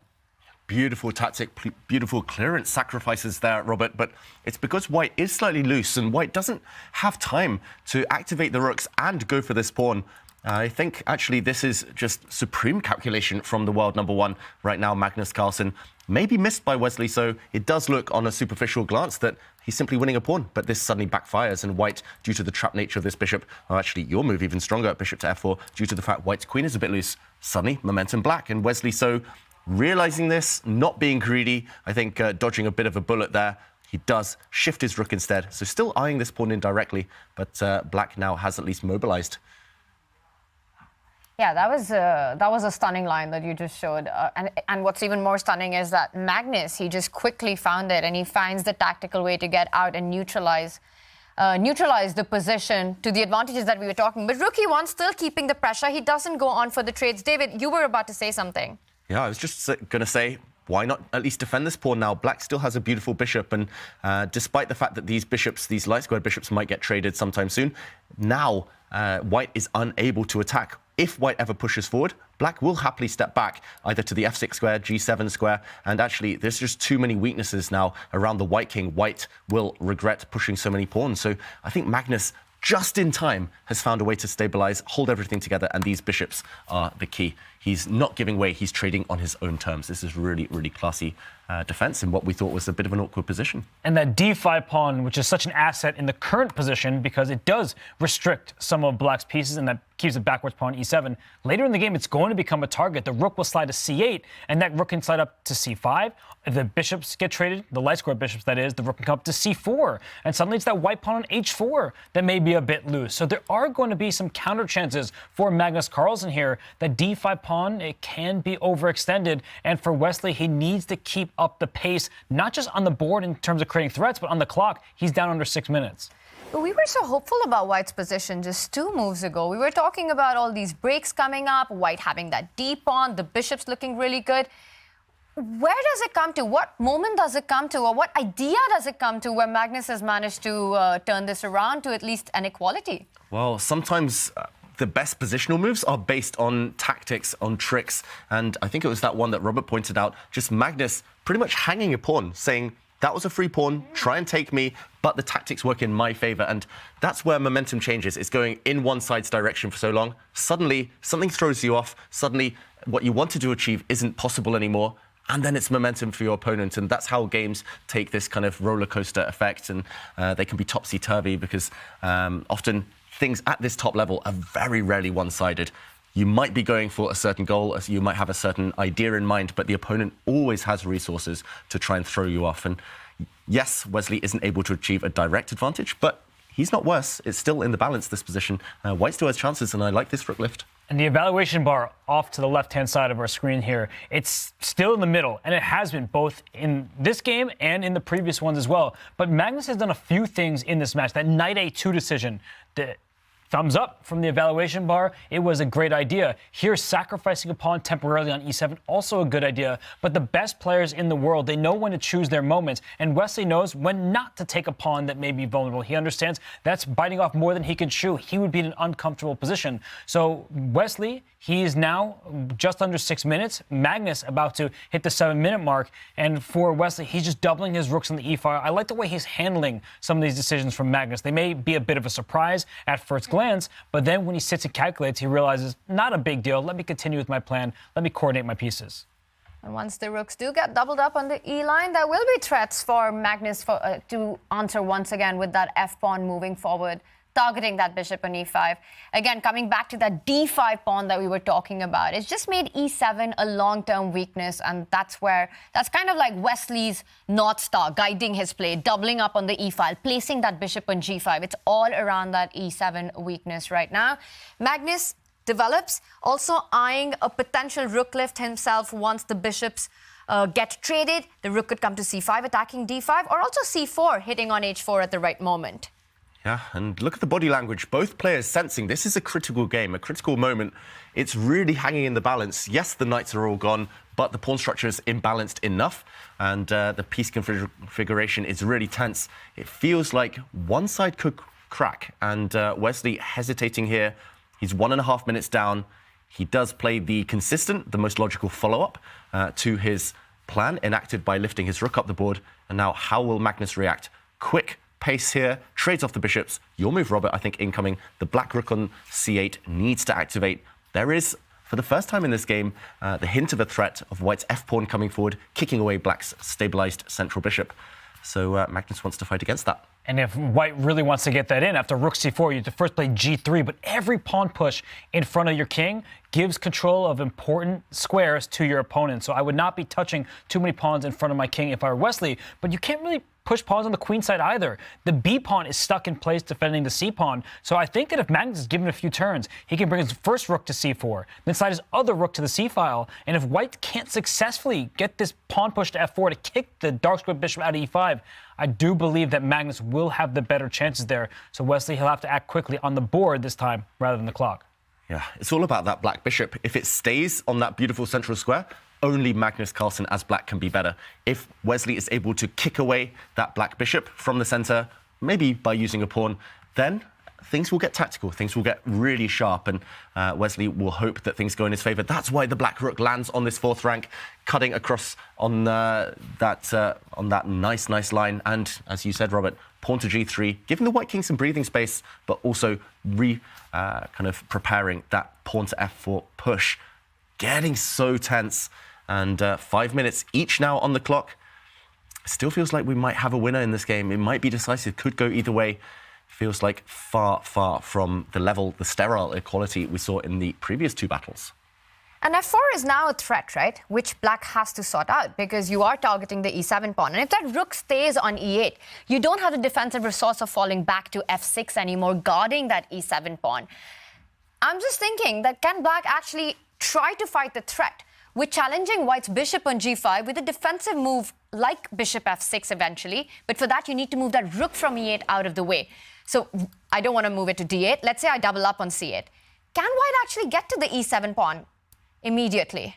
Beautiful tactic, beautiful clearance sacrifices there, Robert, but it's because white is slightly loose and white doesn't have time to activate the rooks and go for this pawn. I think, actually, this is just supreme calculation from the world number 1 right now, Magnus Carlsen. Maybe missed by Wesley, so it does look on a superficial glance that he's simply winning a pawn, but this suddenly backfires, and white, due to the trap nature of this bishop, or actually your move even stronger, bishop to f4, due to the fact white's queen is a bit loose, suddenly momentum black, and Wesley So realizing this, not being greedy, I think dodging a bit of a bullet there. He does shift his rook instead, so still eyeing this pawn indirectly, but black now has at least mobilized. Yeah, that was a stunning line that you just showed. And what's even more stunning is that Magnus, he just quickly found it, and he finds the tactical way to get out and neutralize neutralize the position to the advantages that we were talking. But Rook E1 still keeping the pressure. He doesn't go on for the trades. David, you were about to say something. Yeah, I was just going to say, why not at least defend this pawn now? Black still has a beautiful bishop, and despite the fact that these bishops, these light squared bishops, might get traded sometime soon, now White is unable to attack. If White ever pushes forward, Black will happily step back, either to the f6 square, g7 square, and actually there's just too many weaknesses now around the White king. White will regret pushing so many pawns. So I think Magnus, just in time, has found a way to stabilize, hold everything together, and these bishops are the key. He's not giving way, he's trading on his own terms. This is really, really classy defense in what we thought was a bit of an awkward position. And that d5 pawn, which is such an asset in the current position because it does restrict some of Black's pieces, and that keeps it backwards pawn e7. Later in the game, it's going to become a target. The rook will slide to c8, and that rook can slide up to c5. If the bishops get traded, the light square bishops, that is, the rook can come up to c4. And suddenly it's that white pawn on h4 that may be a bit loose. So there are going to be some counter chances for Magnus Carlsen here. That d5 pawn, it can be overextended. And for Wesley, he needs to keep up the pace, not just on the board in terms of creating threats, but on the clock. He's down under 6 minutes. But we were so hopeful about White's position just 2 moves ago. We were talking about all these breaks coming up, White having that d pawn, the bishops looking really good. Where does it come to? What moment does it come to? Or what idea does it come to where Magnus has managed to turn this around to at least an equality? Well, sometimes the best positional moves are based on tactics, on tricks. And I think it was that one that Robert pointed out, just Magnus pretty much hanging a pawn, saying, that was a free pawn, try and take me, but the tactics work in my favor. And that's where momentum changes. It's going in one side's direction for so long. Suddenly, something throws you off. Suddenly, what you wanted to achieve isn't possible anymore. And then it's momentum for your opponent. And that's how games take this kind of roller coaster effect. And they can be topsy-turvy because often things at this top level are very rarely one-sided. You might be going for a certain goal, you might have a certain idea in mind, but the opponent always has resources to try and throw you off. And yes, Wesley isn't able to achieve a direct advantage, but he's not worse. It's still in the balance, this position. White still has chances, and I like this rook lift. And the evaluation bar off to the left-hand side of our screen here, it's still in the middle, and it has been both in this game and in the previous ones as well. But Magnus has done a few things in this match. That knight a2 decision, the thumbs up from the evaluation bar. It was a great idea. Here, sacrificing a pawn temporarily on e7, also a good idea. But the best players in the world, they know when to choose their moments. And Wesley knows when not to take a pawn that may be vulnerable. He understands that's biting off more than he can chew. He would be in an uncomfortable position. So Wesley, he is now just under 6 minutes. Magnus about to hit the 7-minute mark. And for Wesley, he's just doubling his rooks on the e-file. I like the way he's handling some of these decisions from Magnus. They may be a bit of a surprise at first glance, but then when he sits and calculates, he realizes, not a big deal. Let me continue with my plan. Let me coordinate my pieces. And once the rooks do get doubled up on the e-line, there will be threats for Magnus to answer once again with that f-pawn moving forward, targeting that bishop on e5. Again, coming back to that d5 pawn that we were talking about, it's just made e7 a long-term weakness, and that's kind of like Wesley's North Star, guiding his play, doubling up on the e-file, placing that bishop on g5. It's all around that e7 weakness right now. Magnus develops, also eyeing a potential rook lift himself once the bishops get traded. The rook could come to c5, attacking d5, or also c4, hitting on h4 at the right moment. Yeah, and look at the body language. Both players sensing this is a critical game, a critical moment. It's really hanging in the balance. Yes, the knights are all gone, but the pawn structure is imbalanced enough, and the piece configuration is really tense. It feels like one side could crack, and Wesley hesitating here. He's 1.5 minutes down. He does play the consistent, the most logical follow-up to his plan, enacted by lifting his rook up the board. And now, how will Magnus react? Quick pace here, trades off the bishops. Your move, Robert, I think incoming. The black rook on c8 needs to activate. There is, for the first time in this game, the hint of a threat of White's f-pawn coming forward, kicking away Black's stabilized central bishop. So Magnus wants to fight against that. And if White really wants to get that in, after rook c4, you have to first play g3, but every pawn push in front of your king gives control of important squares to your opponent. So I would not be touching too many pawns in front of my king if I were Wesley, but you can't really push pawns on the queen side either. The B pawn is stuck in place defending the C pawn. So I think that if Magnus is given a few turns, he can bring his first rook to C4, then slide his other rook to the C file. And if white can't successfully get this pawn push to F4 to kick the dark square bishop out of E5, I do believe that Magnus will have the better chances there. So Wesley, he'll have to act quickly on the board this time rather than the clock. Yeah, it's all about that black bishop. If it stays on that beautiful central square, only Magnus Carlsen as black can be better. If Wesley is able to kick away that black bishop from the center, maybe by using a pawn, then things will get tactical, things will get really sharp, and Wesley will hope that things go in his favor. That's why the black rook lands on this fourth rank, cutting across on that nice line. And as you said, Robert, pawn to G3, giving the white king some breathing space, but also kind of preparing that pawn to F4 push. Getting so tense, and 5 minutes each now on the clock. Still feels like we might have a winner in this game. It might be decisive, could go either way. Feels like far, far from the level, the sterile equality we saw in the previous two battles. And F4 is now a threat, right? Which black has to sort out because you are targeting the E7 pawn. And if that rook stays on E8, you don't have the defensive resource of falling back to F6 anymore, guarding that E7 pawn. I'm just thinking that can black actually try to fight the threat with challenging white's bishop on G5 with a defensive move like bishop F6 eventually. But for that, you need to move that rook from E8 out of the way. So I don't want to move it to D8. Let's say I double up on C8. Can white actually get to the E7 pawn immediately?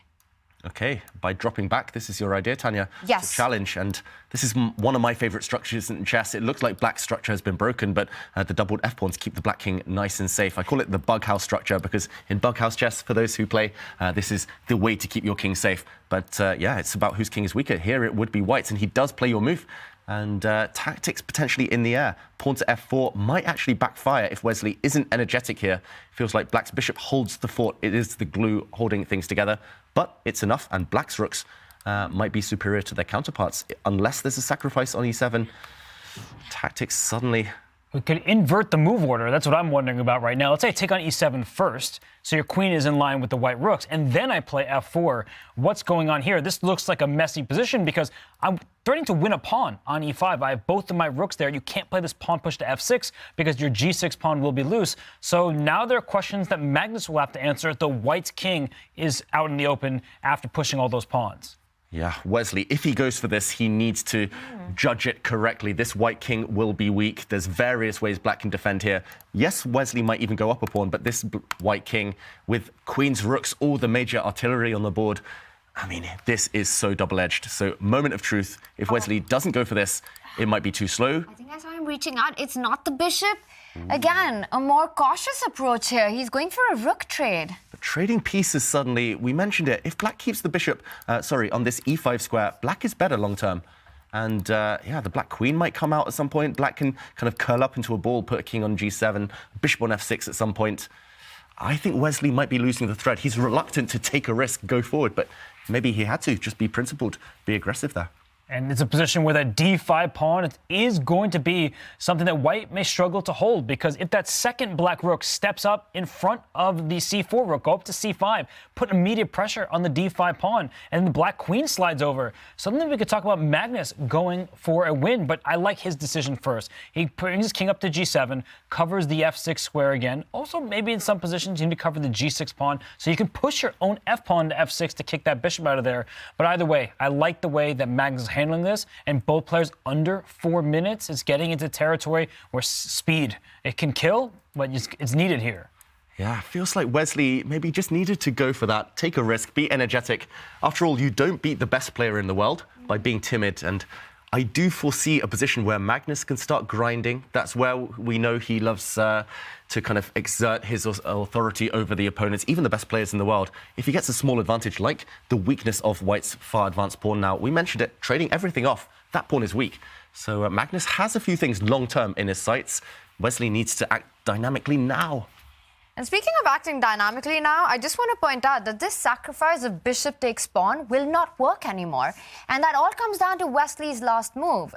Okay, by dropping back, this is your idea, Tanya. Yes. It's a challenge, and this is one of my favorite structures in chess. It looks like black's structure has been broken, but the doubled f-pawns keep the black king nice and safe. I call it the bug house structure because in bug house chess, for those who play, this is the way to keep your king safe. But yeah, it's about whose king is weaker. Here it would be white's, and he does play your move. And tactics potentially in the air. Pawn to f4 might actually backfire if Wesley isn't energetic here. Feels like black's bishop holds the fort. It is the glue holding things together, but it's enough, and black's rooks might be superior to their counterparts. Unless there's a sacrifice on e7, tactics suddenly... We could invert the move order. That's what I'm wondering about right now. Let's say I take on e7 first, so your queen is in line with the white rooks, and then I play f4. What's going on here? This looks like a messy position because I'm threatening to win a pawn on e5. I have both of my rooks there. You can't play this pawn push to f6 because your g6 pawn will be loose. So now there are questions that Magnus will have to answer. The white's king is out in the open after pushing all those pawns. Yeah, Wesley, if he goes for this, he needs to judge it correctly. This white king will be weak. There's various ways black can defend here. Yes, Wesley might even go up a pawn, but this white king with queens, rooks, all the major artillery on the board, I mean, this is so double-edged. So, moment of truth. If Wesley doesn't go for this, it might be too slow. I think I saw him reaching out. It's not the bishop. Again, a more cautious approach here. He's going for a rook trade. But trading pieces suddenly, we mentioned it. If black keeps the bishop, on this e5 square, black is better long term. And yeah, the black queen might come out at some point. Black can kind of curl up into a ball, put a king on g7, bishop on f6 at some point. I think Wesley might be losing the thread. He's reluctant to take a risk, go forward, but maybe he had to just be principled, be aggressive there. And it's a position where that d5 pawn is going to be something that white may struggle to hold, because if that second black rook steps up in front of the c4 rook, go up to c5, put immediate pressure on the d5 pawn, and the black queen slides over. Suddenly we could talk about Magnus going for a win, but I like his decision first. He brings his king up to g7, covers the f6 square again. Also, maybe in some positions you need to cover the g6 pawn, so you can push your own f pawn to f6 to kick that bishop out of there. But either way, I like the way that Magnus is handling this, and both players under 4 minutes. It's getting into territory where speed, it can kill, but it's needed here. Yeah, feels like Wesley maybe just needed to go for that, take a risk, be energetic. After all, you don't beat the best player in the world by being timid, and I do foresee a position where Magnus can start grinding. That's where we know he loves to kind of exert his authority over the opponents, even the best players in the world. If he gets a small advantage, like the weakness of white's far advanced pawn now, we mentioned it, trading everything off, that pawn is weak. So Magnus has a few things long-term in his sights. Wesley needs to act dynamically now. And speaking of acting dynamically now, I just want to point out that this sacrifice of bishop takes pawn will not work anymore. And that all comes down to Wesley's last move.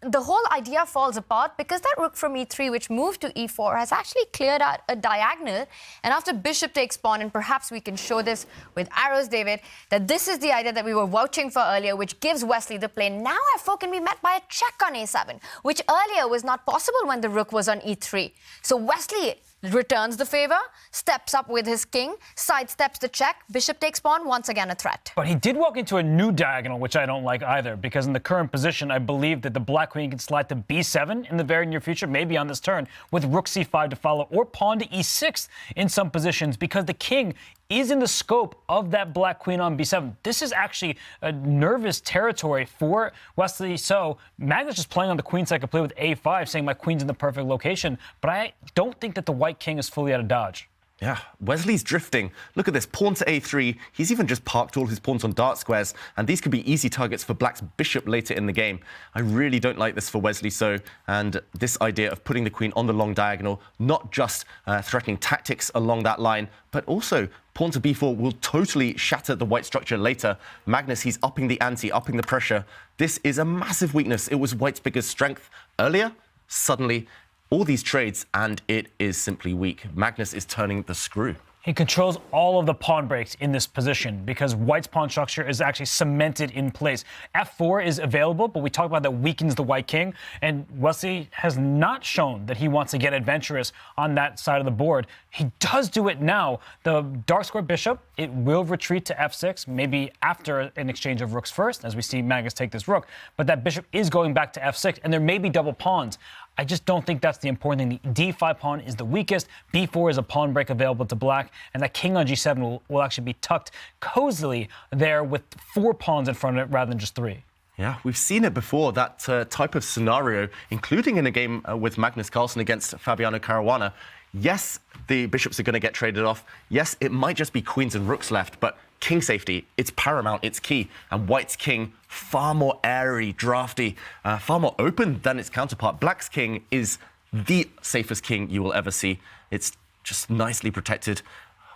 the whole idea falls apart because that rook from e3, which moved to e4, has actually cleared out a diagonal. And after bishop takes pawn, and perhaps we can show this with arrows, David, that this is the idea that we were vouching for earlier, which gives Wesley the play. Now f4 can be met by a check on a7, which earlier was not possible when the rook was on e3. So Wesley returns the favor, steps up with his king, sidesteps the check, bishop takes pawn, once again a threat. But he did walk into a new diagonal, which I don't like either, because in the current position, I believe that the black queen can slide to b7 in the very near future, maybe on this turn, with rook c5 to follow, or pawn to e6 in some positions, because the king is in the scope of that black queen on b7. This is actually a nervous territory for Wesley. So Magnus is playing on the queen side, could play with a5, saying my queen's in the perfect location. But I don't think that the white king is fully out of dodge. Yeah, Wesley's drifting. Look at this, pawn to a3. He's even just parked all his pawns on dark squares, and these could be easy targets for black's bishop later in the game. I really don't like this for Wesley So, and this idea of putting the queen on the long diagonal, not just threatening tactics along that line, but also pawn to b4 will totally shatter the white structure later. Magnus, he's upping the ante, upping the pressure. This is a massive weakness. It was white's biggest strength earlier. Suddenly, all these trades, and it is simply weak. Magnus is turning the screw. He controls all of the pawn breaks in this position because white's pawn structure is actually cemented in place. f4 is available, but we talked about that weakens the white king, and Wesley has not shown that he wants to get adventurous on that side of the board. He does do it now. The dark square bishop, it will retreat to f6, maybe after an exchange of rooks first, as we see Magnus take this rook, but that bishop is going back to f6, and there may be double pawns. I just don't think that's the important thing. The d5 pawn is the weakest. b4 is a pawn break available to black, and that king on g7 will actually be tucked cozily there with 4 pawns in front of it rather than just 3. Yeah, we've seen it before, that type of scenario, including in a game with Magnus Carlsen against Fabiano Caruana. Yes, the bishops are going to get traded off. Yes, it might just be queens and rooks left, but king safety, it's paramount, it's key. And white's king, far more airy, drafty, far more open than its counterpart. Black's king is the safest king you will ever see. It's just nicely protected.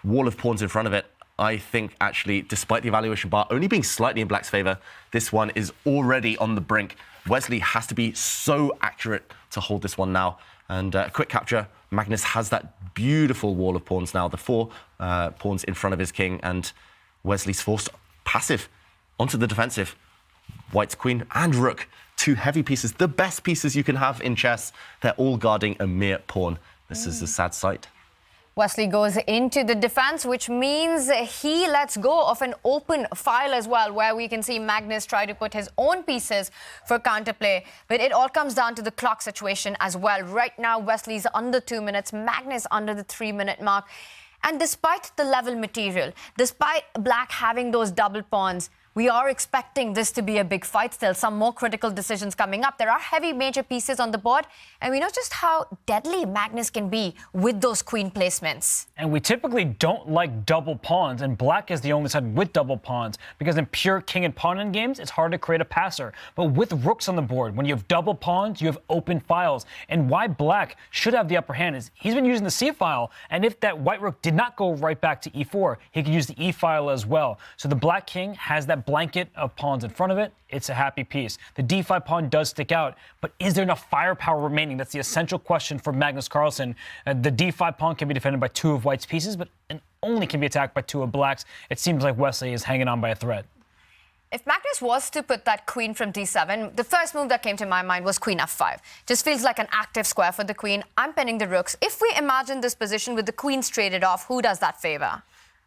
Wall of pawns in front of it. I think, actually, despite the evaluation bar only being slightly in black's favor, this one is already on the brink. Wesley has to be so accurate to hold this one now. And quick capture, Magnus has that beautiful wall of pawns now, the 4 pawns in front of his king, and Wesley's forced passive onto the defensive. White's queen and rook, 2 heavy pieces, the best pieces you can have in chess. They're all guarding a mere pawn. This is a sad sight. Wesley goes into the defense, which means he lets go of an open file as well, where we can see Magnus try to put his own pieces for counterplay. But it all comes down to the clock situation as well. Right now, Wesley's under 2 minutes, Magnus under the 3-minute mark. And despite the level material, despite black having those double pawns, we are expecting this to be a big fight still. Some more critical decisions coming up. There are heavy major pieces on the board, and we know just how deadly Magnus can be with those queen placements. And we typically don't like double pawns, and black is the only side with double pawns, because in pure king and pawn endgames, it's hard to create a passer. But with rooks on the board, when you have double pawns, you have open files. And why black should have the upper hand is he's been using the c file, and if that white rook did not go right back to e4, he could use the e file as well. So the black king has that blanket of pawns in front of it. It's a happy piece. The d5 pawn does stick out, but is there enough firepower remaining? That's the essential question for Magnus Carlsen. The d5 pawn can be defended by 2 of white's pieces, but only can be attacked by 2 of black's. It seems like Wesley is hanging on by a thread. If Magnus was to put that queen from d7, the first move that came to my mind was queen f5. Just feels like an active square for the queen. I'm pinning the rooks. If we imagine this position with the queens traded off, who does that favor?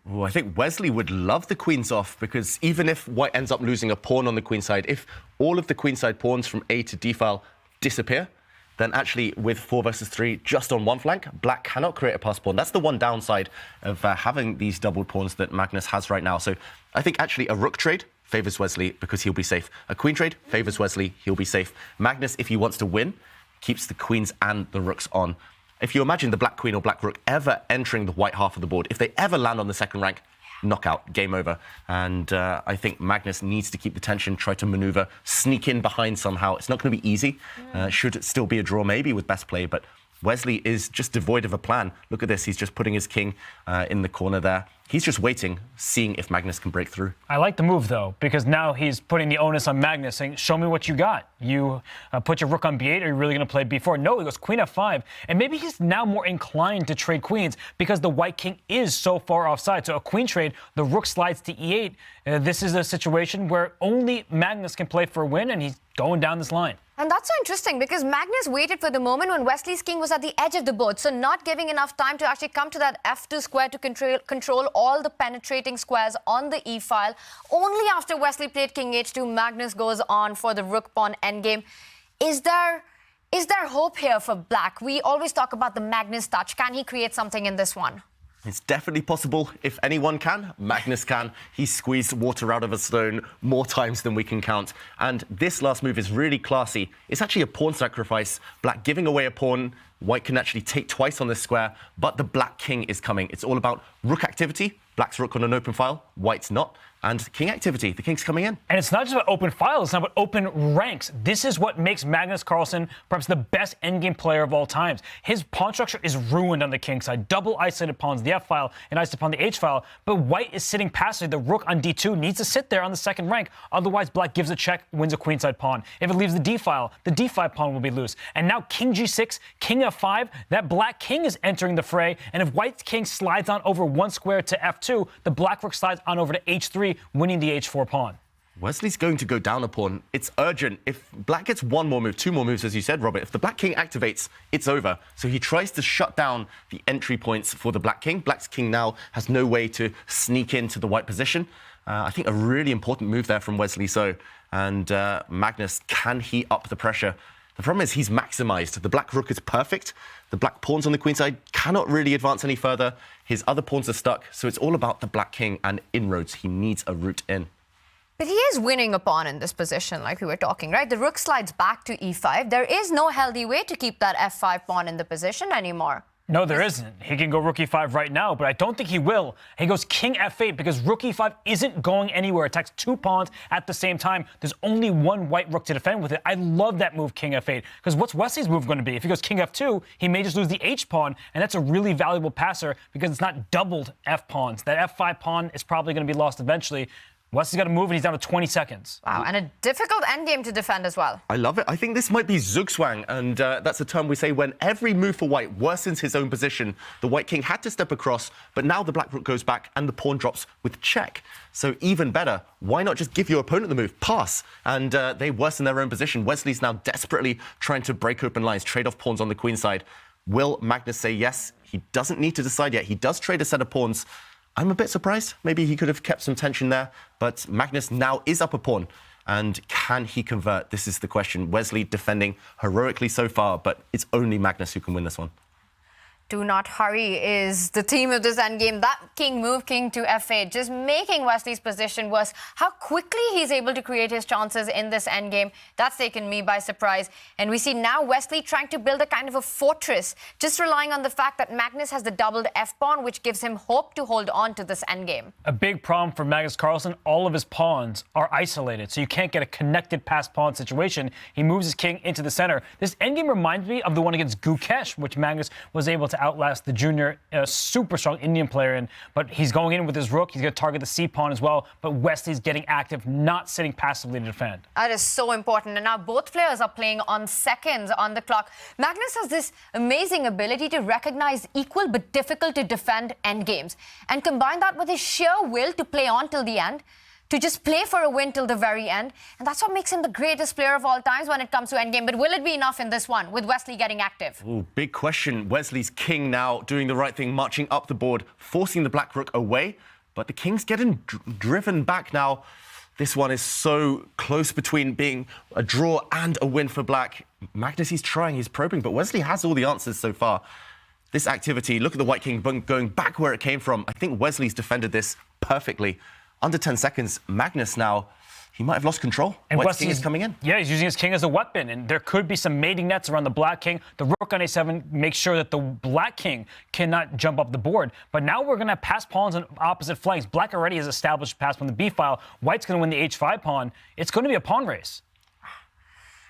Ooh, I think Wesley would love the queens off, because even if white ends up losing a pawn on the queen side, if all of the queenside pawns from A to D file disappear, then actually with 4 versus 3 just on one flank, black cannot create a pass pawn. That's the one downside of having these double pawns that Magnus has right now. So I think actually a rook trade favors Wesley because he'll be safe. A queen trade favors Wesley, he'll be safe. Magnus, if he wants to win, keeps the queens and the rooks on. If you imagine the black queen or black rook ever entering the white half of the board, if they ever land on the second rank, knockout, game over. And I think Magnus needs to keep the tension, try to maneuver, sneak in behind somehow. It's not going to be easy. Should it still be a draw, maybe, with best play, but Wesley is just devoid of a plan. Look at this, he's just putting his king in the corner there. He's just waiting, seeing if Magnus can break through. I like the move, though, because now he's putting the onus on Magnus, saying, show me what you got. You put your rook on b8, are you really going to play b4? No, he goes queen f5. And maybe he's now more inclined to trade queens because the white king is so far offside. So a queen trade, the rook slides to e8. This is a situation where only Magnus can play for a win, and he's going down this line. And that's so interesting because Magnus waited for the moment when Wesley's king was at the edge of the board, so not giving enough time to actually come to that f2 square to control all the penetrating squares on the e file. Only after Wesley played king h2, Magnus goes on for the rook pawn endgame. Is there hope here for black? We always talk about the Magnus touch. Can he create something in this one? It's definitely possible. If anyone can, Magnus can. He squeezed water out of a stone more times than we can count. And this last move is really classy. It's actually a pawn sacrifice. Black giving away a pawn. White can actually take twice on this square, but the black king is coming. It's all about rook activity. Black's rook on an open file, white's not. And king activity, the king's coming in. And it's not just about open files, it's not about open ranks. This is what makes Magnus Carlsen perhaps the best endgame player of all times. His pawn structure is ruined on the king side. Double isolated pawns, the f file, and isolated pawn, the h file. But white is sitting passively. The rook on d2 needs to sit there on the second rank. Otherwise, black gives a check, wins a queenside pawn. If it leaves the d-file, the d5 pawn will be loose. And now king g6, king f5, that black king is entering the fray. And if white's king slides on over one square to f2, the black rook slides on over to h3, winning the h4 pawn. Wesley's going to go down a pawn. It's urgent. If black gets one more move, two more moves, as you said, Robert, if the black king activates, it's over. So he tries to shut down the entry points for the black king. Black's king now has no way to sneak into the white position. I think a really important move there from Wesley. So, and Magnus, can he up the pressure? The problem is he's maximized. The black rook is perfect. The black pawns on the queen side cannot really advance any further. His other pawns are stuck. So it's all about the black king and inroads. He needs a route in. But he is winning a pawn in this position, like we were talking, right? The rook slides back to e5. There is no healthy way to keep that f5 pawn in the position anymore. No, there isn't. He can go rook e5 right now, but I don't think he will. He goes king f8 because rook e5 isn't going anywhere. It attacks two pawns at the same time. There's only one white rook to defend with it. I love that move, king f8, because what's Wesley's move going to be? If he goes king f2, he may just lose the h pawn, and that's a really valuable passer because it's not doubled f pawns. That f5 pawn is probably going to be lost eventually. Wesley's got to move, and he's down to 20 seconds. Wow, and a difficult endgame to defend as well. I love it. I think this might be Zugzwang, and that's a term we say when every move for white worsens his own position. The white king had to step across, but now the black rook goes back, and the pawn drops with check. So even better, why not just give your opponent the move, pass, and they worsen their own position. Wesley's now desperately trying to break open lines, trade off pawns on the queen side. Will Magnus say yes? He doesn't need to decide yet. He does trade a set of pawns. I'm a bit surprised. Maybe he could have kept some tension there, but Magnus now is up a pawn. And can he convert? This is the question. Wesley defending heroically so far, but it's only Magnus who can win this one. Do not hurry is the theme of this endgame. That king move, king to f8, just making Wesley's position worse. How quickly he's able to create his chances in this endgame, that's taken me by surprise. And we see now Wesley trying to build a kind of a fortress, just relying on the fact that Magnus has the doubled f-pawn, which gives him hope to hold on to this endgame. A big problem for Magnus Carlsen, all of his pawns are isolated, so you can't get a connected pass pawn situation. He moves his king into the center. This endgame reminds me of the one against Gukesh, which Magnus was able to outlast the junior, super strong Indian player in. But he's going in with his rook. He's going to target the c-pawn as well. But Wesley's getting active, not sitting passively to defend. That is so important. And now both players are playing on seconds on the clock. Magnus has this amazing ability to recognize equal but difficult to defend endgames. And combine that with his sheer will to play on till the end, to just play for a win till the very end. And that's what makes him the greatest player of all times when it comes to endgame. But will it be enough in this one, with Wesley getting active? Ooh, big question. Wesley's king now doing the right thing, marching up the board, forcing the black rook away. But the king's getting driven back now. This one is so close between being a draw and a win for black. Magnus, he's trying, he's probing, but Wesley has all the answers so far. This activity, look at the white king going back where it came from. I think Wesley's defended this perfectly. Under 10 seconds, Magnus now, he might have lost control. And White's king is coming in. Yeah, he's using his king as a weapon, and there could be some mating nets around the black king. The rook on a7 makes sure that the black king cannot jump up the board. But now we're going to pass pawns on opposite flanks. Black already has established pass on the b file. White's going to win the h5 pawn. It's going to be a pawn race.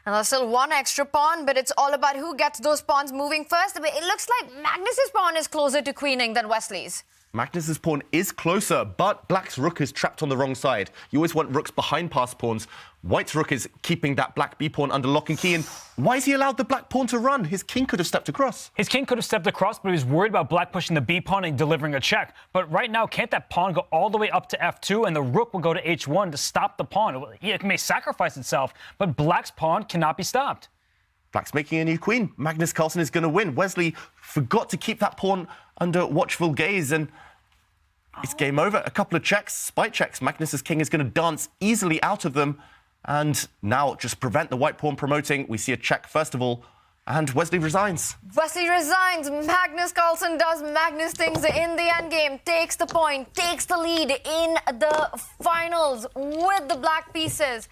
And there's still one extra pawn, but it's all about who gets those pawns moving first. It looks like Magnus's pawn is closer to queening than Wesley's. Magnus's pawn is closer, but black's rook is trapped on the wrong side. You always want rooks behind passed pawns. White's rook is keeping that black b pawn under lock and key. And why has he allowed the black pawn to run? His king could have stepped across. His king could have stepped across, but he was worried about black pushing the b pawn and delivering a check. But right now, can't that pawn go all the way up to f2 and the rook will go to h1 to stop the pawn? It may sacrifice itself, but black's pawn cannot be stopped. Black's making a new queen. Magnus Carlsen is going to win. Wesley forgot to keep that pawn under watchful gaze, and it's game over. A couple of checks, spite checks. Magnus's king is going to dance easily out of them, and now just prevent the white pawn promoting. We see a check first of all, and Wesley resigns. Wesley resigns. Magnus Carlsen does Magnus things in the endgame, takes the point, takes the lead in the finals with the black pieces.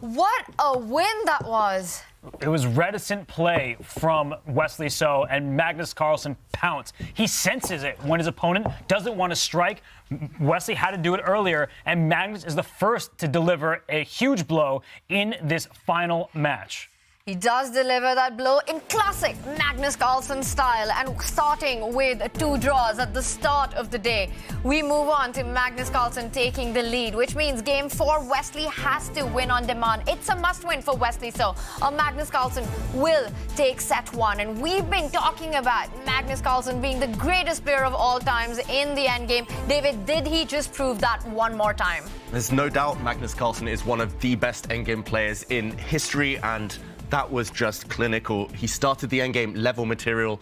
What a win that was. It was reticent play from Wesley So, and Magnus Carlsen pounced. He senses it when his opponent doesn't want to strike. Wesley had to do it earlier, and Magnus is the first to deliver a huge blow in this final match. He does deliver that blow in classic Magnus Carlsen style, and starting with 2 draws at the start of the day. We move on to Magnus Carlsen taking the lead, which means game 4, Wesley has to win on demand. It's a must-win for Wesley So, or Magnus Carlsen will take set 1. And we've been talking about Magnus Carlsen being the greatest player of all times in the endgame. David, did he just prove that one more time? There's no doubt Magnus Carlsen is one of the best endgame players in history, and that was just clinical. He started the endgame level material.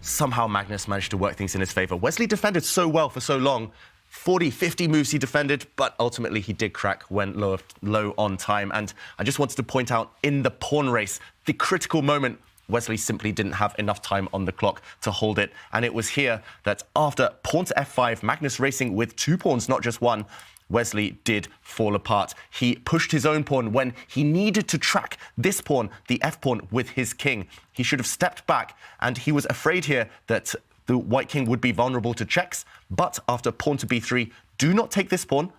Somehow Magnus managed to work things in his favor. Wesley defended so well for so long. 40, 50 moves he defended, but ultimately he did crack when low on time. And I just wanted to point out in the pawn race, the critical moment, Wesley simply didn't have enough time on the clock to hold it. And it was here that after pawn to f5, Magnus racing with 2 pawns, not just 1, Wesley did fall apart. He pushed his own pawn when he needed to track this pawn, the f-pawn, with his king. He should have stepped back, and he was afraid here that the white king would be vulnerable to checks. But after pawn to b3, do not take this pawn.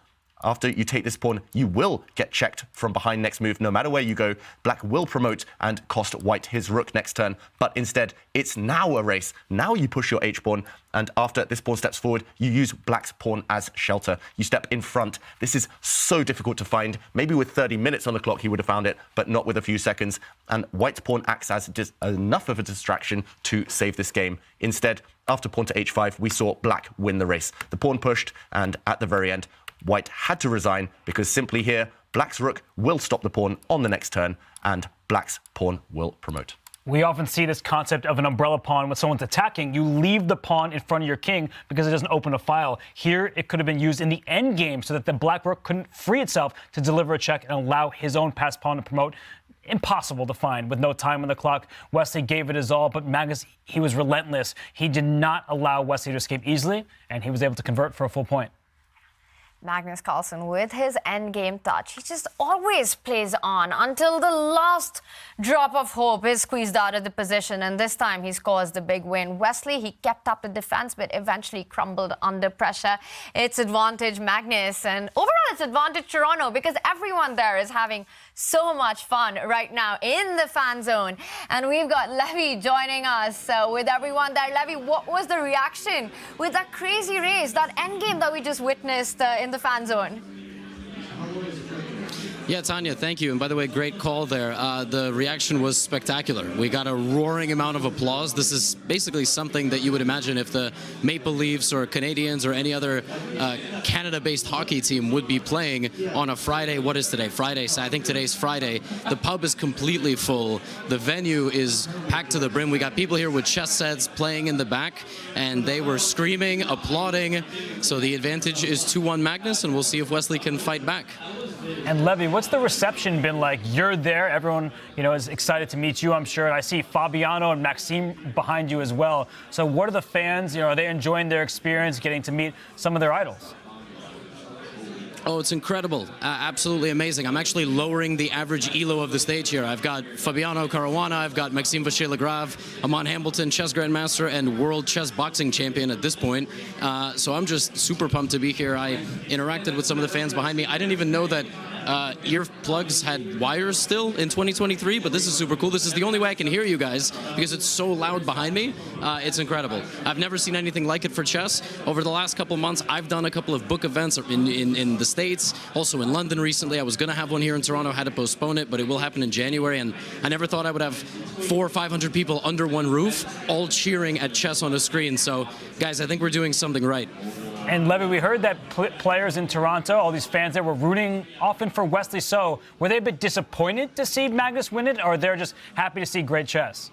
After you take this pawn, you will get checked from behind next move. No matter where you go, black will promote and cost white his rook next turn. But instead, it's now a race. Now you push your h-pawn, and after this pawn steps forward, you use black's pawn as shelter. You step in front. This is so difficult to find. Maybe with 30 minutes on the clock, he would have found it, but not with a few seconds. And white's pawn acts as enough of a distraction to save this game. Instead, after pawn to h5, we saw black win the race. The pawn pushed, and at the very end, white had to resign, because simply here, black's rook will stop the pawn on the next turn, and black's pawn will promote. We often see this concept of an umbrella pawn when someone's attacking. You leave the pawn in front of your king because it doesn't open a file. Here, it could have been used in the end game so that the black rook couldn't free itself to deliver a check and allow his own passed pawn to promote. Impossible to find with no time on the clock. Wesley gave it his all, but Magnus, he was relentless. He did not allow Wesley to escape easily, and he was able to convert for a full point. Magnus Carlsen, with his endgame touch, he just always plays on until the last drop of hope is squeezed out of the position, and this time he scores the big win. Wesley, he kept up the defense, but eventually crumbled under pressure. It's advantage Magnus, and overall it's advantage Toronto, because everyone there is having so much fun right now in the fan zone. And we've got Levy joining us with everyone there. Levy, what was the reaction with that crazy race, that endgame that we just witnessed in the fan zone? Yeah, Tanya, thank you. And by the way, great call there. The reaction was spectacular. We got a roaring amount of applause. This is basically something that you would imagine if the Maple Leafs or Canadians or any other Canada-based hockey team would be playing on a Friday. What is today? Friday. So I think today's Friday. The pub is completely full. The venue is packed to the brim. We got people here with chess sets playing in the back, and they were screaming, applauding. So the advantage is 2-1 Magnus, and we'll see if Wesley can fight back. And Levy, what's the reception been like? You're there, everyone, is excited to meet you, I'm sure. I see Fabiano and Maxime behind you as well. So what are the fans, are they enjoying their experience, getting to meet some of their idols? Oh, it's incredible. Absolutely amazing. I'm actually lowering the average elo of the stage here. I've got Fabiano Caruana, I've got Maxime Vachier-Lagrave, Amon Hamilton, chess grandmaster and world chess boxing champion at this point. So I'm just super pumped to be here. I interacted with some of the fans behind me. I didn't even know that earplugs had wires still in 2023, but this is super cool. This is the only way I can hear you guys because it's so loud behind me. It's incredible. I've never seen anything like it for chess. Over the last couple of months, I've done a couple of book events in the States, also in London recently. I was going to have one here in Toronto, had to postpone it, but it will happen in January, and I never thought I would have 400 or 500 people under one roof, all cheering at chess on a screen. So, guys, I think we're doing something right. And Levy, we heard that players in Toronto, all these fans that were rooting often for Wesley So, were they a bit disappointed to see Magnus win it, or they're just happy to see great chess?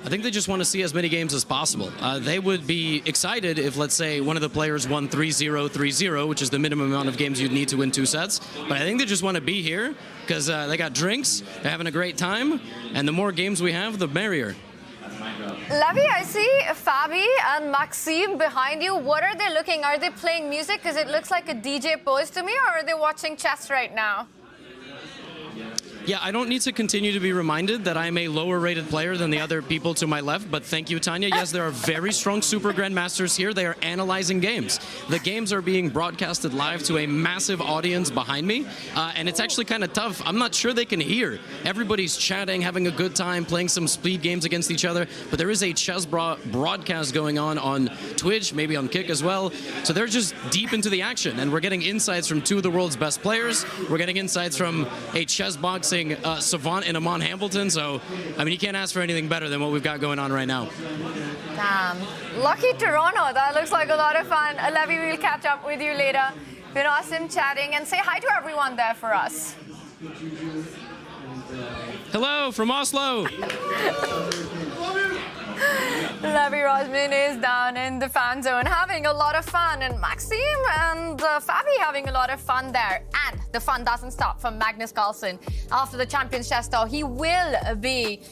I think they just want to see as many games as possible. They would be excited if, let's say, one of the players won 3-0, 3-0, which is the minimum amount of games you'd need to win 2 sets. But I think they just want to be here because they got drinks, they're having a great time, and the more games we have, the merrier. Levy, I see Fabi and Maxime behind you. What are they looking? Are they playing music? Because it looks like a DJ pose to me, or are they watching chess right now? Yeah, I don't need to continue to be reminded that I'm a lower-rated player than the other people to my left, but thank you, Tanya. Yes, there are very strong Super Grandmasters here. They are analyzing games. The games are being broadcasted live to a massive audience behind me, and it's actually kind of tough. I'm not sure they can hear. Everybody's chatting, having a good time, playing some speed games against each other, but there is a chess broadcast going on Twitch, maybe on Kick as well. So they're just deep into the action, and we're getting insights from 2 of the world's best players. We're getting insights from a chess boxing savant in Amon Hambleton, so I mean you can't ask for anything better than what we've got going on right now. Damn. Lucky Toronto. That looks like a lot of fun. Levy, we'll catch up with you later. Been awesome chatting, and say hi to everyone there for us. Hello from Oslo. Levy Rosman is down in the fan zone having a lot of fun, and Maxime and Fabi having a lot of fun there. And the fun doesn't stop for Magnus Carlsen. After the Champions Chess Tour, he will be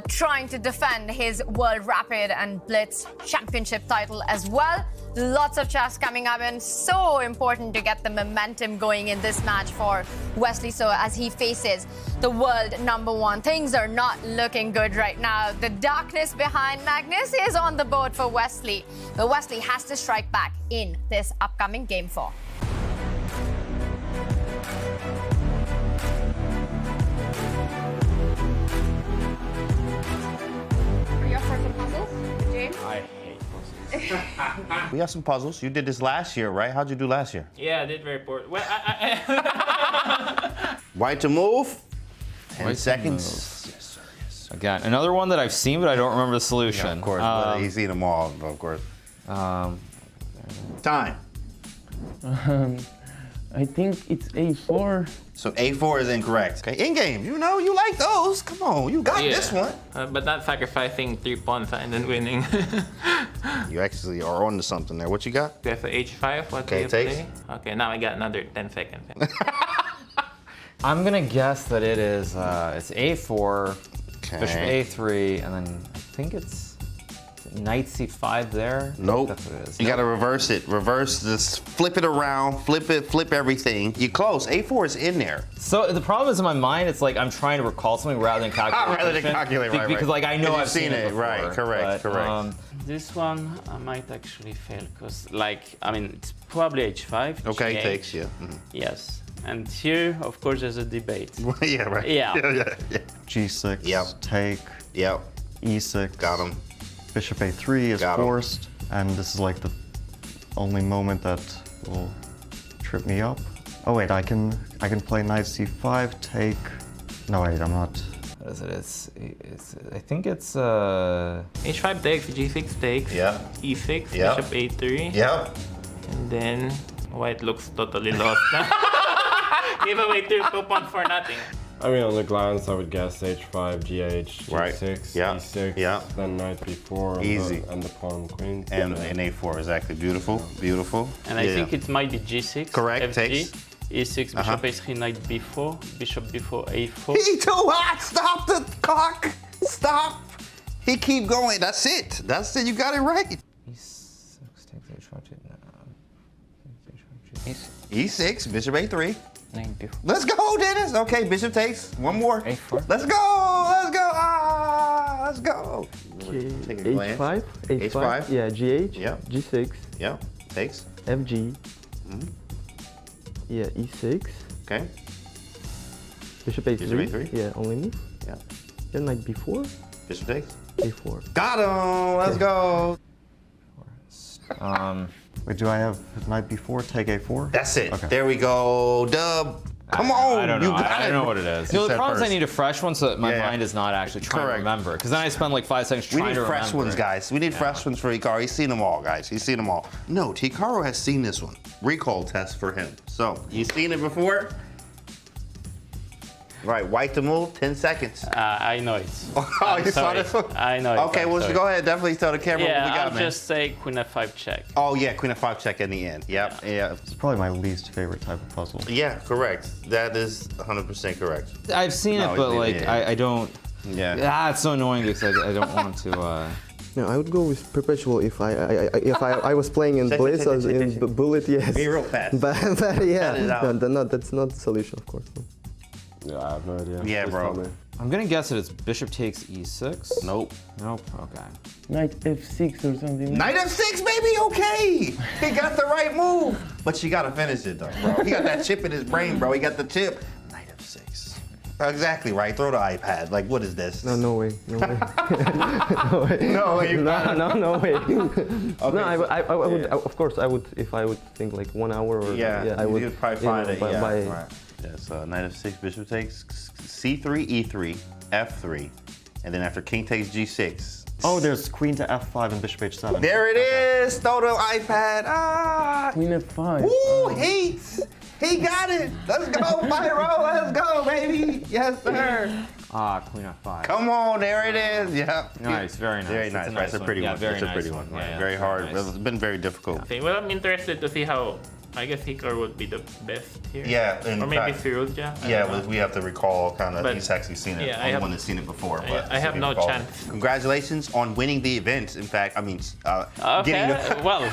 trying to defend his World Rapid and Blitz Championship title as well. Lots of chess coming up, and so important to get the momentum going in this match for Wesley So as he faces the world #1. Things are not looking good right now. The darkness behind Magnus is on the board for Wesley, but Wesley has to strike back in this upcoming Game 4. Are you up for some puzzles, James? I hate puzzles. We have some puzzles. You did this last year, right? How'd you do last year? Yeah, I did very poor. Well, White to move. 10 White seconds. Yes, sir. Yes. Again, another one that I've seen, but I don't remember the solution. Yeah, of course, but he's seen them all, of course. Time. I think it's A4. So A4 is incorrect. Okay, in game, you know, you like those. Come on, you got this one. But not sacrificing 3 pawns and then winning. You actually are on to something there. What you got? We have a H5. What Okay, do you takes. play? Okay, now I got another 10 seconds. I'm gonna guess that it is it's A4, Okay. Bishop A3, and then I think it's Knight C5 there. Nope. That's what it is. You gotta reverse it. Reverse this, flip it around, flip it, flip everything. You close. A4 is in there. So the problem is in my mind, it's like I'm trying to recall something rather than calculate. Rather than calculate, right, Because right. like I know Because I've seen it before, right, correct, but, correct. This one I might actually fail because, like, I mean, it's probably H5. Okay, G8. takes, yeah. Yes. And here, of course, there's a debate. Yeah, right. Yeah. Yeah. G6, Yep. take, Yep. E6. Got him. Bishop A3 is Got 'em. forced, and this is like the only moment that will trip me up. Oh wait, I can play Knight C5, take. No wait, I'm not. What is it? It's I think it's H5 takes, G6 takes, Yeah. E6, Yeah. Bishop A3. Yep. And then White looks totally lost. Give away 2 pawns for nothing. I mean, on the glance, I would guess H5, GH, Right. G6, Yeah. E6, Yeah. then Knight B4, Easy. and the pawn queen. And A4 is actually beautiful. Beautiful. And I think it might be G6. Correct, FG, takes. E6, Bishop A3, Knight B4, Bishop B4, A4. He too hot! Stop the clock! Stop! He keep going. That's it. That's it. You got it right. E6, Bishop A3. Let's go, Dennis. Okay, Bishop takes. One more. A4. Let's go. Let's go. Ah, let's go. Take a glance. H5, H5. yeah, GH, Yep. G6, Yep. Takes. FG, Yeah, e6. Okay. Bishop a3. Bishop a3? Yeah, only move. Yeah. Then knight b4. Bishop takes. a4. Got him! Let's go! Wait, do I have knight b4, take a4? That's it. Okay. There we go. Dub. Come on. I don't You know. got I don't know what it is. You No, the said problem is I first. need a fresh one so that my Yeah. mind is not actually trying Correct. to remember. Because then I spend like 5 seconds We trying need to fresh remember. ones, guys. We need fresh ones for Hikaru. He's seen them all, guys. He's seen them all. No, Hikaru has seen this one. Recall test for him. So, you seen it before? Right, white to move, 10 seconds. I know it. Oh, you saw this one? I know it. Okay, I'm well, sorry. go ahead. Definitely tell the camera Yeah, what we got, I'll man. just say Queen F5 check. Oh, yeah, Queen of 5 check in the end. Yep, yeah. It's probably my least favorite type of puzzle. Yeah, correct. That is 100% correct. I've seen No, it, but yeah, like yeah. I don't. Yeah. Ah, it's so annoying because I don't want to. No, I would go with perpetual if I was playing in Blitz as in Bullet, yes. Be real fast. But yeah, Cut it out. no, that's not the solution, of course. No. Yeah, I have no idea. Yeah, Please bro. tell me. I'm gonna guess that it's bishop takes e6. Nope. Nope. Okay. Knight f6 or something. Knight f6, baby, okay. He got the right move. But you gotta finish it though, bro. He got that chip in his brain, bro. He got the chip. Knight f6. Exactly right. Throw the iPad. Like, what is this? No way. No way. No way. No way. No way. Okay, No, I would, of course, I would, if I would think like 1 hour or Yeah, I would. you'd probably you know, find it. by- Yeah, by- right. Yeah, so knight f6, bishop takes c3, e3, f3, and then after king takes g6. Oh, there's queen to f5 and bishop h7. There it is. Throw the iPad. Ah. Queen f5. Ooh, he got it. Let's go, Pyro. Let's go, baby. Yes, sir. Ah, queen f5. Come on, there it is. Yeah. Nice, very nice. Very That's nice. That's a one. pretty Yeah, one. very That's a nice pretty one. one. Yeah, Right. yeah, Very hard. nice. It's been very difficult. Okay, well, I'm interested to see how. I guess Hikaru would be the best here. Yeah, in or maybe fact- Firouzja. I Yeah, don't know. we have to recall kind of. But- He's actually seen it. yeah, I Only have- one that's seen it before. But I have so no recall. chance. Congratulations on winning the event. In fact, I mean, Okay, getting the. well,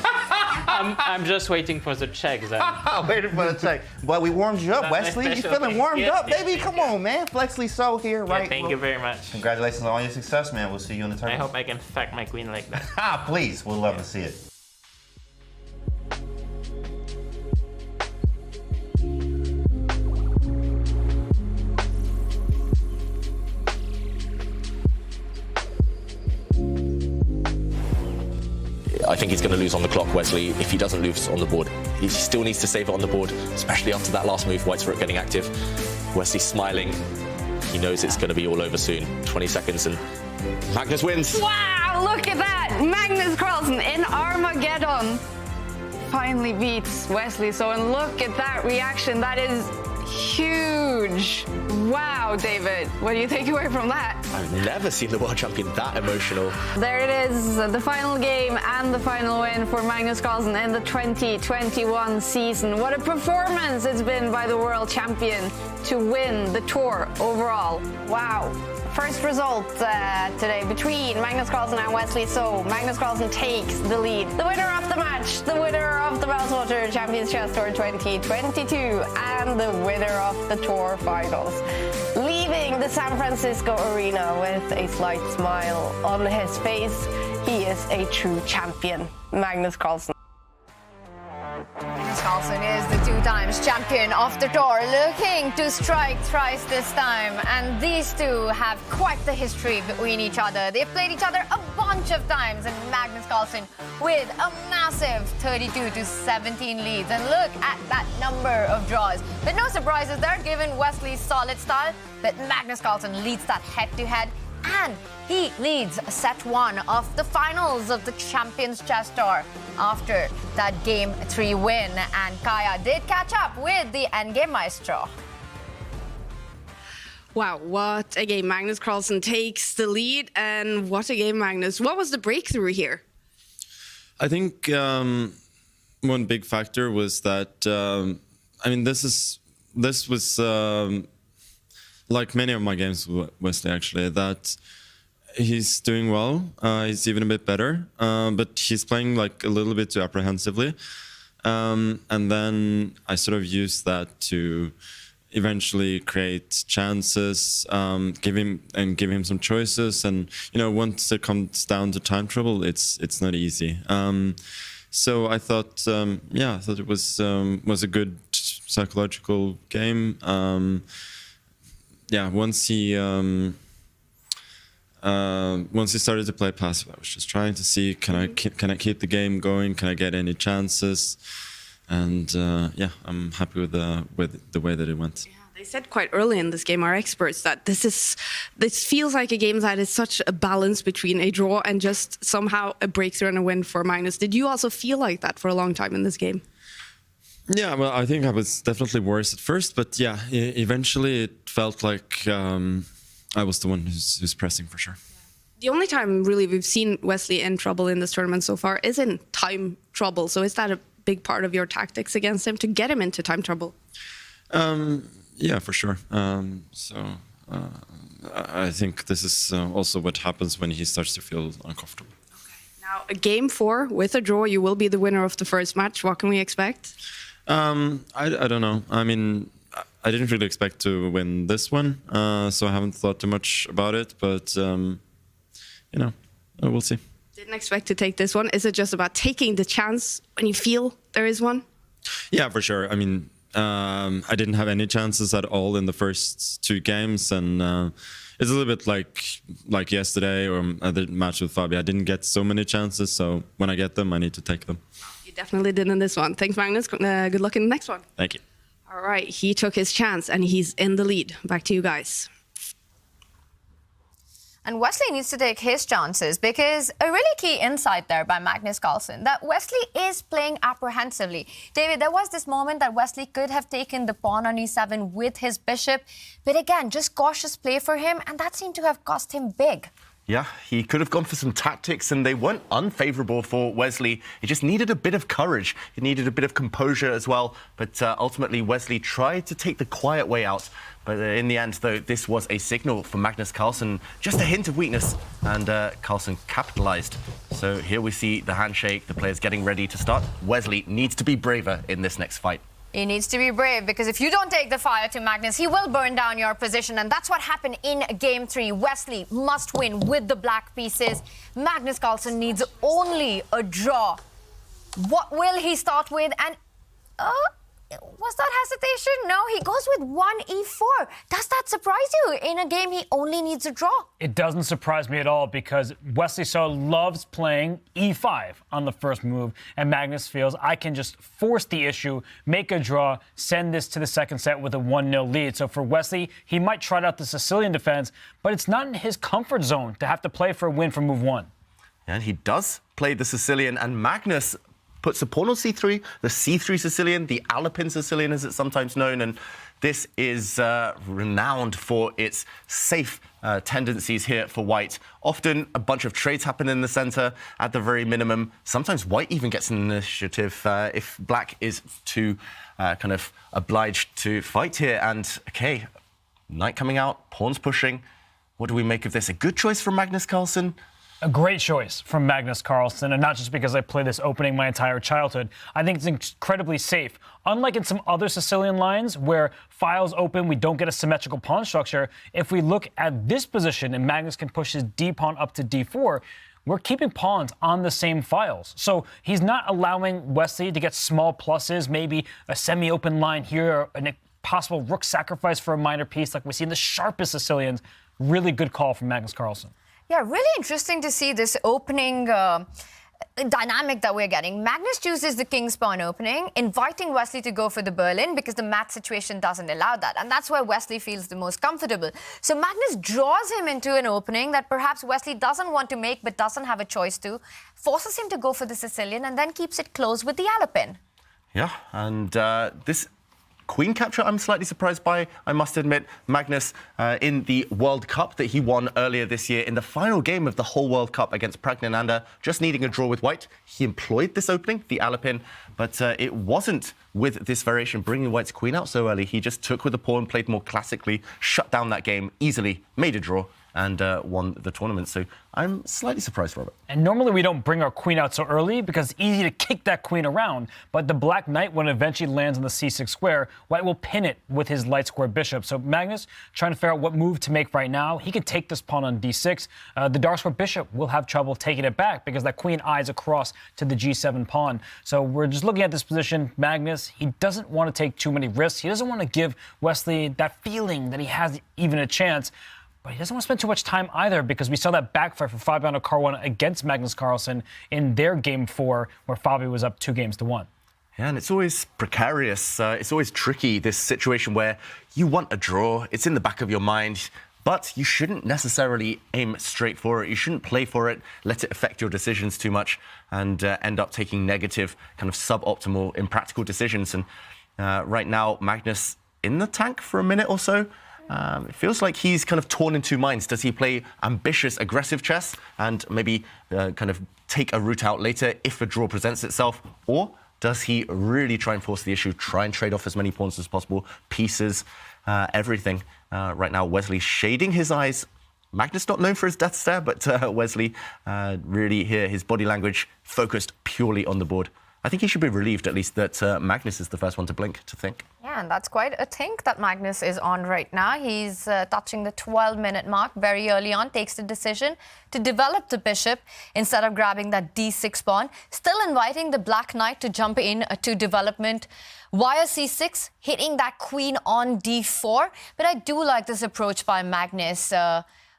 I'm just waiting for the check then. Waiting for the check. But we warmed you up, Not my Wesley. You specialty. feeling warmed Yes, up, yes, baby? yes, Come yes. on, man. Flexly so here, Yeah, right? thank you very much. Congratulations on all your success, man. We'll see you in the I tournament. hope I can sack my queen like that. Ah, please. We'd love to see it. I think he's going to lose on the clock, Wesley. If he doesn't lose on the board, he still needs to save it on the board, especially after that last move, White's Rook getting active. Wesley's smiling. He knows it's going to be all over soon. 20 seconds and Magnus wins. Wow, look at that! Magnus Carlsen in Armageddon finally beats Wesley. So, and look at that reaction. That is huge. Wow, David, what do you take away from that? I've never seen the world champion that emotional. There it is, the final game and the final win for Magnus Carlsen in the 2021 season. What a performance it's been by the world champion to win the tour overall. Wow. First result today between Magnus Carlsen and Wesley. So Magnus Carlsen takes the lead. The winner of the match, the winner of the Meltwater Champions Chess Tour 2022, and the winner of the tour finals. Leaving the San Francisco arena with a slight smile on his face, he is a true champion, Magnus Carlsen. Magnus Carlsen is the 2 times champion of the tour, looking to strike thrice this time. And these two have quite the history between each other. They've played each other a bunch of times, and Magnus Carlsen with a massive 32-17 leads. And look at that number of draws. But no surprises there, given Wesley's solid style. But Magnus Carlsen leads that head-to-head. And he leads set 1 of the finals of the Champions Chess Tour after that Game 3 win. And Kaya did catch up with the endgame maestro. Wow, what a game. Magnus Carlsen takes the lead, and what a game, Magnus. What was the breakthrough here? I think one big factor was that, I mean, this was like many of my games with Wesley, actually, that he's doing well. He's even a bit better, but he's playing like a little bit too apprehensively. And then I sort of used that to eventually create chances, give him some choices. And, you know, once it comes down to time trouble, it's not easy. So I thought, I thought it was a good psychological game. Yeah, once he started to play passive, I was just trying to see, can I keep the game going? Can I get any chances? And yeah, I'm happy with the way that it went. They said quite early in this game, our experts, that this feels like a game that is such a balance between a draw and just somehow a breakthrough and a win for Magnus. Did you also feel like that for a long time in this game? Yeah, well, I think I was definitely worse at first, but yeah, eventually it felt like I was the one who's pressing for sure. The only time really we've seen Wesley in trouble in this tournament so far is in time trouble. So is that a big part of your tactics against him, to get him into time trouble? Yeah, for sure. I think this is also what happens when he starts to feel uncomfortable. Now, a game 4 with a draw, you will be the winner of the first match. What can we expect? I don't know. I mean, I didn't really expect to win this one, so I haven't thought too much about it. But you know, we'll see. Didn't expect to take this one. Is it just about taking the chance when you feel there is one? Yeah, for sure. I mean, I didn't have any chances at all in the first 2 games, and it's a little bit like yesterday or the match with Fabi. I didn't get so many chances, so when I get them, I need to take them. You definitely did in this one. Thanks, Magnus. Good luck in the next one. Thank you. All right, he took his chance, and he's in the lead. Back to you guys. And Wesley needs to take his chances, because a really key insight there by Magnus Carlsen, that Wesley is playing apprehensively. David, there was this moment that Wesley could have taken the pawn on e7 with his bishop, but again, just cautious play for him, and that seemed to have cost him big. Yeah, he could have gone for some tactics, and they weren't unfavourable for Wesley. He just needed a bit of courage. He needed a bit of composure as well. But ultimately, Wesley tried to take the quiet way out. But in the end, though, this was a signal for Magnus Carlsen. Just a hint of weakness, and Carlsen capitalised. So here we see the handshake, the players getting ready to start. Wesley needs to be braver in this next fight. He needs to be brave, because if you don't take the fire to Magnus, he will burn down your position. And that's what happened in Game 3. Wesley must win with the black pieces. Magnus Carlsen needs only a draw. What will he start with? And was that hesitation? No, he goes with 1e4. Does that surprise you? In a game, he only needs a draw. It doesn't surprise me at all, because Wesley So loves playing e5 on the first move, and Magnus feels, I can just force the issue, make a draw, send this to the second set with a 1-0 lead. So for Wesley, he might try out the Sicilian defense, but it's not in his comfort zone to have to play for a win from move 1. And he does play the Sicilian, and Magnus puts a pawn on c3, the c3 Sicilian, the Alpin Sicilian as it's sometimes known, and this is renowned for its safe tendencies here for white. Often a bunch of trades happen in the center at the very minimum. Sometimes white even gets an initiative if black is too kind of obliged to fight here. And okay, knight coming out, pawns pushing. What do we make of this? A good choice from Magnus Carlsen? A great choice from Magnus Carlsen, and not just because I played this opening my entire childhood. I think it's incredibly safe. Unlike in some other Sicilian lines where files open, we don't get a symmetrical pawn structure, if we look at this position and Magnus can push his d pawn up to d4, we're keeping pawns on the same files. So he's not allowing Wesley to get small pluses, maybe a semi-open line here, or a possible rook sacrifice for a minor piece like we see in the sharpest Sicilians. Really good call from Magnus Carlsen. Yeah, really interesting to see this opening dynamic that we're getting. Magnus chooses the king's pawn opening, inviting Wesley to go for the Berlin because the mat situation doesn't allow that. And that's where Wesley feels the most comfortable. So Magnus draws him into an opening that perhaps Wesley doesn't want to make but doesn't have a choice to, forces him to go for the Sicilian, and then keeps it close with the Alpin. Yeah, and this queen capture I'm slightly surprised by, I must admit. Magnus, in the World Cup that he won earlier this year, in the final game of the whole World Cup against Pragnananda, just needing a draw with white, he employed this opening, the Alpin, but it wasn't with this variation bringing white's queen out so early. He just took with the pawn, played more classically, shut down that game easily, made a draw, and won the tournament. So I'm slightly surprised, Robert. And normally we don't bring our queen out so early because it's easy to kick that queen around. But the black knight, when it eventually lands on the c6 square, white will pin it with his light square bishop. So Magnus trying to figure out what move to make right now. He could take this pawn on d6. The dark square bishop will have trouble taking it back because that queen eyes across to the g7 pawn. So we're just looking at this position. Magnus, he doesn't want to take too many risks. He doesn't want to give Wesley that feeling that he has even a chance. But he doesn't want to spend too much time either because we saw that backfire for Fabiano Caruana against Magnus Carlsen in their game 4 where Fabi was up 2-1. Yeah, and it's always precarious. It's always tricky, this situation where you want a draw. It's in the back of your mind, but you shouldn't necessarily aim straight for it. You shouldn't play for it, let it affect your decisions too much and end up taking negative, kind of suboptimal, impractical decisions. And right now, Magnus in the tank for a minute or so. It feels like he's kind of torn in two minds. Does he play ambitious, aggressive chess and maybe kind of take a route out later if a draw presents itself? Or does he really try and force the issue, try and trade off as many pawns as possible, pieces, everything? Right now, Wesley shading his eyes. Magnus not known for his death stare, but Wesley really here, his body language focused purely on the board. I think he should be relieved, at least, that Magnus is the first one to blink, to think. Yeah, and that's quite a think that Magnus is on right now. He's touching the 12-minute mark very early on, takes the decision to develop the bishop instead of grabbing that d6 pawn, still inviting the black knight to jump in to development via c6, hitting that queen on d4. But I do like this approach by Magnus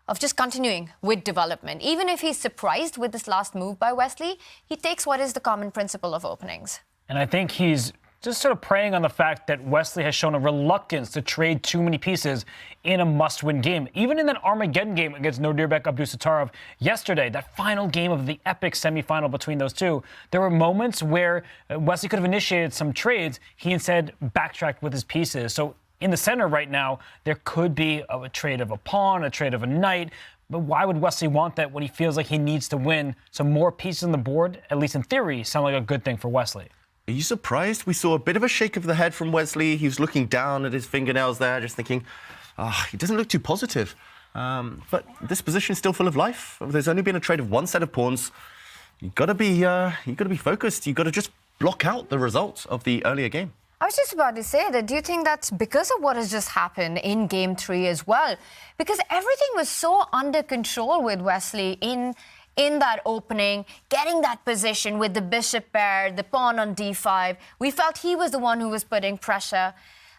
of just continuing with development. Even if he's surprised with this last move by Wesley, he takes what is the common principle of openings. And I think he's just sort of preying on the fact that Wesley has shown a reluctance to trade too many pieces in a must-win game. Even in that Armageddon game against Nodirbek Abdusattorov yesterday, that final game of the epic semifinal between those two, there were moments where Wesley could have initiated some trades. He instead backtracked with his pieces. So in the center right now, there could be a trade of a pawn, a trade of a knight. But why would Wesley want that when he feels like he needs to win? So more pieces on the board, at least in theory, sound like a good thing for Wesley. Are you surprised? We saw a bit of a shake of the head from Wesley. He was looking down at his fingernails there, just thinking, he doesn't look too positive. But this position is still full of life. There's only been a trade of one set of pawns. You've got to be focused. You've got to just block out the results of the earlier game. I was just about to say that. Do you think that's because of what has just happened in Game 3 as well? Because everything was so under control with Wesley in that opening, getting that position with the bishop pair, the pawn on d5. We felt he was the one who was putting pressure.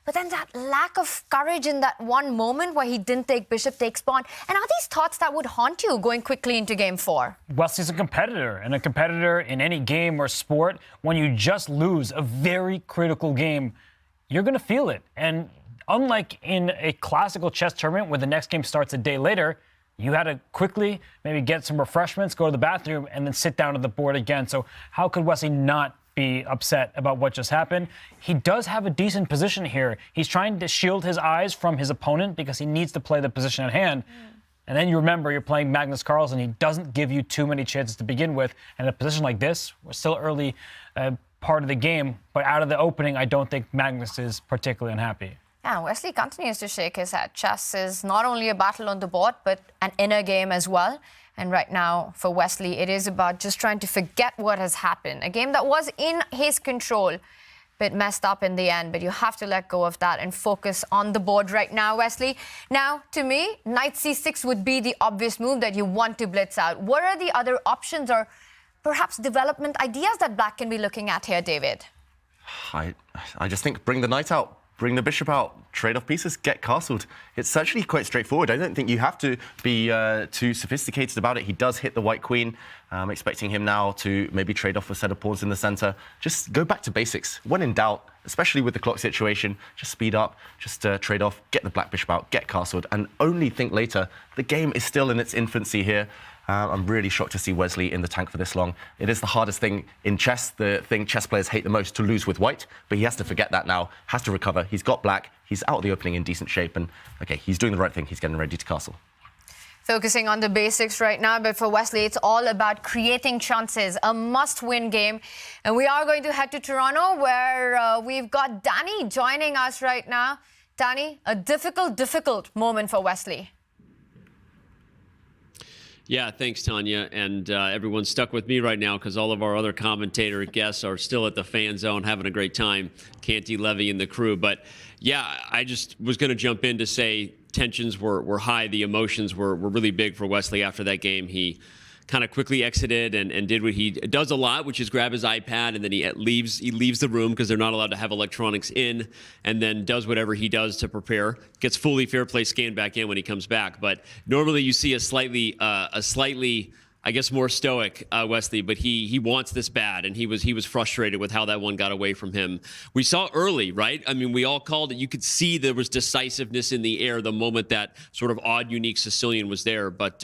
But then that lack of courage in that one moment where he didn't take bishop takes pawn. And are these thoughts that would haunt you going quickly into Game 4? Wesley's a competitor, and a competitor in any game or sport, when you just lose a very critical game, you're going to feel it. And unlike in a classical chess tournament where the next game starts a day later, you had to quickly maybe get some refreshments, go to the bathroom, and then sit down at the board again. So how could Wesley not be upset about what just happened? He does have a decent position here. He's trying to shield his eyes from his opponent because he needs to play the position at hand. And then you remember you're playing Magnus Carlsen. He doesn't give you too many chances to begin with. And in a position like this, we're still early part of the game, but out of the opening, I don't think Magnus is particularly unhappy. Yeah, Wesley continues to shake his head. Chess is not only a battle on the board, but an inner game as well. And right now, for Wesley, it is about just trying to forget what has happened. A game that was in his control, but messed up in the end. But you have to let go of that and focus on the board right now, Wesley. Now, to me, knight c6 would be the obvious move that you want to blitz out. What are the other options or perhaps development ideas that Black can be looking at here, David? I just think bring the knight out. Bring the bishop out, trade off pieces, get castled. It's actually quite straightforward. I don't think you have to be too sophisticated about it. He does hit the white queen. I'm expecting him now to maybe trade off a set of pawns in the center. Just go back to basics. When in doubt, especially with the clock situation, just speed up, just trade off, get the black bishop out, get castled, and only think later. The game is still in its infancy here. I'm really shocked to see Wesley in the tank for this long. It is the hardest thing in chess, the thing chess players hate the most, to lose with white. But he has to forget that now, has to recover. He's got black. He's out of the opening in decent shape. And, OK, he's doing the right thing. He's getting ready to castle. Focusing on the basics right now, but for Wesley, it's all about creating chances, a must-win game. And we are going to head to Toronto, where we've got Danny joining us right now. Danny, a difficult moment for Wesley. Yeah, thanks, Tanya. And everyone's stuck with me right now because all of our other commentator guests are still at the fan zone having a great time. Canty, Levy, and the crew. But yeah, I just was going to jump in to say tensions were high. The emotions were really big for Wesley after that game. He kind of quickly exited and did what he does a lot, which is grab his iPad, and then he leaves the room because they're not allowed to have electronics in, and then does whatever he does to prepare. Gets fully fair play scanned back in when he comes back. But normally you see a slightly, I guess, more stoic Wesley, but he wants this bad, and he was frustrated with how that one got away from him. We saw early, right? I mean, we all called it. You could see there was decisiveness in the air the moment that sort of odd, unique Sicilian was there, but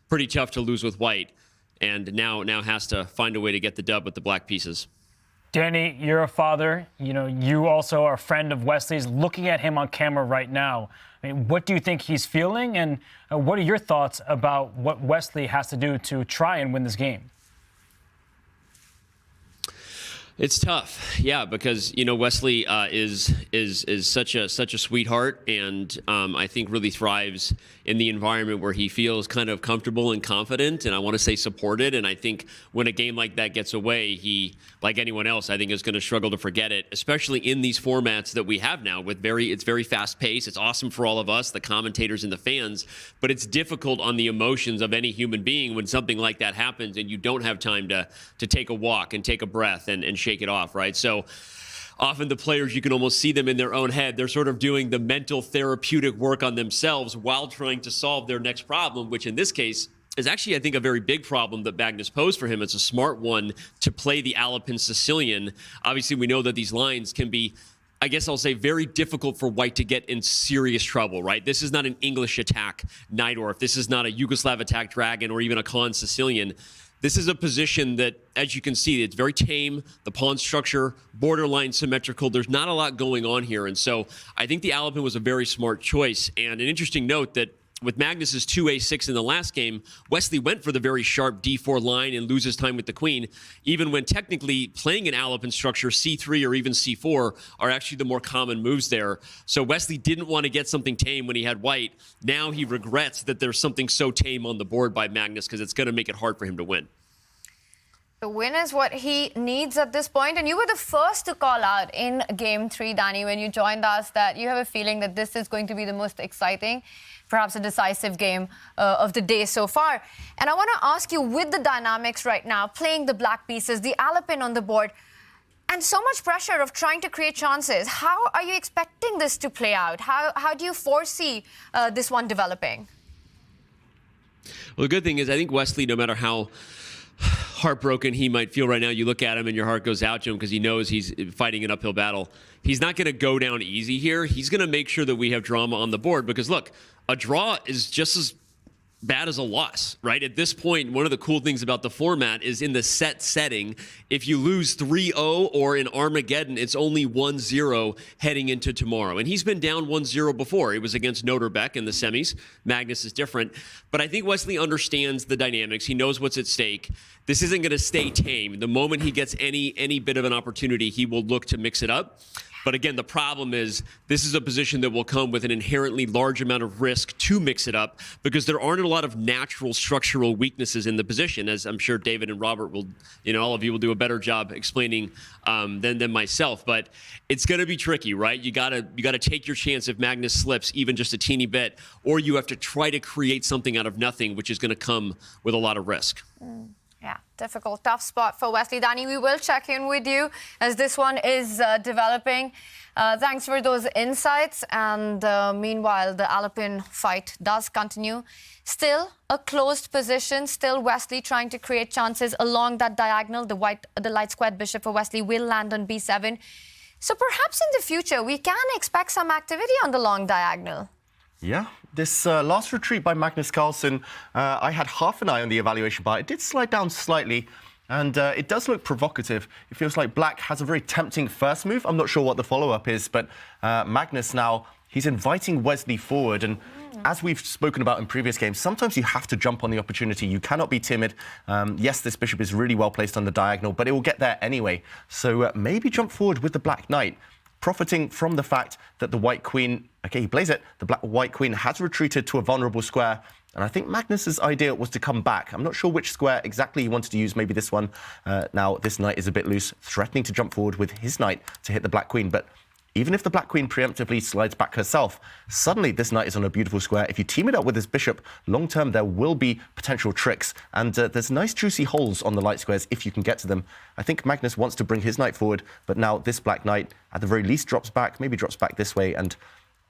pretty tough to lose with white, and now has to find a way to get the dub with the black pieces. Danny, you're a father. You also are a friend of Wesley's. Looking at him on camera right now, I mean, what do you think he's feeling, and what are your thoughts about what Wesley has to do to try and win this game? It's tough, yeah, because Wesley is such a sweetheart, and I think really thrives in the environment where he feels kind of comfortable and confident, and I want to say supported. And I think when a game like that gets away, he, like anyone else, I think is going to struggle to forget it, especially in these formats that we have now. It's very fast paced. It's awesome for all of us, the commentators and the fans, but it's difficult on the emotions of any human being when something like that happens and you don't have time to take a walk and take a breath and shake it off, right? So often the players, you can almost see them in their own head. They're sort of doing the mental therapeutic work on themselves while trying to solve their next problem, which in this case is actually, I think, a very big problem that Magnus posed for him. It's a smart one to play the Alapin Sicilian. Obviously, we know that these lines can be, I guess I'll say, very difficult for white to get in serious trouble, right? This is not an English attack Najdorf. This is not a Yugoslav attack Dragon or even a Khan Sicilian. This is a position that, as you can see, it's very tame. The pawn structure, borderline symmetrical. There's not a lot going on here. And so I think the Alapin was a very smart choice. And an interesting note that with Magnus's 2a6 in the last game, Wesley went for the very sharp d4 line and loses time with the queen, even when technically playing an Alapin structure, c3 or even c4 are actually the more common moves there. So Wesley didn't want to get something tame when he had white. Now he regrets that there's something so tame on the board by Magnus because it's going to make it hard for him to win. The win is what he needs at this point. And you were the first to call out in Game 3, Danny, when you joined us, that you have a feeling that this is going to be the most exciting, perhaps a decisive game of the day so far. And I want to ask you, with the dynamics right now, playing the black pieces, the Alapin on the board, and so much pressure of trying to create chances, how are you expecting this to play out? How do you foresee this one developing? Well, the good thing is I think Wesley, no matter how heartbroken he might feel right now, you look at him and your heart goes out to him because he knows he's fighting an uphill battle. He's not going to go down easy here. He's going to make sure that we have drama on the board because, look, a draw is just as bad as a loss, right? At this point, one of the cool things about the format is in the set setting, if you lose 3-0 or in Armageddon, it's only 1-0 heading into tomorrow. And he's been down 1-0 before. It was against Nodirbek in the semis. Magnus is different. But I think Wesley understands the dynamics. He knows what's at stake. This isn't going to stay tame. The moment he gets any bit of an opportunity, he will look to mix it up. But again, the problem is this is a position that will come with an inherently large amount of risk to mix it up because there aren't a lot of natural structural weaknesses in the position, as I'm sure David and Robert will, all of you will do a better job explaining than myself. But it's going to be tricky, right? You gotta take your chance if Magnus slips even just a teeny bit, or you have to try to create something out of nothing, which is going to come with a lot of risk. Yeah, difficult, tough spot for Wesley. Danny, we will check in with you as this one is developing. Thanks for those insights. And meanwhile, the Alapin fight does continue. Still a closed position. Still Wesley trying to create chances along that diagonal. The light squared bishop for Wesley will land on b7. So perhaps in the future, we can expect some activity on the long diagonal. Yeah, this last retreat by Magnus Carlsen, I had half an eye on the evaluation bar. It did slide down slightly, and it does look provocative. It feels like Black has a very tempting first move. I'm not sure what the follow-up is, but Magnus now, he's inviting Wesley forward. And as we've spoken about in previous games, sometimes you have to jump on the opportunity. You cannot be timid. Yes, this bishop is really well placed on the diagonal, but it will get there anyway. So maybe jump forward with the Black Knight, profiting from the fact that the White Queen, okay, he plays it, the White Queen has retreated to a vulnerable square, And I think Magnus's idea was to come back. I'm not sure which square exactly he wanted to use, maybe this one. Now, this knight is a bit loose, threatening to jump forward with his knight to hit the black queen. But even if the black queen preemptively slides back herself, suddenly this knight is on a beautiful square. If you team it up with this bishop, long term there will be potential tricks. And there's nice juicy holes on the light squares if you can get to them. I think Magnus wants to bring his knight forward, but now this black knight at the very least drops back, maybe drops back this way, and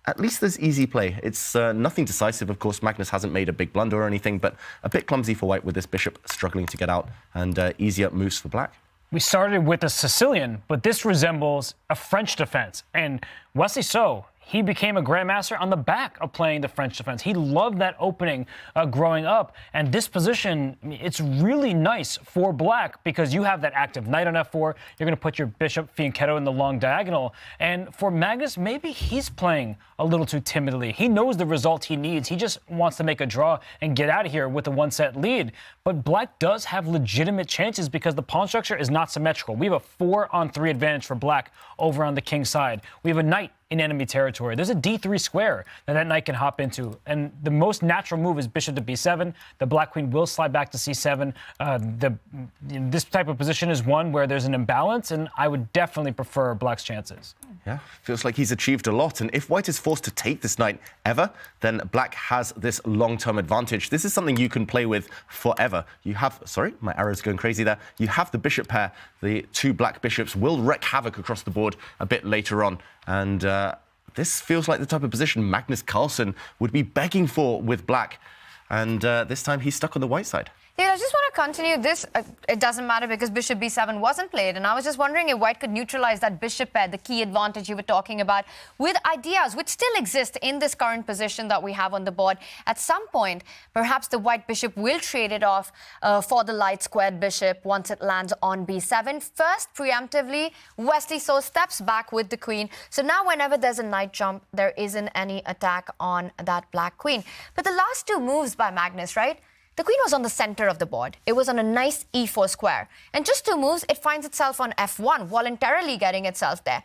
at least there's easy play. It's nothing decisive, of course. Magnus hasn't made a big blunder or anything, but a bit clumsy for white with this bishop struggling to get out, and easier moves for black. We started with a Sicilian, but this resembles a French defense. And Wesley So, he became a grandmaster on the back of playing the French defense. He loved that opening growing up. And this position, it's really nice for black because you have that active knight on f4. You're going to put your bishop fianchetto in the long diagonal. And for Magnus, maybe he's playing a little too timidly. He knows the result he needs. He just wants to make a draw and get out of here with a one-set lead. But black does have legitimate chances because the pawn structure is not symmetrical. We have a 4-on-3 advantage for black over on the king side. We have a knight in enemy territory. There's a d3 square that knight can hop into. And the most natural move is bishop to b7. The black queen will slide back to c7. This type of position is one where there's an imbalance, and I would definitely prefer black's chances. Yeah, feels like he's achieved a lot. And if white is forced to take this knight ever, then black has this long-term advantage. This is something you can play with forever. You have, sorry, my arrow's going crazy there. You have the bishop pair. The two black bishops will wreak havoc across the board a bit later on. And this feels like the type of position Magnus Carlsen would be begging for with black. And this time he's stuck on the white side. Yeah, I just want to continue this. It doesn't matter because bishop b7 wasn't played. And I was just wondering if white could neutralize that bishop pair, the key advantage you were talking about, with ideas which still exist in this current position that we have on the board. At some point, perhaps the white bishop will trade it off for the light squared bishop once it lands on b7. First, preemptively, Wesley So steps back with the queen. So now whenever there's a knight jump, there isn't any attack on that black queen. But the last two moves by Magnus, right? The queen was on the center of the board. It was on a nice e4 square. And just two moves, it finds itself on f1, voluntarily getting itself there.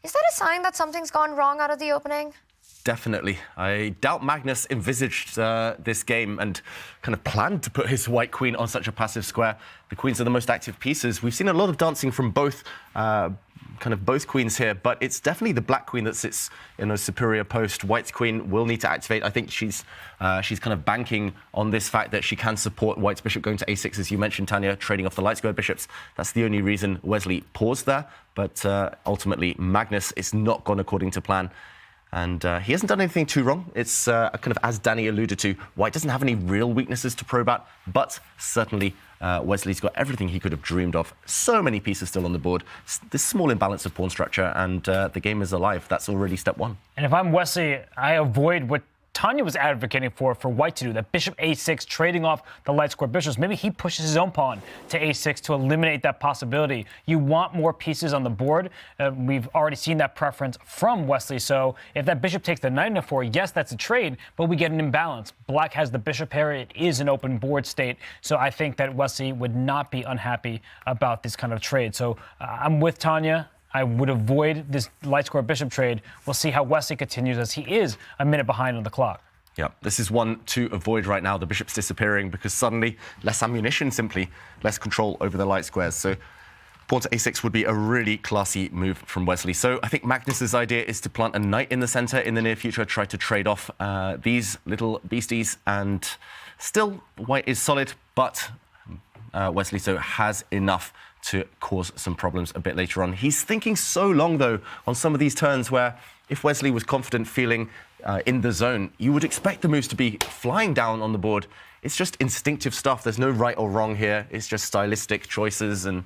Is that a sign that something's gone wrong out of the opening? Definitely. I doubt Magnus envisaged this game and kind of planned to put his white queen on such a passive square. The queens are the most active pieces. We've seen a lot of dancing from both both queens here, but it's definitely the black queen that sits in a superior post. White's queen will need to activate. I think she's kind of banking on this fact that she can support white's bishop going to a6, as you mentioned, Tania, trading off the light square bishops. That's the only reason Wesley paused there, but ultimately Magnus, it's not gone according to plan. And he hasn't done anything too wrong. It's kind of, as Danny alluded to, white doesn't have any real weaknesses to probe at, but certainly Wesley's got everything he could have dreamed of. So many pieces still on the board. This small imbalance of pawn structure, and the game is alive. That's already step one. And if I'm Wesley, I avoid what Tania was advocating for white to do, that bishop a6, trading off the light square bishops. Maybe he pushes his own pawn to a6 to eliminate that possibility. You want more pieces on the board. We've already seen that preference from Wesley. So if that bishop takes the knight on f4, yes, that's a trade, but we get an imbalance. Black has the bishop pair. It is an open board state. So I think that Wesley would not be unhappy about this kind of trade. So I'm with Tania. I would avoid this light square bishop trade. We'll see how Wesley continues, as he is a minute behind on the clock. Yeah, this is one to avoid right now. The bishop's disappearing because suddenly less ammunition, simply less control over the light squares. So pawn to a6 would be a really classy move from Wesley. So I think Magnus's idea is to plant a knight in the center in the near future, try to trade off these little beasties, and still white is solid, but Wesley So has enough to cause some problems a bit later on. He's thinking so long, though, on some of these turns where if Wesley was confident, feeling in the zone, you would expect the moves to be flying down on the board. It's just instinctive stuff. There's no right or wrong here. It's just stylistic choices. And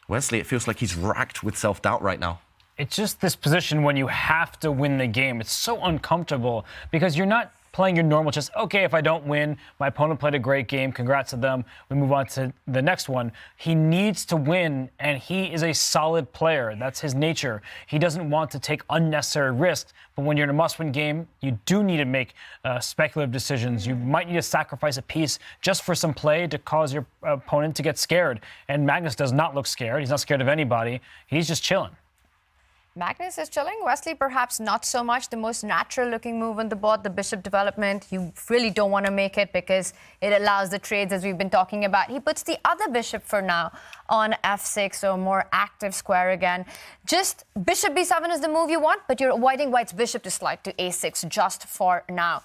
Wesley, it feels like he's racked with self-doubt right now. It's just this position when you have to win the game. It's so uncomfortable because you're not playing your normal chess. Okay, if I don't win, my opponent played a great game. Congrats to them. We move on to the next one. He needs to win, and he is a solid player. That's his nature. He doesn't want to take unnecessary risks, but when you're in a must-win game, you do need to make speculative decisions. You might need to sacrifice a piece just for some play to cause your opponent to get scared. And Magnus does not look scared. He's not scared of anybody. He's just chilling. Magnus is chilling. Wesley, perhaps not so much. The most natural-looking move on the board, the bishop development. You really don't want to make it because it allows the trades, as we've been talking about. He puts the other bishop for now on f6, so a more active square again. Just bishop b7 is the move you want, but you're avoiding white's bishop to slide to a6 just for now.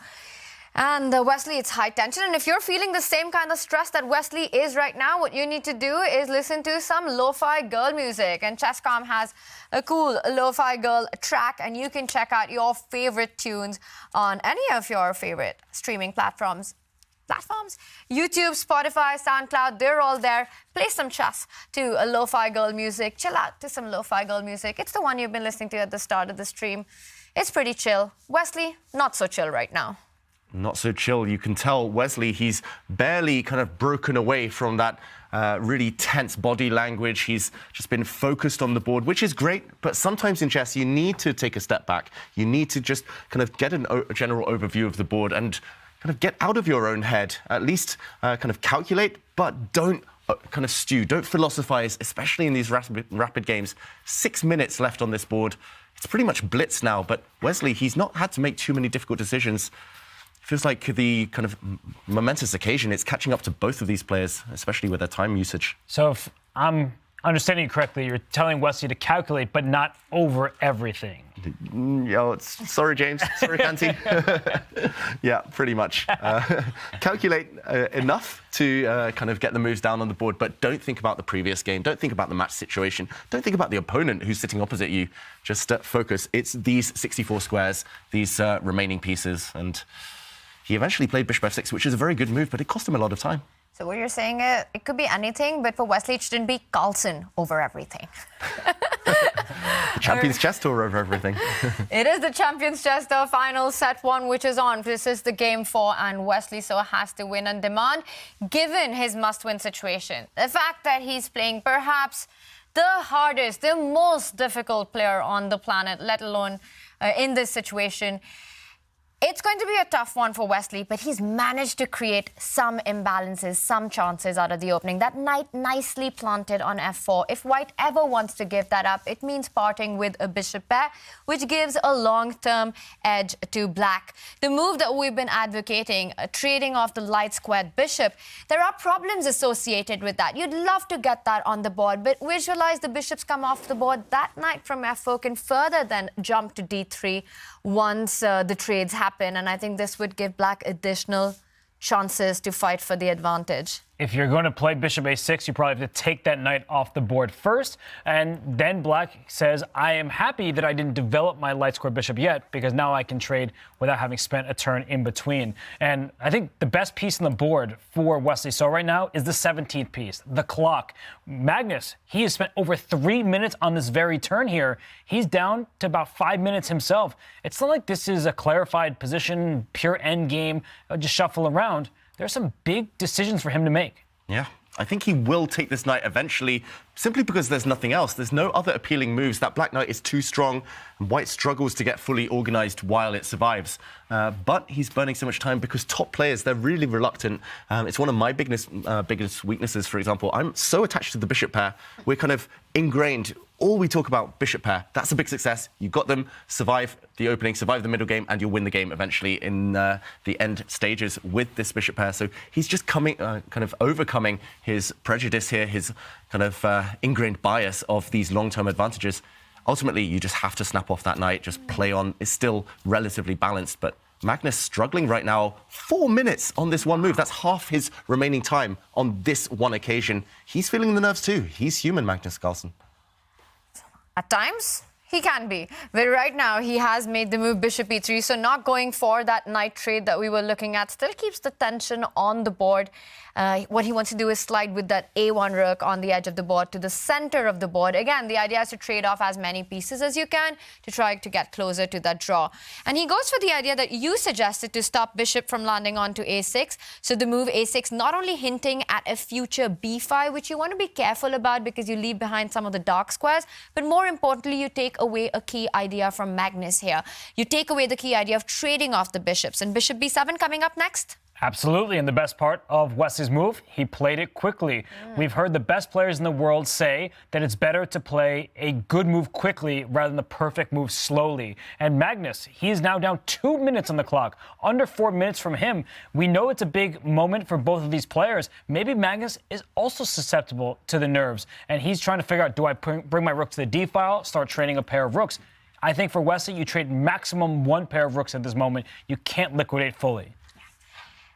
And Wesley, it's high tension. And if you're feeling the same kind of stress that Wesley is right now, what you need to do is listen to some lo-fi girl music. And Chess.com has a cool lo-fi girl track, and you can check out your favorite tunes on any of your favorite streaming platforms. YouTube, Spotify, SoundCloud, they're all there. Play some chess to a lo-fi girl music. Chill out to some lo-fi girl music. It's the one you've been listening to at the start of the stream. It's pretty chill. Wesley, not so chill right now. Not so chill. You can tell Wesley, he's barely kind of broken away from that really tense body language. He's just been focused on the board, which is great. But sometimes in chess, you need to take a step back. You need to just kind of get a general overview of the board and kind of get out of your own head. At least kind of calculate, but don't kind of stew. Don't philosophize, especially in these rapid games. 6 minutes left on this board. It's pretty much blitz now. But Wesley, he's not had to make too many difficult decisions. Feels like the kind of momentous occasion, it's catching up to both of these players, especially with their time usage. So if I'm understanding you correctly, you're telling Wesley to calculate, but not over everything. Sorry, James. Sorry, Canty. Yeah, pretty much. Calculate enough to kind of get the moves down on the board, but don't think about the previous game. Don't think about the match situation. Don't think about the opponent who's sitting opposite you. Just focus. It's these 64 squares, these remaining pieces, and he eventually played bishop f6, which is a very good move, but it cost him a lot of time. So what you're saying, it could be anything, but for Wesley, it shouldn't be Carlsen over everything. Champions Chess Tour over everything. It is the Champions Chess Tour final, set 1, which is on. This is the game 4, and Wesley so has to win on demand, given his must-win situation. The fact that he's playing perhaps the hardest, the most difficult player on the planet, let alone in this situation. It's going to be a tough one for Wesley, but he's managed to create some imbalances, some chances out of the opening. That knight nicely planted on f4. If white ever wants to give that up, it means parting with a bishop pair, which gives a long-term edge to black. The move that we've been advocating, trading off the light-squared bishop, there are problems associated with that. You'd love to get that on the board, but visualize the bishops come off the board. That knight from f4 can further then jump to d3 once the trades happen, and I think this would give black additional chances to fight for the advantage. If you're going to play bishop a6, you probably have to take that knight off the board first, and then black says, I am happy that I didn't develop my light square bishop yet, because now I can trade without having spent a turn in between. And I think the best piece on the board for Wesley So right now is the 17th piece, the clock. Magnus, he has spent over 3 minutes on this very turn here. He's down to about 5 minutes himself. It's not like this is a clarified position, pure end game, just shuffle around. There are some big decisions for him to make. Yeah, I think he will take this knight eventually, simply because there's nothing else. There's no other appealing moves. That black knight is too strong, and white struggles to get fully organized while it survives. But he's burning so much time because top players, they're really reluctant. It's one of my biggest weaknesses, for example. I'm so attached to the bishop pair. We're kind of ingrained. All we talk about bishop pair. That's a big success. You got them, survive the opening, survive the middle game, and you'll win the game eventually in the end stages with this bishop pair. So he's just kind of overcoming his prejudice here, his kind of ingrained bias of these long-term advantages. Ultimately, you just have to snap off that knight, just play on. It's still relatively balanced, but Magnus struggling right now. 4 minutes on this one move. That's half his remaining time on this one occasion. He's feeling the nerves too. He's human, Magnus Carlsen. At times, he can be. But right now, he has made the move bishop e3, so not going for that knight trade that we were looking at still keeps the tension on the board. What he wants to do is slide with that a1 rook on the edge of the board to the center of the board. Again, the idea is to trade off as many pieces as you can to try to get closer to that draw. And he goes for the idea that you suggested to stop bishop from landing onto a6. So the move a6 not only hinting at a future b5, which you want to be careful about because you leave behind some of the dark squares, but more importantly, you take away a key idea from Magnus here. You take away the key idea of trading off the bishops. And bishop b7 coming up next. Absolutely, and the best part of Wesley's move, he played it quickly. We've heard the best players in the world say that it's better to play a good move quickly rather than the perfect move slowly. And Magnus, he is now down 2 minutes on the clock, under 4 minutes from him. We know it's a big moment for both of these players. Maybe Magnus is also susceptible to the nerves, and he's trying to figure out, do I bring my rook to the D file, start training a pair of rooks? I think for Wesley, you trade maximum 1 pair of rooks at this moment. You can't liquidate fully.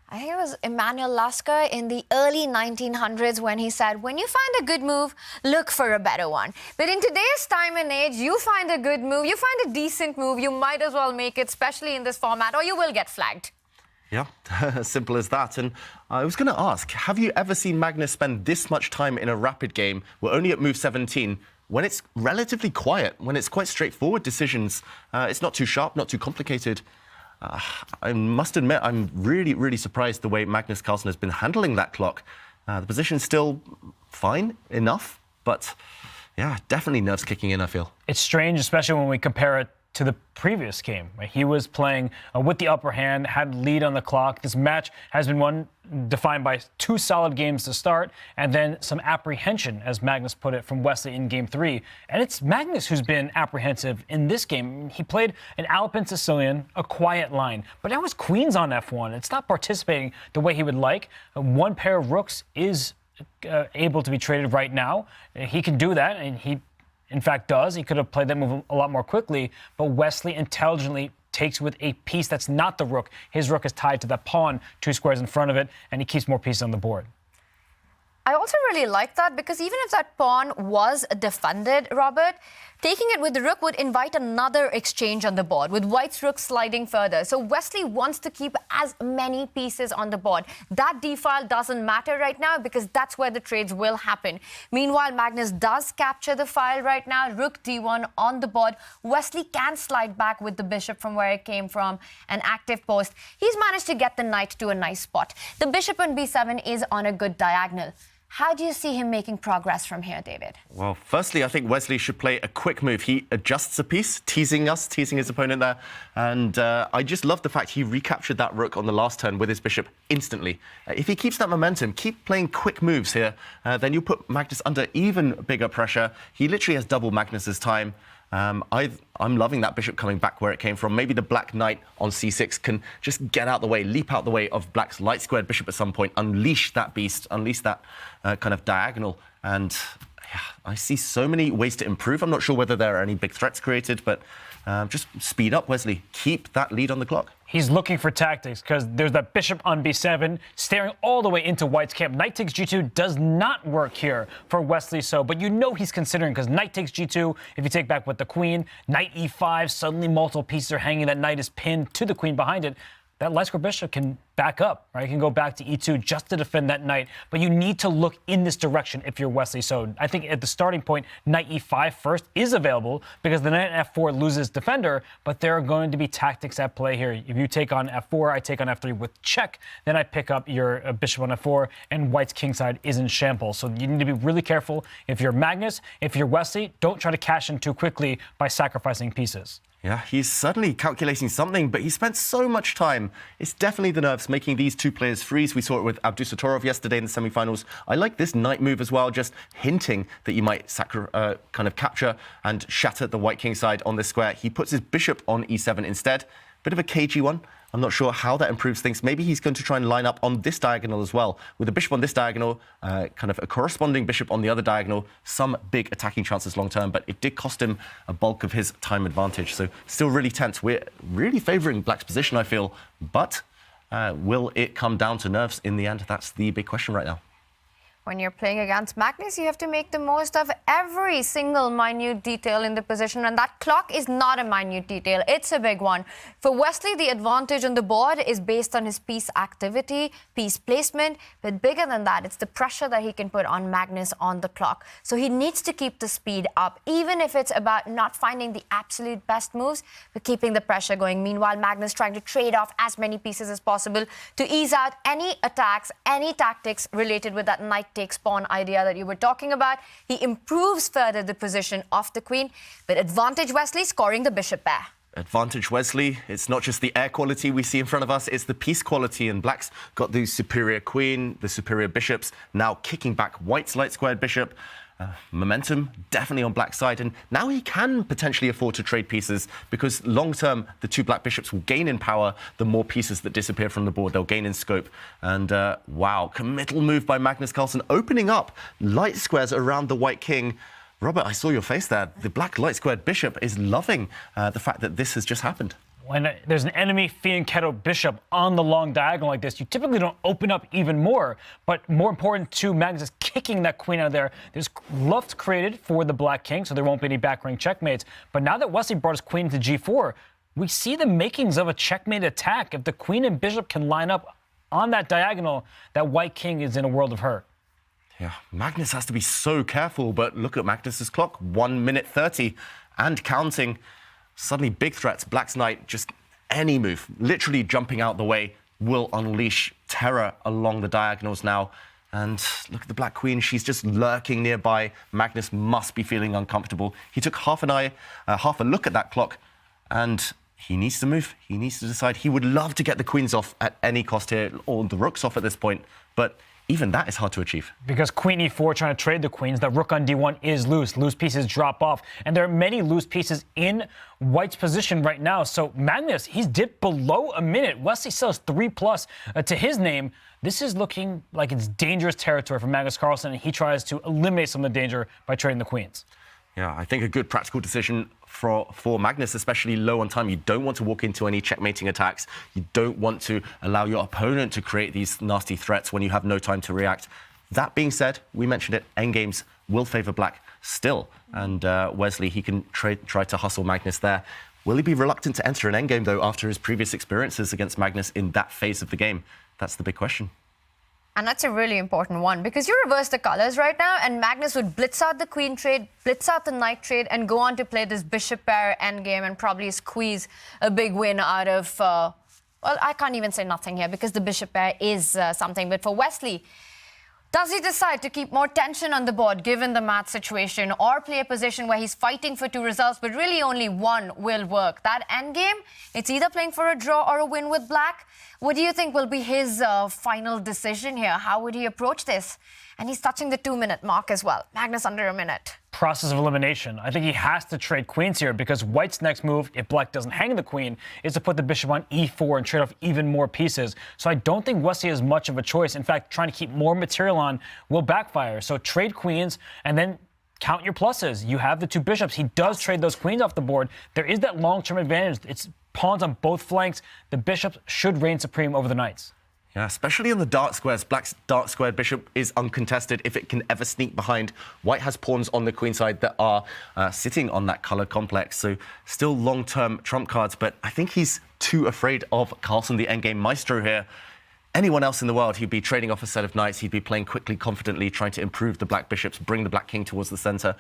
I think it was Emanuel Lasker in the early 1900s when he said, when you find a good move, look for a better one. But in today's time and age, you find a good move, you find a decent move, you might as well make it, especially in this format, or you will get flagged. Yeah, simple as that. And I was going to ask, have you ever seen Magnus spend this much time in a rapid game? We're only at move 17, when it's relatively quiet, when it's quite straightforward decisions. It's not too sharp, not too complicated. I must admit, I'm really, really surprised the way Magnus Carlsen has been handling that clock. The position's still fine enough, but yeah, definitely nerves kicking in, I feel. It's strange, especially when we compare it to the previous game. He was playing with the upper hand, had lead on the clock. This match has been defined by 2 solid games to start, and then some apprehension, as Magnus put it, from Wesley in Game 3. And it's Magnus who's been apprehensive in this game. He played an Alpine Sicilian, a quiet line, but now his queen's on F1. It's not participating the way he would like. 1 pair of rooks is able to be traded right now. He can do that, and he in fact does. He could have played that move a lot more quickly, but Wesley intelligently takes with a piece that's not the rook. His rook is tied to that pawn 2 squares in front of it, and he keeps more pieces on the board. I also really like that because even if that pawn was defended, Robert, taking it with the rook would invite another exchange on the board, with white's rook sliding further. So Wesley wants to keep as many pieces on the board. That d-file doesn't matter right now because that's where the trades will happen. Meanwhile, Magnus does capture the file right now, rook d1 on the board. Wesley can slide back with the bishop from where it came from, an active post. He's managed to get the knight to a nice spot. The bishop on b7 is on a good diagonal. How do you see him making progress from here, David? Well, firstly, I think Wesley should play a quick move. He adjusts a piece, teasing his opponent there. And I just love the fact he recaptured that rook on the last turn with his bishop instantly. If he keeps that momentum, keep playing quick moves here, then you'll put Magnus under even bigger pressure. He literally has double Magnus's time. I'm loving that bishop coming back where it came from. Maybe the black knight on c6 can just get out the way, leap out the way of black's light squared bishop at some point, unleash that beast, unleash that kind of diagonal. And yeah, I see so many ways to improve. I'm not sure whether there are any big threats created, but just speed up, Wesley. Keep that lead on the clock. He's looking for tactics because there's that bishop on b7 staring all the way into white's camp. Knight takes g2 does not work here for Wesley, but you know he's considering because knight takes g2, if you take back with the queen, knight e5, suddenly multiple pieces are hanging, that knight is pinned to the queen behind it. That light square bishop can back up, right? It can go back to e2 just to defend that knight. But you need to look in this direction if you're Wesley. So I think at the starting point, knight e5 first is available because the knight f4 loses defender, but there are going to be tactics at play here. If you take on f4, I take on f3 with check, then I pick up your bishop on f4, and white's kingside is in shambles. So you need to be really careful. If you're Magnus, if you're Wesley, don't try to cash in too quickly by sacrificing pieces. Yeah, he's suddenly calculating something, but he spent so much time. It's definitely the nerves making these 2 players freeze. We saw it with Abdusattorov yesterday in the semifinals. I like this knight move as well, just hinting that you might kind of capture and shatter the white king side on this square. He puts his bishop on e7 instead. Bit of a cagey one. I'm not sure how that improves things. Maybe he's going to try and line up on this diagonal as well. With the bishop on this diagonal, kind of a corresponding bishop on the other diagonal, some big attacking chances long term, but it did cost him a bulk of his time advantage. So still really tense. We're really favouring black's position, I feel, but will it come down to nerves in the end? That's the big question right now. When you're playing against Magnus, you have to make the most of every single minute detail in the position, and that clock is not a minute detail, it's a big one. For Wesley, the advantage on the board is based on his piece activity, piece placement, but bigger than that, it's the pressure that he can put on Magnus on the clock. So he needs to keep the speed up, even if it's about not finding the absolute best moves, but keeping the pressure going. Meanwhile, Magnus trying to trade off as many pieces as possible to ease out any attacks, any tactics related with that knight takes pawn idea that you were talking about. He improves further the position of the queen, but advantage Wesley scoring the bishop pair. Advantage Wesley. It's not just the air quality we see in front of us, it's the piece quality. And Black's got the superior queen, the superior bishops, now kicking back White's light squared bishop. Momentum definitely on Black's side, and now he can potentially afford to trade pieces because long term the two Black bishops will gain in power the more pieces that disappear from the board. They'll gain in scope. And wow, committal move by Magnus Carlsen, opening up light squares around the White king. Robert, I saw your face there. The Black light squared bishop is loving the fact that this has just happened. When there's an enemy fianchetto bishop on the long diagonal like this, you typically don't open up even more. But more important to Magnus is kicking that queen out of there. There's luft created for the Black king, so there won't be any back ring checkmates. But now that Wesley brought his queen to g4, we see the makings of a checkmate attack. If the queen and bishop can line up on that diagonal, that White king is in a world of hurt. Yeah, Magnus has to be so careful, but look at Magnus's clock, 1 minute 30 and counting. Suddenly big threats. Black's knight, just any move, literally jumping out the way, will unleash terror along the diagonals now. And look at the Black queen, she's just lurking nearby. Magnus must be feeling uncomfortable. He took half a look at that clock, and he needs to move. He needs to decide. He would love to get the queens off at any cost here, or the rooks off at this point, but even that is hard to achieve. Because queen e4 trying to trade the queens, that rook on d1 is loose. Loose pieces drop off. And there are many loose pieces in White's position right now. So Magnus, he's dipped below a minute. Wesley still has 3+ to his name. This is looking like it's dangerous territory for Magnus Carlsen, and he tries to eliminate some of the danger by trading the queens. Yeah, I think a good practical decision for Magnus, especially low on time. You don't want to walk into any checkmating attacks. You don't want to allow your opponent to create these nasty threats when you have no time to react. That being said, we mentioned it, endgames will favour Black still. And Wesley, he can try to hustle Magnus there. Will he be reluctant to enter an endgame, though, after his previous experiences against Magnus in that phase of the game? That's the big question. And that's a really important one because you reverse the colors right now and Magnus would blitz out the queen trade, blitz out the knight trade and go on to play this bishop pair endgame and probably squeeze a big win out of, well, I can't even say nothing here because the bishop pair is something. But for Wesley, does he decide to keep more tension on the board given the mat situation or play a position where he's fighting for 2 results but really only one will work? That endgame, it's either playing for a draw or a win with Black. What do you think will be his final decision here? How would he approach this? And he's touching the 2-minute mark as well. Magnus under a minute. Process of elimination. I think he has to trade queens here because White's next move, if Black doesn't hang the queen, is to put the bishop on e4 and trade off even more pieces. So I don't think Wesley has much of a choice. In fact, trying to keep more material on will backfire. So trade queens and then count your pluses. You have the 2 bishops. He does trade those queens off the board. There is that long-term advantage. It's pawns on both flanks. The bishops should reign supreme over the knights. Yeah, especially on the dark squares. Black's dark squared bishop is uncontested if it can ever sneak behind. White has pawns on the queen side that are sitting on that color complex. So still long-term trump cards, but I think he's too afraid of Carlsen, the endgame maestro here. Anyone else in the world, he'd be trading off a set of knights. He'd be playing quickly, confidently, trying to improve the Black bishops, bring the Black king towards the center.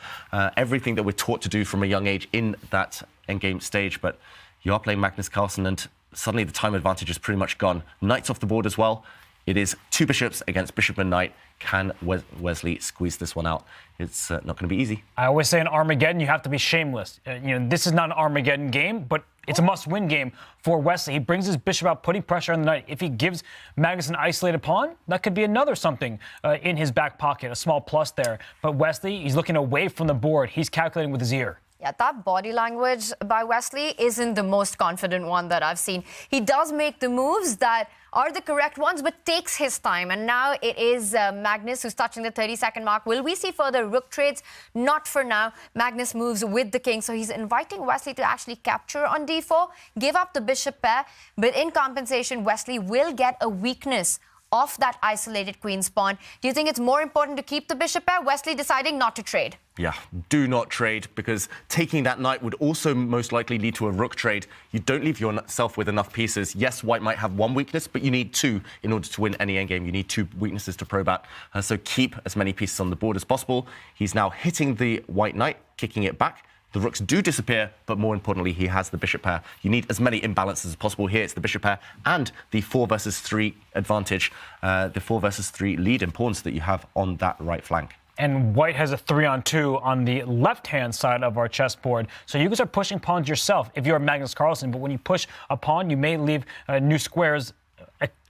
Everything that we're taught to do from a young age in that endgame stage. But you are playing Magnus Carlsen, and suddenly the time advantage is pretty much gone. Knights off the board as well. It is 2 bishops against bishop and knight. Can Wesley squeeze this one out? It's not going to be easy. I always say in Armageddon, you have to be shameless. This is not an Armageddon game, but it's a must-win game for Wesley. He brings his bishop out, putting pressure on the knight. If he gives Magnus an isolated pawn, that could be another something in his back pocket, a small plus there. But Wesley, he's looking away from the board. He's calculating with his ear. Yeah, that body language by Wesley isn't the most confident one that I've seen. He does make the moves that are the correct ones, but takes his time. And now it is Magnus who's touching the 30-second mark. Will we see further rook trades? Not for now. Magnus moves with the king, so he's inviting Wesley to actually capture on d4, give up the bishop pair, but in compensation, Wesley will get a weakness off that isolated queen's pawn. Do you think it's more important to keep the bishop pair? Wesley deciding not to trade. Yeah, do not trade, because taking that knight would also most likely lead to a rook trade. You don't leave yourself with enough pieces. Yes, White might have 1 weakness, but you need 2 in order to win any endgame. You need 2 weaknesses to probe at. So keep as many pieces on the board as possible. He's now hitting the White knight, kicking it back. The rooks do disappear, but more importantly, he has the bishop pair. You need as many imbalances as possible here. It's the bishop pair and the 4 versus 3 advantage, the 4 versus 3 lead in pawns that you have on that right flank. and white has a 3-on-2 on the left-hand side of our chessboard. So you can start pushing pawns yourself if you're Magnus Carlsen, but when you push a pawn, you may leave new squares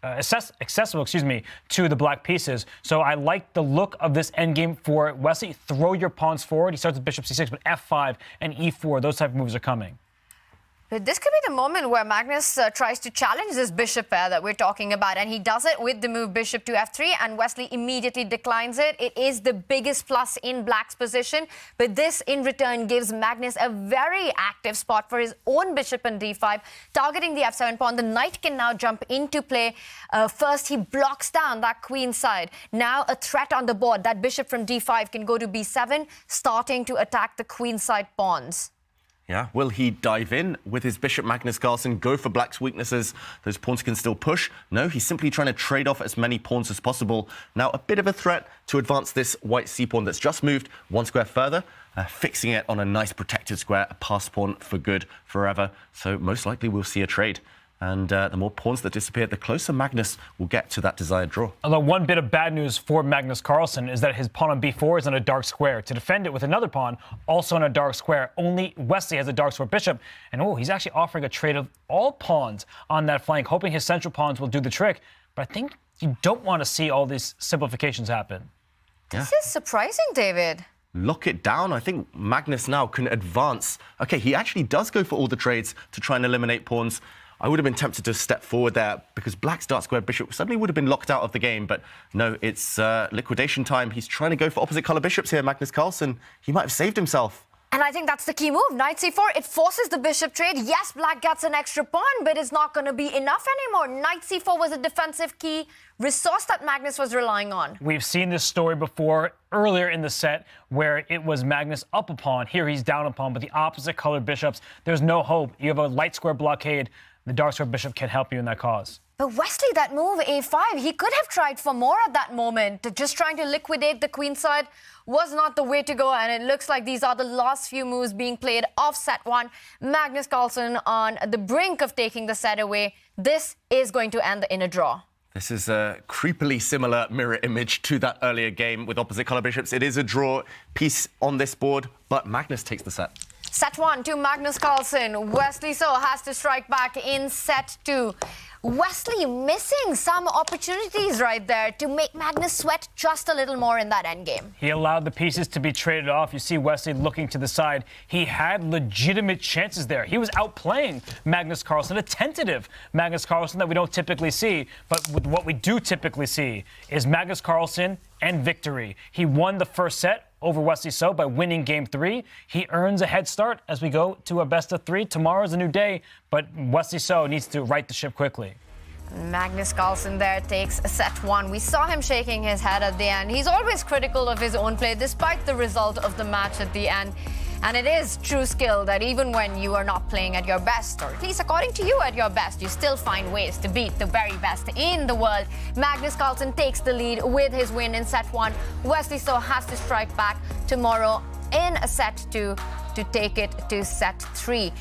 accessible, to the black pieces. So I like the look of this endgame for Wesley. Throw your pawns forward. He starts with bishop c6, but f5 and e4, those type of moves are coming. This could be the moment where Magnus tries to challenge this bishop pair that we're talking about, and he does it with the move bishop to f3, and Wesley immediately declines it. It is the biggest plus in black's position, but this in return gives Magnus a very active spot for his own bishop on d5, targeting the f7 pawn. The knight can now jump into play. First, he blocks down that queen side. Now a threat on the board. That bishop from d5 can go to b7, starting to attack the queen side pawns. Yeah, will he dive in with his bishop, Magnus Carlsen, go for black's weaknesses? Those pawns can still push. No, he's simply trying to trade off as many pawns as possible. Now, a bit of a threat to advance this white c-pawn that's just moved one square further, fixing it on a nice protected square, a pass pawn for good forever. So most likely we'll see a trade. And the more pawns that disappear, the closer Magnus will get to that desired draw. Although one bit of bad news for Magnus Carlsen is that his pawn on b4 is on a dark square. To defend it with another pawn, also on a dark square, only Wesley has a dark square bishop. And he's actually offering a trade of all pawns on that flank, hoping his central pawns will do the trick. But I think you don't want to see all these simplifications happen. This is surprising, David. Lock it down. I think Magnus now can advance. Okay, he actually does go for all the trades to try and eliminate pawns. I would have been tempted to step forward there because black's dark square bishop suddenly would have been locked out of the game. But no, it's liquidation time. He's trying to go for opposite color bishops here, Magnus Carlsen. He might have saved himself. And I think that's the key move. Knight c4, it forces the bishop trade. Yes, black gets an extra pawn, but it's not going to be enough anymore. Knight c4 was a defensive key resource that Magnus was relying on. We've seen this story before earlier in the set where it was Magnus up a pawn. Here he's down a pawn, but the opposite color bishops, there's no hope. You have a light square blockade. The dark square bishop can help you in that cause. But Wesley, that move, a5, he could have tried for more at that moment. Just trying to liquidate the queen side was not the way to go, and it looks like these are the last few moves being played off set one. Magnus Carlsen on the brink of taking the set away. This is going to end in a draw. This is a creepily similar mirror image to that earlier game with opposite color bishops. It is a draw piece on this board, but Magnus takes the set. Set one to Magnus Carlsen. Wesley So has to strike back in set two. Wesley missing some opportunities right there to make Magnus sweat just a little more in that endgame. He allowed the pieces to be traded off. You see Wesley looking to the side. He had legitimate chances there. He was outplaying Magnus Carlsen, a tentative Magnus Carlsen that we don't typically see. But what we do typically see is Magnus Carlsen and victory. He won the first set over Wesley So by winning game 3. He earns a head start as we go to a best of 3. Tomorrow's a new day, but Wesley So needs to right the ship quickly. Magnus Carlsen there takes set one. We saw him shaking his head at the end. He's always critical of his own play despite the result of the match at the end. And it is true skill that even when you are not playing at your best, or at least according to you at your best, you still find ways to beat the very best in the world. Magnus Carlsen takes the lead with his win in set one. Wesley So has to strike back tomorrow in a set two to take it to set three.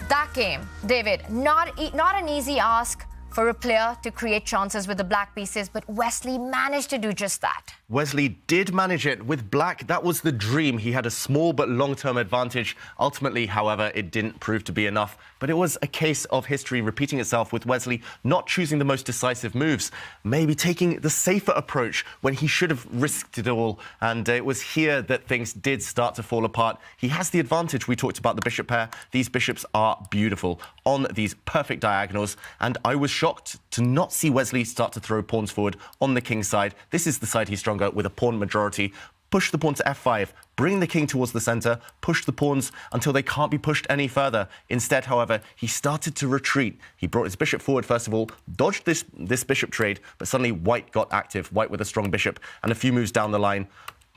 That game, David, not an easy ask for a player to create chances with the black pieces, but Wesley managed to do just that. Wesley did manage it with black. That was the dream. He had a small but long-term advantage. Ultimately, however, it didn't prove to be enough. But it was a case of history repeating itself with Wesley not choosing the most decisive moves, maybe taking the safer approach when he should have risked it all. And it was here that things did start to fall apart. He has the advantage. We talked about the bishop pair. These bishops are beautiful on these perfect diagonals. And I was shocked to not see Wesley start to throw pawns forward on the king side. This is the side he's stronger with a pawn majority. Push the pawn to f5, bring the king towards the center, push the pawns until they can't be pushed any further. Instead, however, he started to retreat. He brought his bishop forward, first of all, dodged this bishop trade, but suddenly white got active, white with a strong bishop, and a few moves down the line.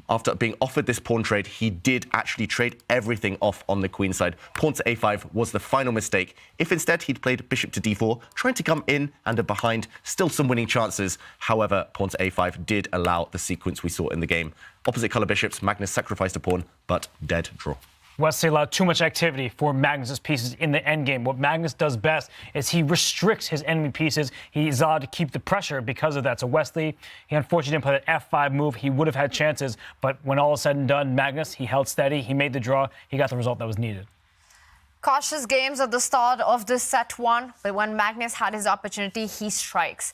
After being offered this pawn trade, he did actually trade everything off on the queen side. Pawn to a5 was the final mistake. If instead he'd played bishop to d4, trying to come in and behind, still some winning chances. However, pawn to a5 did allow the sequence we saw in the game. Opposite color bishops, Magnus sacrificed a pawn, but dead draw. Wesley allowed too much activity for Magnus's pieces in the endgame. What Magnus does best is he restricts his enemy pieces. He's allowed to keep the pressure because of that. So Wesley, he unfortunately didn't play that F5 move. He would have had chances, but when all is said and done, Magnus, he held steady, he made the draw, he got the result that was needed. Cautious games at the start of this set one, but when Magnus had his opportunity, he strikes.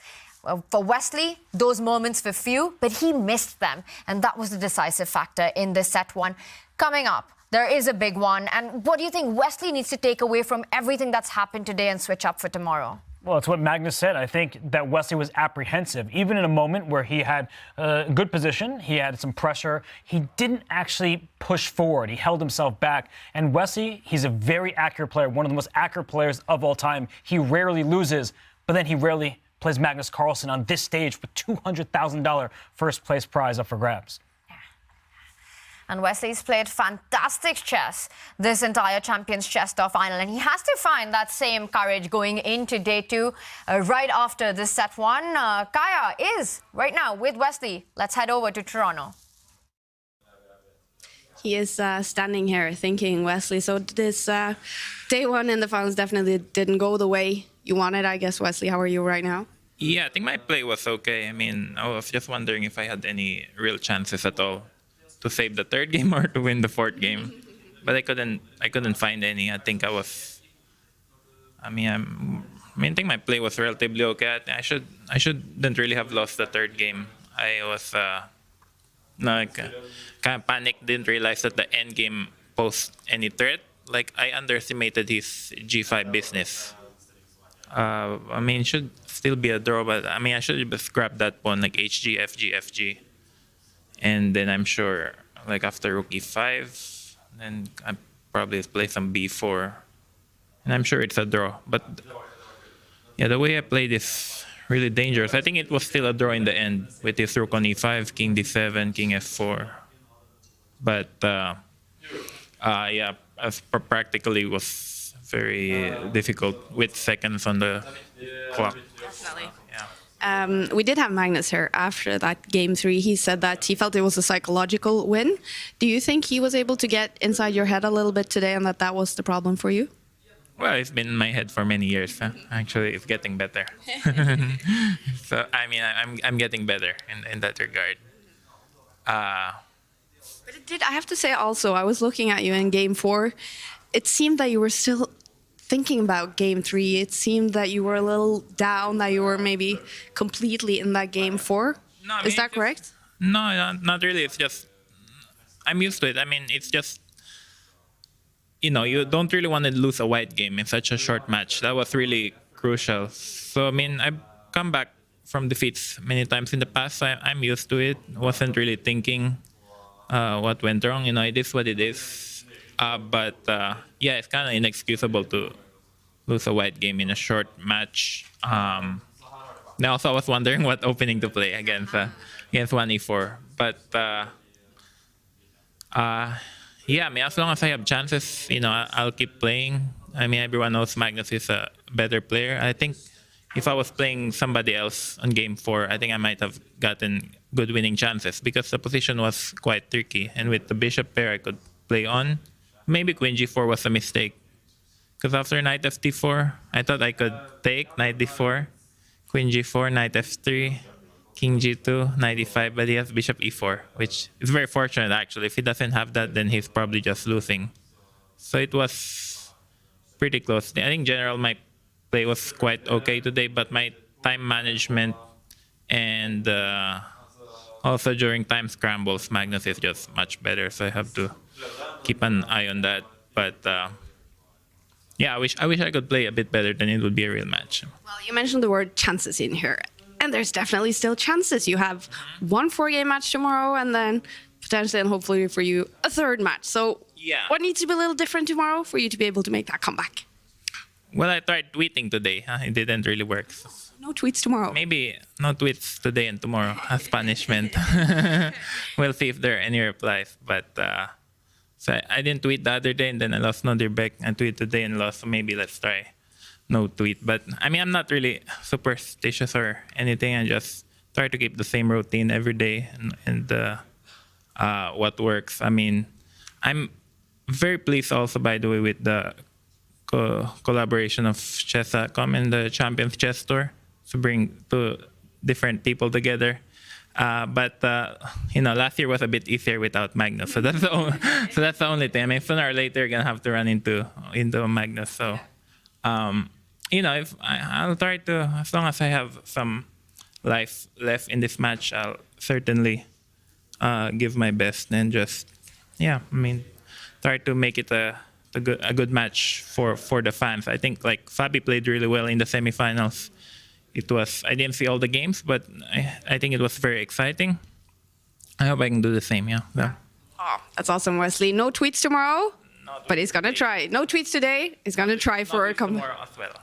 For Wesley, those moments were few, but he missed them, and that was the decisive factor in this set one. Coming up, there is a big one, and what do you think Wesley needs to take away from everything that's happened today and switch up for tomorrow? Well, it's what Magnus said. I think that Wesley was apprehensive. Even in a moment where he had a good position, he had some pressure, he didn't actually push forward. He held himself back. And Wesley, he's a very accurate player, one of the most accurate players of all time. He rarely loses, but then he rarely plays Magnus Carlsen on this stage with $200,000 first place prize up for grabs. And Wesley's played fantastic chess this entire Champions Chess Tour final, and he has to find that same courage going into day two, right after this set one. Kaya is right now with Wesley. Let's head over to Toronto. He is standing here thinking, Wesley, so this day one in the finals definitely didn't go the way you wanted, I guess. Wesley, how are you right now? Yeah, I think my play was okay. I mean, I was just wondering if I had any real chances at all to save the third game or to win the fourth game, but I couldn't find any. I think I think my play was relatively okay. I shouldn't really have lost the third game. I was kind of panicked, didn't realize that the end game posed any threat. Like, I underestimated his G5 business. It should still be a draw, but I should have just grabbed that pawn, like HG, FG, FG. And then I'm sure, like after rook e5, then I probably play some b4. And I'm sure it's a draw. But yeah, the way I played is really dangerous. I think it was still a draw in the end with his rook on e5, king d7, king f4. But yeah, practically was very difficult with seconds on the clock. Definitely. We did have Magnus here after that game three. He said that he felt it was a psychological win. Do you think he was able to get inside your head a little bit today and that was the problem for you? Well, it's been in my head for many years. Actually, it's getting better. So, I'm getting better in that regard. But it did, I have to say also, I was looking at you in game four. It seemed that you were still thinking about game three. It seemed that you were a little down, that you were maybe completely in that game four. No, Is that correct? No, not really. It's just, I'm used to it. It's just, you don't really want to lose a white game in such a short match. That was really crucial. So, I've come back from defeats many times in the past. So I'm used to it. Wasn't really thinking what went wrong. It is what it is. But yeah, it's kind of inexcusable to lose a white game in a short match. Now, also I was wondering what opening to play against 1e4. But yeah, as long as I have chances, I'll keep playing. Everyone knows Magnus is a better player. I think if I was playing somebody else on game 4, I think I might have gotten good winning chances because the position was quite tricky. And with the bishop pair, I could play on. Maybe queen g4 was a mistake. Because after knight ft4, I thought I could take knight d4, queen g4, knight f3, king g2, knight e5, but he has bishop e4, which is very fortunate actually. If he doesn't have that, then he's probably just losing. So it was pretty close. I think general my play was quite okay today, but my time management and also during time scrambles, Magnus is just much better. So I have to keep an eye on that. But yeah, I wish I could play a bit better, then it would be a real match. Well, you mentioned the word chances in here, and there's definitely still chances. You have one 4-game match tomorrow, and then potentially and hopefully for you a third match. So yeah, what needs to be a little different tomorrow for you to be able to make that comeback? Well, I tried tweeting today. It didn't really work. So no tweets tomorrow. Maybe no tweets today and tomorrow as punishment. We'll see if there are any replies. But so I didn't tweet the other day, and then I lost Nodirbek. I tweeted today and lost. So maybe let's try no tweet. But I'm not really superstitious or anything. I just try to keep the same routine every day and what works. I'm very pleased also, by the way, with the collaboration of Chess.com and the Champions Chess Tour to bring two different people together. But last year was a bit easier without Magnus, so that's the only thing. I mean, sooner or later, you're gonna have to run into Magnus. So, if I'll try to, as long as I have some life left in this match, I'll certainly give my best and just, try to make it a good match for the fans. I think like Fabi played really well in the semifinals. I didn't see all the games, but I think it was very exciting. I hope I can do the same, yeah. Oh, that's awesome, Wesley. No tweets tomorrow, but he's going to try. No tweets today. He's going to try for a comeback. Tomorrow as well.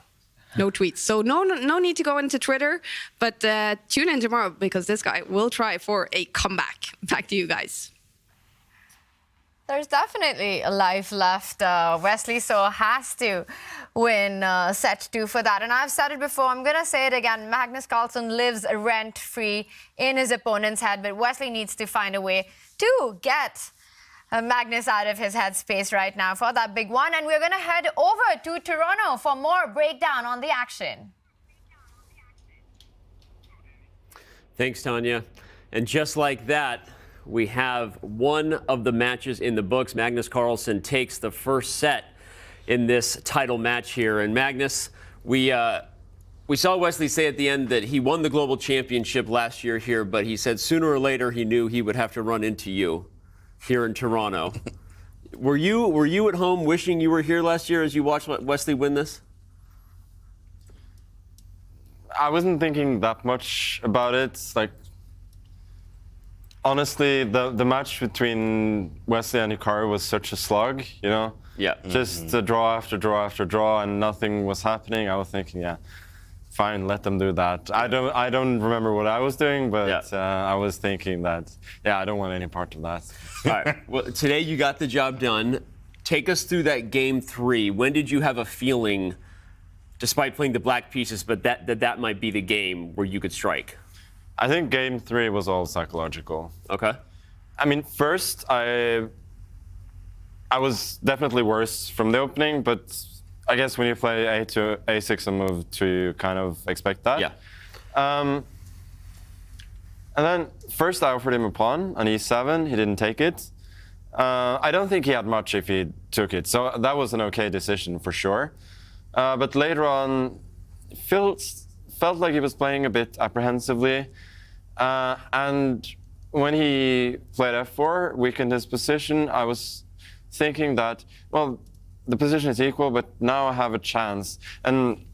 No tweets. So no need to go into Twitter, but tune in tomorrow because this guy will try for a comeback. Back to you guys. There's definitely a life left. Wesley So has to win set 2 for that. And I've said it before, I'm going to say it again. Magnus Carlsen lives rent-free in his opponent's head, but Wesley needs to find a way to get Magnus out of his headspace right now for that big one. And we're going to head over to Toronto for more breakdown on the action. Thanks, Tanya. And just like that, we have one of the matches in the books. Magnus Carlsen takes the first set in this title match here. And Magnus, we saw Wesley say at the end that he won the global championship last year here, but he said sooner or later he knew he would have to run into you here in Toronto. Were you at home wishing you were here last year as you watched Wesley win this? I wasn't thinking that much about it. Like, honestly, the match between Wesley and Hikaru was such a slug, Yeah. Just a draw after draw after draw, and nothing was happening. I was thinking, yeah, fine, let them do that. I don't remember what I was doing, but I was thinking that, I don't want any part of that. All right. Well, today you got the job done. Take us through that game 3. When did you have a feeling, despite playing the black pieces, but that might be the game where you could strike? I think game 3 was all psychological. Okay. I mean, first, I was definitely worse from the opening, but I guess when you play A to A6 and move 2, you kind of expect that. Yeah. And then first I offered him a pawn on E7. He didn't take it. I don't think he had much if he took it, so that was an okay decision for sure. But later on, felt like he was playing a bit apprehensively. And when he played F4, weakened his position, I was thinking that, well, the position is equal, but now I have a chance. And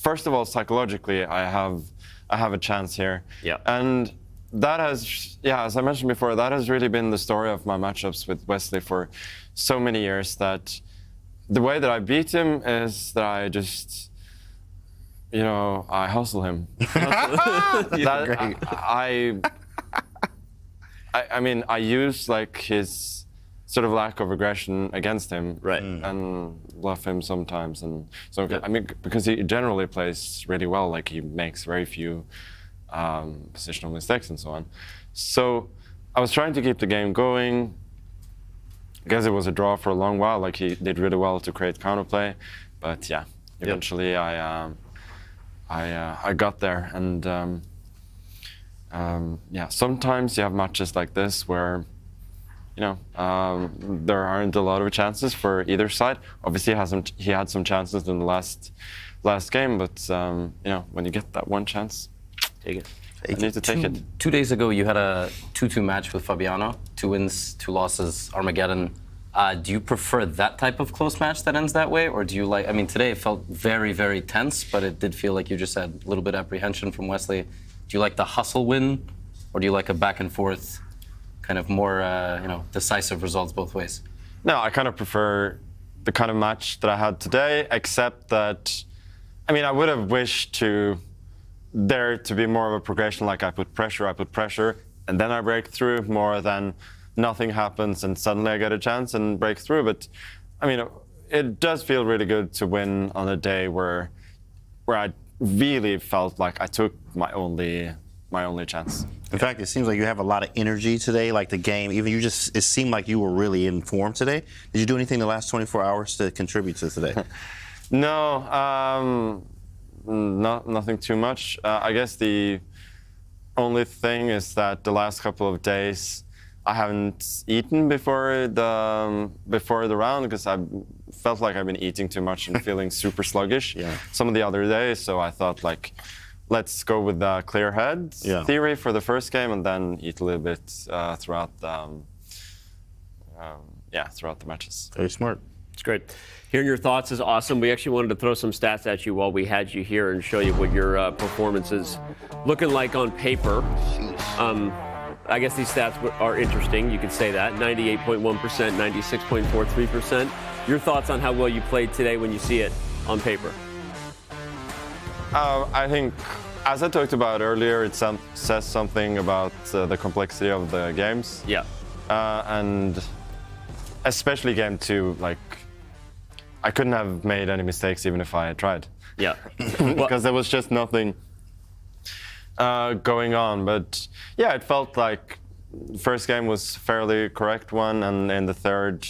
first of all, psychologically, I have a chance here. Yeah. And that has, as I mentioned before, that has really been the story of my matchups with Wesley for so many years, that the way that I beat him is that I just, I hustle him. I mean, I use like his sort of lack of aggression against him, right, and bluff him sometimes. And so, I mean, because he generally plays really well, like he makes very few positional mistakes and so on. So I was trying to keep the game going. I guess it was a draw for a long while. Like he did really well to create counterplay, but eventually I got there. And sometimes you have matches like this where there aren't a lot of chances for either side. Obviously, he had some chances in the last game, but when you get that one chance, take it. I need to take it. 2 days ago, you had a 2-2 match with Fabiano. 2 wins, 2 losses, Armageddon. Do you prefer that type of close match that ends that way, or do you like? I mean, today it felt very, very tense, but it did feel like you just had a little bit of apprehension from Wesley. Do you like the hustle win, or do you like a back and forth, kind of more decisive results both ways? No, I kind of prefer the kind of match that I had today, except that, I mean, I would have wished there to be more of a progression, like I put pressure, and then I break through, more than nothing happens and suddenly I get a chance and break through. But I mean, it does feel really good to win on a day where I really felt like I took my only my only chance. In fact, it seems like you have a lot of energy today, like the game. Even it seemed like you were really in form today. Did you do anything the last 24 hours to contribute to today? No, nothing too much. I guess the only thing is that the last couple of days I haven't eaten before the round because I felt like I've been eating too much and feeling super sluggish some of the other days. So I thought, like, let's go with the clear head theory for the first game and then eat a little bit throughout the matches. Very smart. It's great. Hearing your thoughts is awesome. We actually wanted to throw some stats at you while we had you here and show you what your performance is looking like on paper. I guess these stats are interesting. You could say that. 98.1%, 96.43%. Your thoughts on how well you played today when you see it on paper? I think, as I talked about earlier, it says something about the complexity of the games. Yeah. And especially game 2, like, I couldn't have made any mistakes even if I had tried. Yeah. Because there was just nothing going on. But yeah, it felt like the first game was a fairly correct one, and in the third,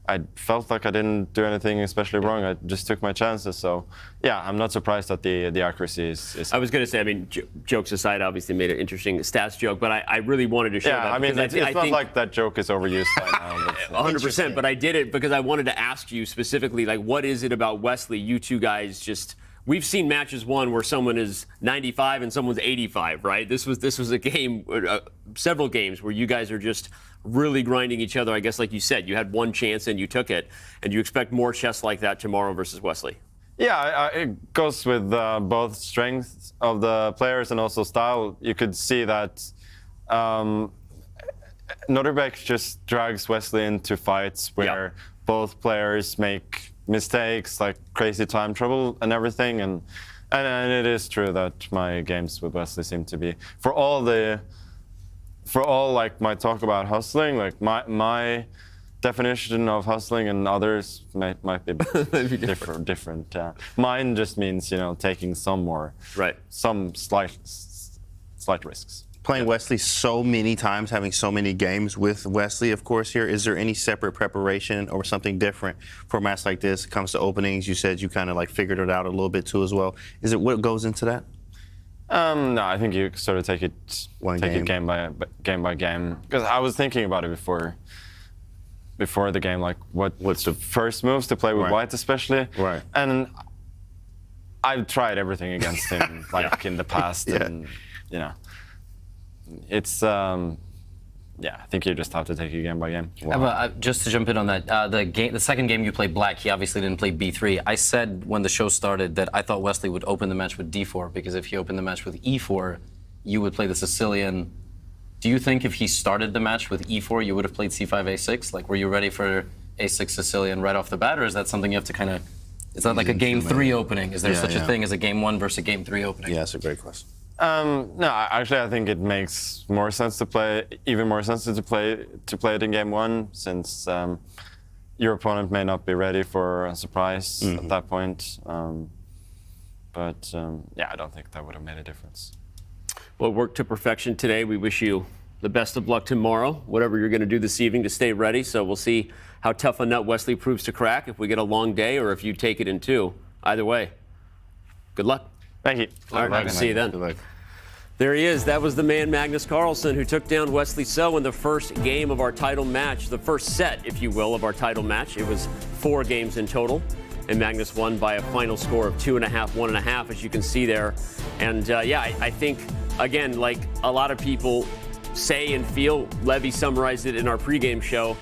I felt like I didn't do anything especially wrong. I just took my chances. So yeah, I'm not surprised that the accuracy is. I was going to say, I mean, jokes aside, obviously made an interesting stats joke, but I really wanted to show that. Yeah, I mean, it's not like that joke is overused by now. 100%, but I did it because I wanted to ask you specifically, like, what is it about Wesley? You two guys just, we've seen matches won where someone is 95 and someone's 85, right? This was a game, several games where you guys are just really grinding each other. I guess, like you said, you had one chance and you took it, and you expect more chess like that tomorrow versus Wesley. Yeah, it goes with both strengths of the players and also style. You could see that Nodirbek just drags Wesley into fights where both players make mistakes, like crazy time trouble and everything. And it is true that my games with Wesley seem to be, for all like my talk about hustling, like my definition of hustling and others might be different. Mine just means, taking some slight risks. Playing Wesley so many times, having so many games with Wesley, of course, here, is there any separate preparation or something different for a match like this? It comes to openings, you said you kind of like figured it out a little bit too as well. Is it what goes into that? No, I think you sort of take it game by game. Because I was thinking about it before the game, like what's the first moves to play with White especially. Right. And I've tried everything against him, like in the past, and it's I think you just have to take it game by game. Just to jump in on that, the second game you played black, he obviously didn't play b3. I said when the show started that I thought Wesley would open the match with d4, because if he opened the match with e4, you would play the Sicilian. Do you think if he started the match with e4, you would have played c5, a6? Like, were you ready for a6 Sicilian right off the bat, or is that something you have to kind of, it's not like a game 3 opening? Is there such a thing as a game 1 versus a game 3 opening? Yeah, that's a great question. No, actually, I think it makes more sense to play it in game 1, since your opponent may not be ready for a surprise at that point. But I don't think that would have made a difference. Well, work to perfection today. We wish you the best of luck tomorrow, whatever you're going to do this evening to stay ready. So we'll see how tough a nut Wesley proves to crack, if we get a long day or if you take it in 2. Either way, good luck. Thank you. All right, see you then. There he is. That was the man, Magnus Carlsen, who took down Wesley So in the first game of our title match, the first set, if you will, of our title match. It was 4 games in total, and Magnus won by a final score of 2.5, 1.5, as you can see there. And I think, again, like a lot of people say and feel, Levy summarized it in our pregame show,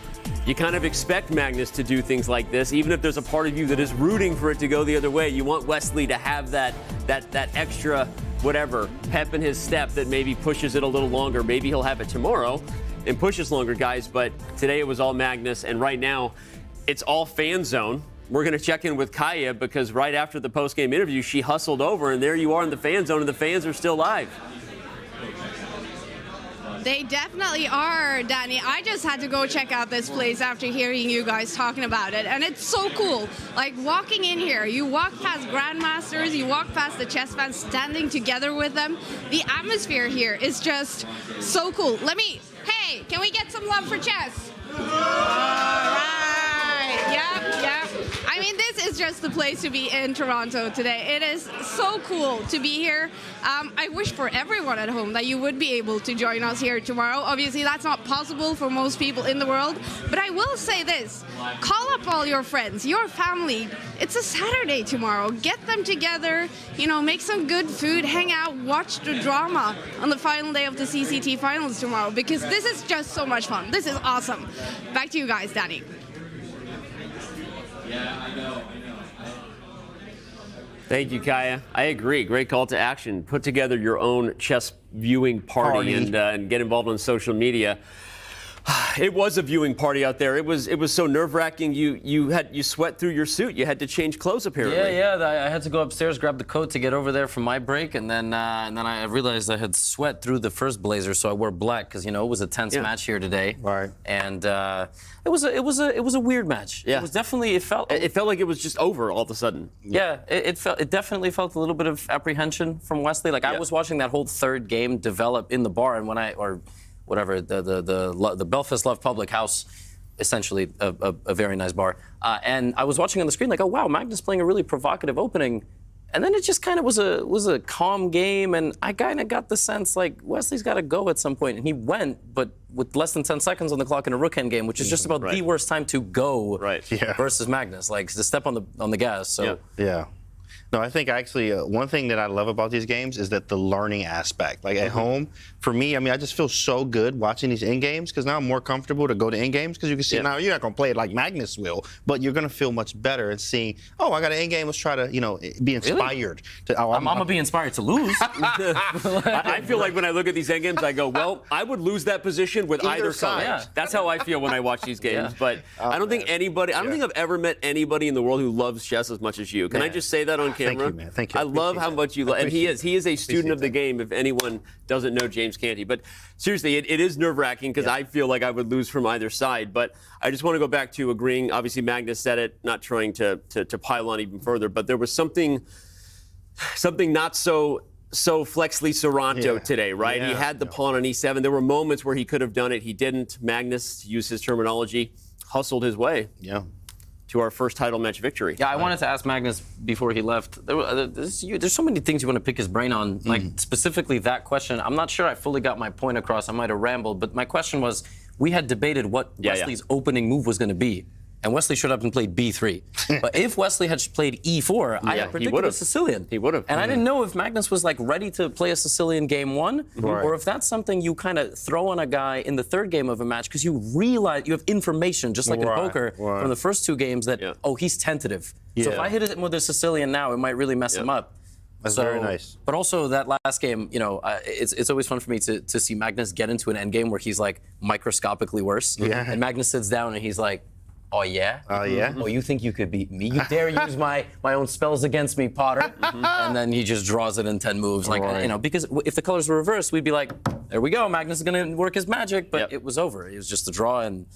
you kind of expect Magnus to do things like this, even if there's a part of you that is rooting for it to go the other way. You want Wesley to have that extra, whatever, pep in his step that maybe pushes it a little longer. Maybe he'll have it tomorrow and pushes longer, guys. But today it was all Magnus, and right now it's all fan zone. We're going to check in with Kaya, because right after the post-game interview, she hustled over, and there you are in the fan zone, and the fans are still live. They definitely are, Danny. I just had to go check out this place after hearing you guys talking about it, and it's so cool. Like walking in here, you walk past grandmasters, you walk past the chess fans standing together with them. The atmosphere here is just so cool. Hey, can we get some love for chess? All right, yep. I mean, this is just the place to be in Toronto today. It is so cool to be here. I wish for everyone at home that you would be able to join us here tomorrow. Obviously, that's not possible for most people in the world, but I will say this. Call up all your friends, your family. It's a Saturday tomorrow. Get them together, make some good food, hang out, watch the drama on the final day of the CCT Finals tomorrow, because this is just so much fun. This is awesome. Back to you guys, Danny. Yeah, I know. Thank you, Kaya. I agree. Great call to action. Put together your own chess viewing party. And get involved on social media. It was a viewing party out there. It was so nerve-wracking. You sweat through your suit. You had to change clothes apparently. Yeah. I had to go upstairs, grab the coat to get over there for my break, and then I realized I had sweat through the first blazer, so I wore black because it was a tense match here today. Right. And it was a weird match. Yeah. It was definitely it felt like it was just over all of a sudden. Yeah. It definitely felt a little bit of apprehension from Wesley. Like I was watching that whole third game develop in the bar, and when the Belfast Love Public House, essentially a very nice bar. And I was watching on the screen like, oh wow, Magnus playing a really provocative opening. And then it just kind of was a calm game, and I kind of got the sense like Wesley's got to go at some point, and he went, but with less than 10 seconds on the clock in a rook end game, which is just about the worst time to go versus Magnus, like to step on the gas. So yeah. No, I think actually one thing that I love about these games is that the learning aspect. Like at home, for me, I just feel so good watching these end games because now I'm more comfortable to go to end games because you can see now you're not going to play it like Magnus will, but you're going to feel much better and seeing, oh, I got an end game. Let's try to, be inspired. I'm going to be inspired to lose. I feel like when I look at these end games, I go, well, I would lose that position with either side. Yeah. That's how I feel when I watch these games. But I don't think anybody, I don't think I've ever met anybody in the world who loves chess as much as you. Can I just say that on camera? Thank you, man. Thank you. I love how much you love, and he is a student of the game. If anyone doesn't know James Canty, but seriously, it is nerve-wracking because I feel like I would lose from either side. But I just want to go back to agreeing. Obviously, Magnus said it, not trying to pile on even further, but there was something not so Flexley Serranto today, right? He had the pawn on e7. There were moments where he could have done it. He didn't. Magnus, to use his terminology, hustled his way. Yeah. To our first title match victory. Yeah, I wanted to ask Magnus before he left. There's so many things you want to pick his brain on, like specifically that question. I'm not sure I fully got my point across. I might have rambled, but my question was, we had debated what Wesley's opening move was going to be. And Wesley showed up and played b3. But if Wesley had played e4, I had predicted a Sicilian. He would have. And I didn't know if Magnus was ready to play a Sicilian game one, or if that's something you kind of throw on a guy in the third game of a match because you realize you have information, just like in poker, from the first two games that, oh, he's tentative. So if I hit him with a Sicilian now, it might really mess him up. That's very nice. But also that last game, it's always fun for me to see Magnus get into an endgame where he's microscopically worse. And Magnus sits down and he's like, oh, yeah? Oh, yeah? Oh, you think you could beat me? You dare use my own spells against me, Potter? And then he just draws it in 10 moves. Because if the colors were reversed, we'd be like, there we go, Magnus is going to work his magic. But it was over. It was just a draw and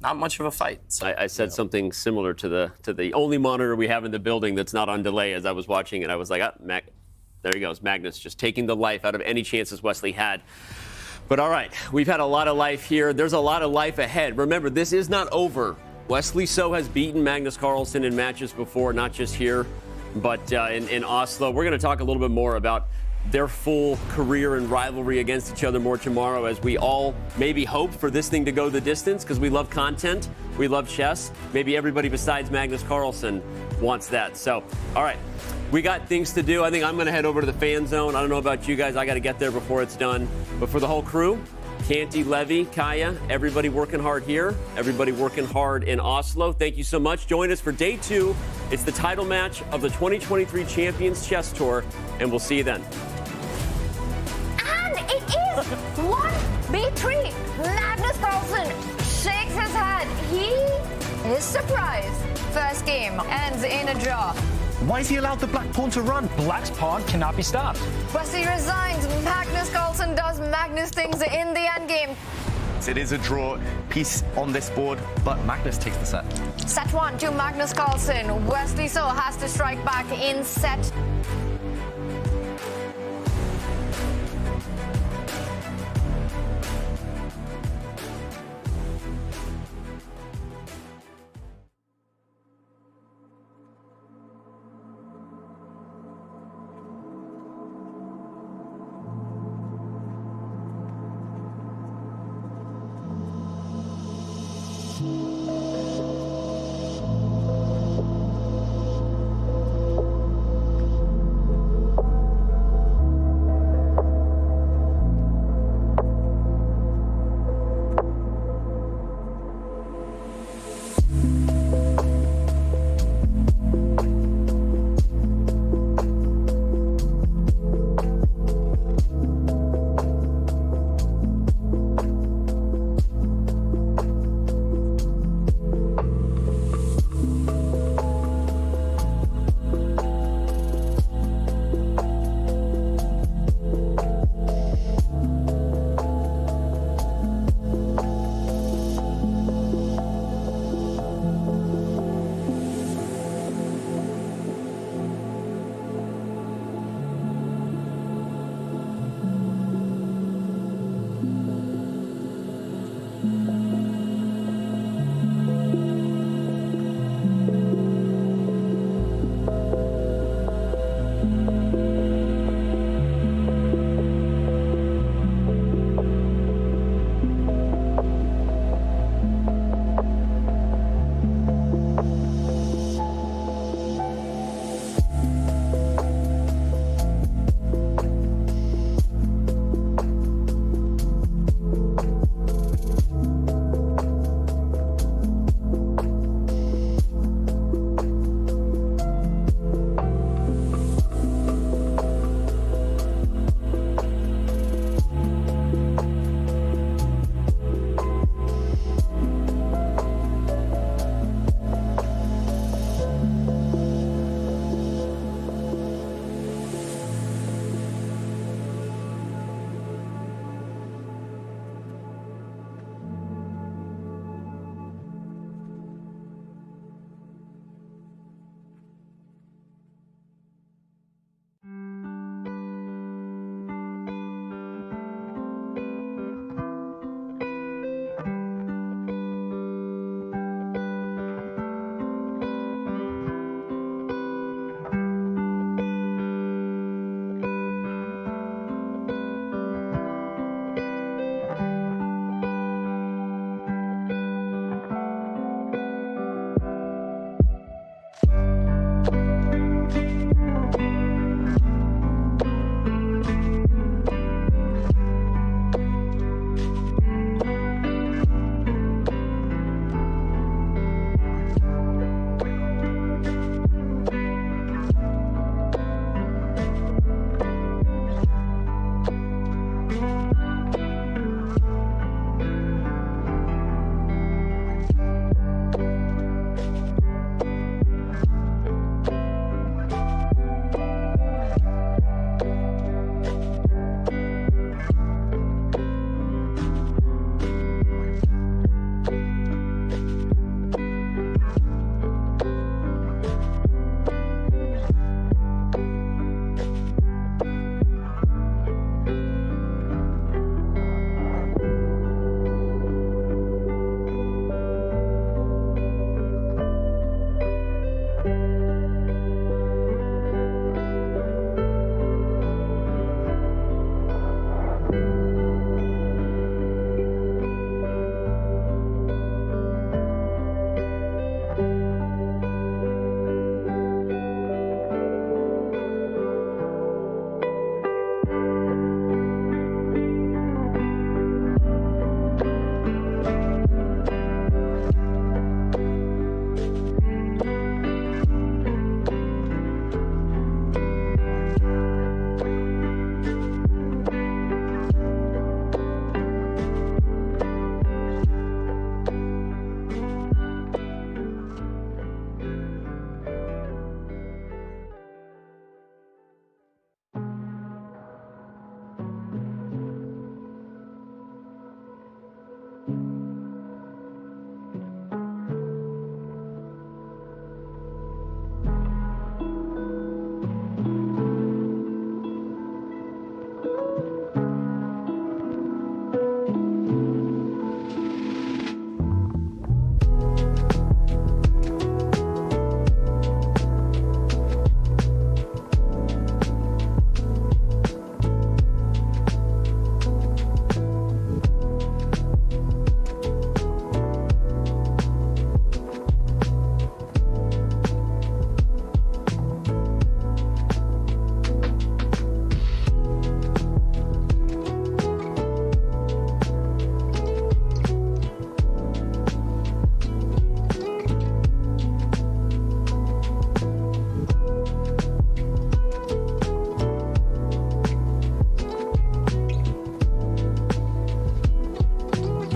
not much of a fight. So, I said something similar to the only monitor we have in the building that's not on delay as I was watching it. I was like, there he goes, Magnus just taking the life out of any chances Wesley had. But all right, we've had a lot of life here. There's a lot of life ahead. Remember, this is not over. Wesley So has beaten Magnus Carlsen in matches before, not just here, but in Oslo. We're going to talk a little bit more about their full career and rivalry against each other more tomorrow, as we all maybe hope for this thing to go the distance because we love content, we love chess. Maybe everybody besides Magnus Carlsen wants that. So, all right, we got things to do. I think I'm going to head over to the fan zone. I don't know about you guys. I got to get there before it's done. But for the whole crew, Canty, Levy, Kaya, everybody working hard here, everybody working hard in Oslo. Thank you so much. Join us for day 2. It's the title match of the 2023 Champions Chess Tour, and we'll see you then. And it is 1b3. Magnus Carlsen shakes his head. He is surprised. First game ends in a draw. Why is he allowed the black pawn to run? Black's pawn cannot be stopped. Wesley resigns. Magnus Carlsen does Magnus things in the endgame. It is a draw piece on this board, but Magnus takes the set. Set 1 to Magnus Carlsen. Wesley So has to strike back in set.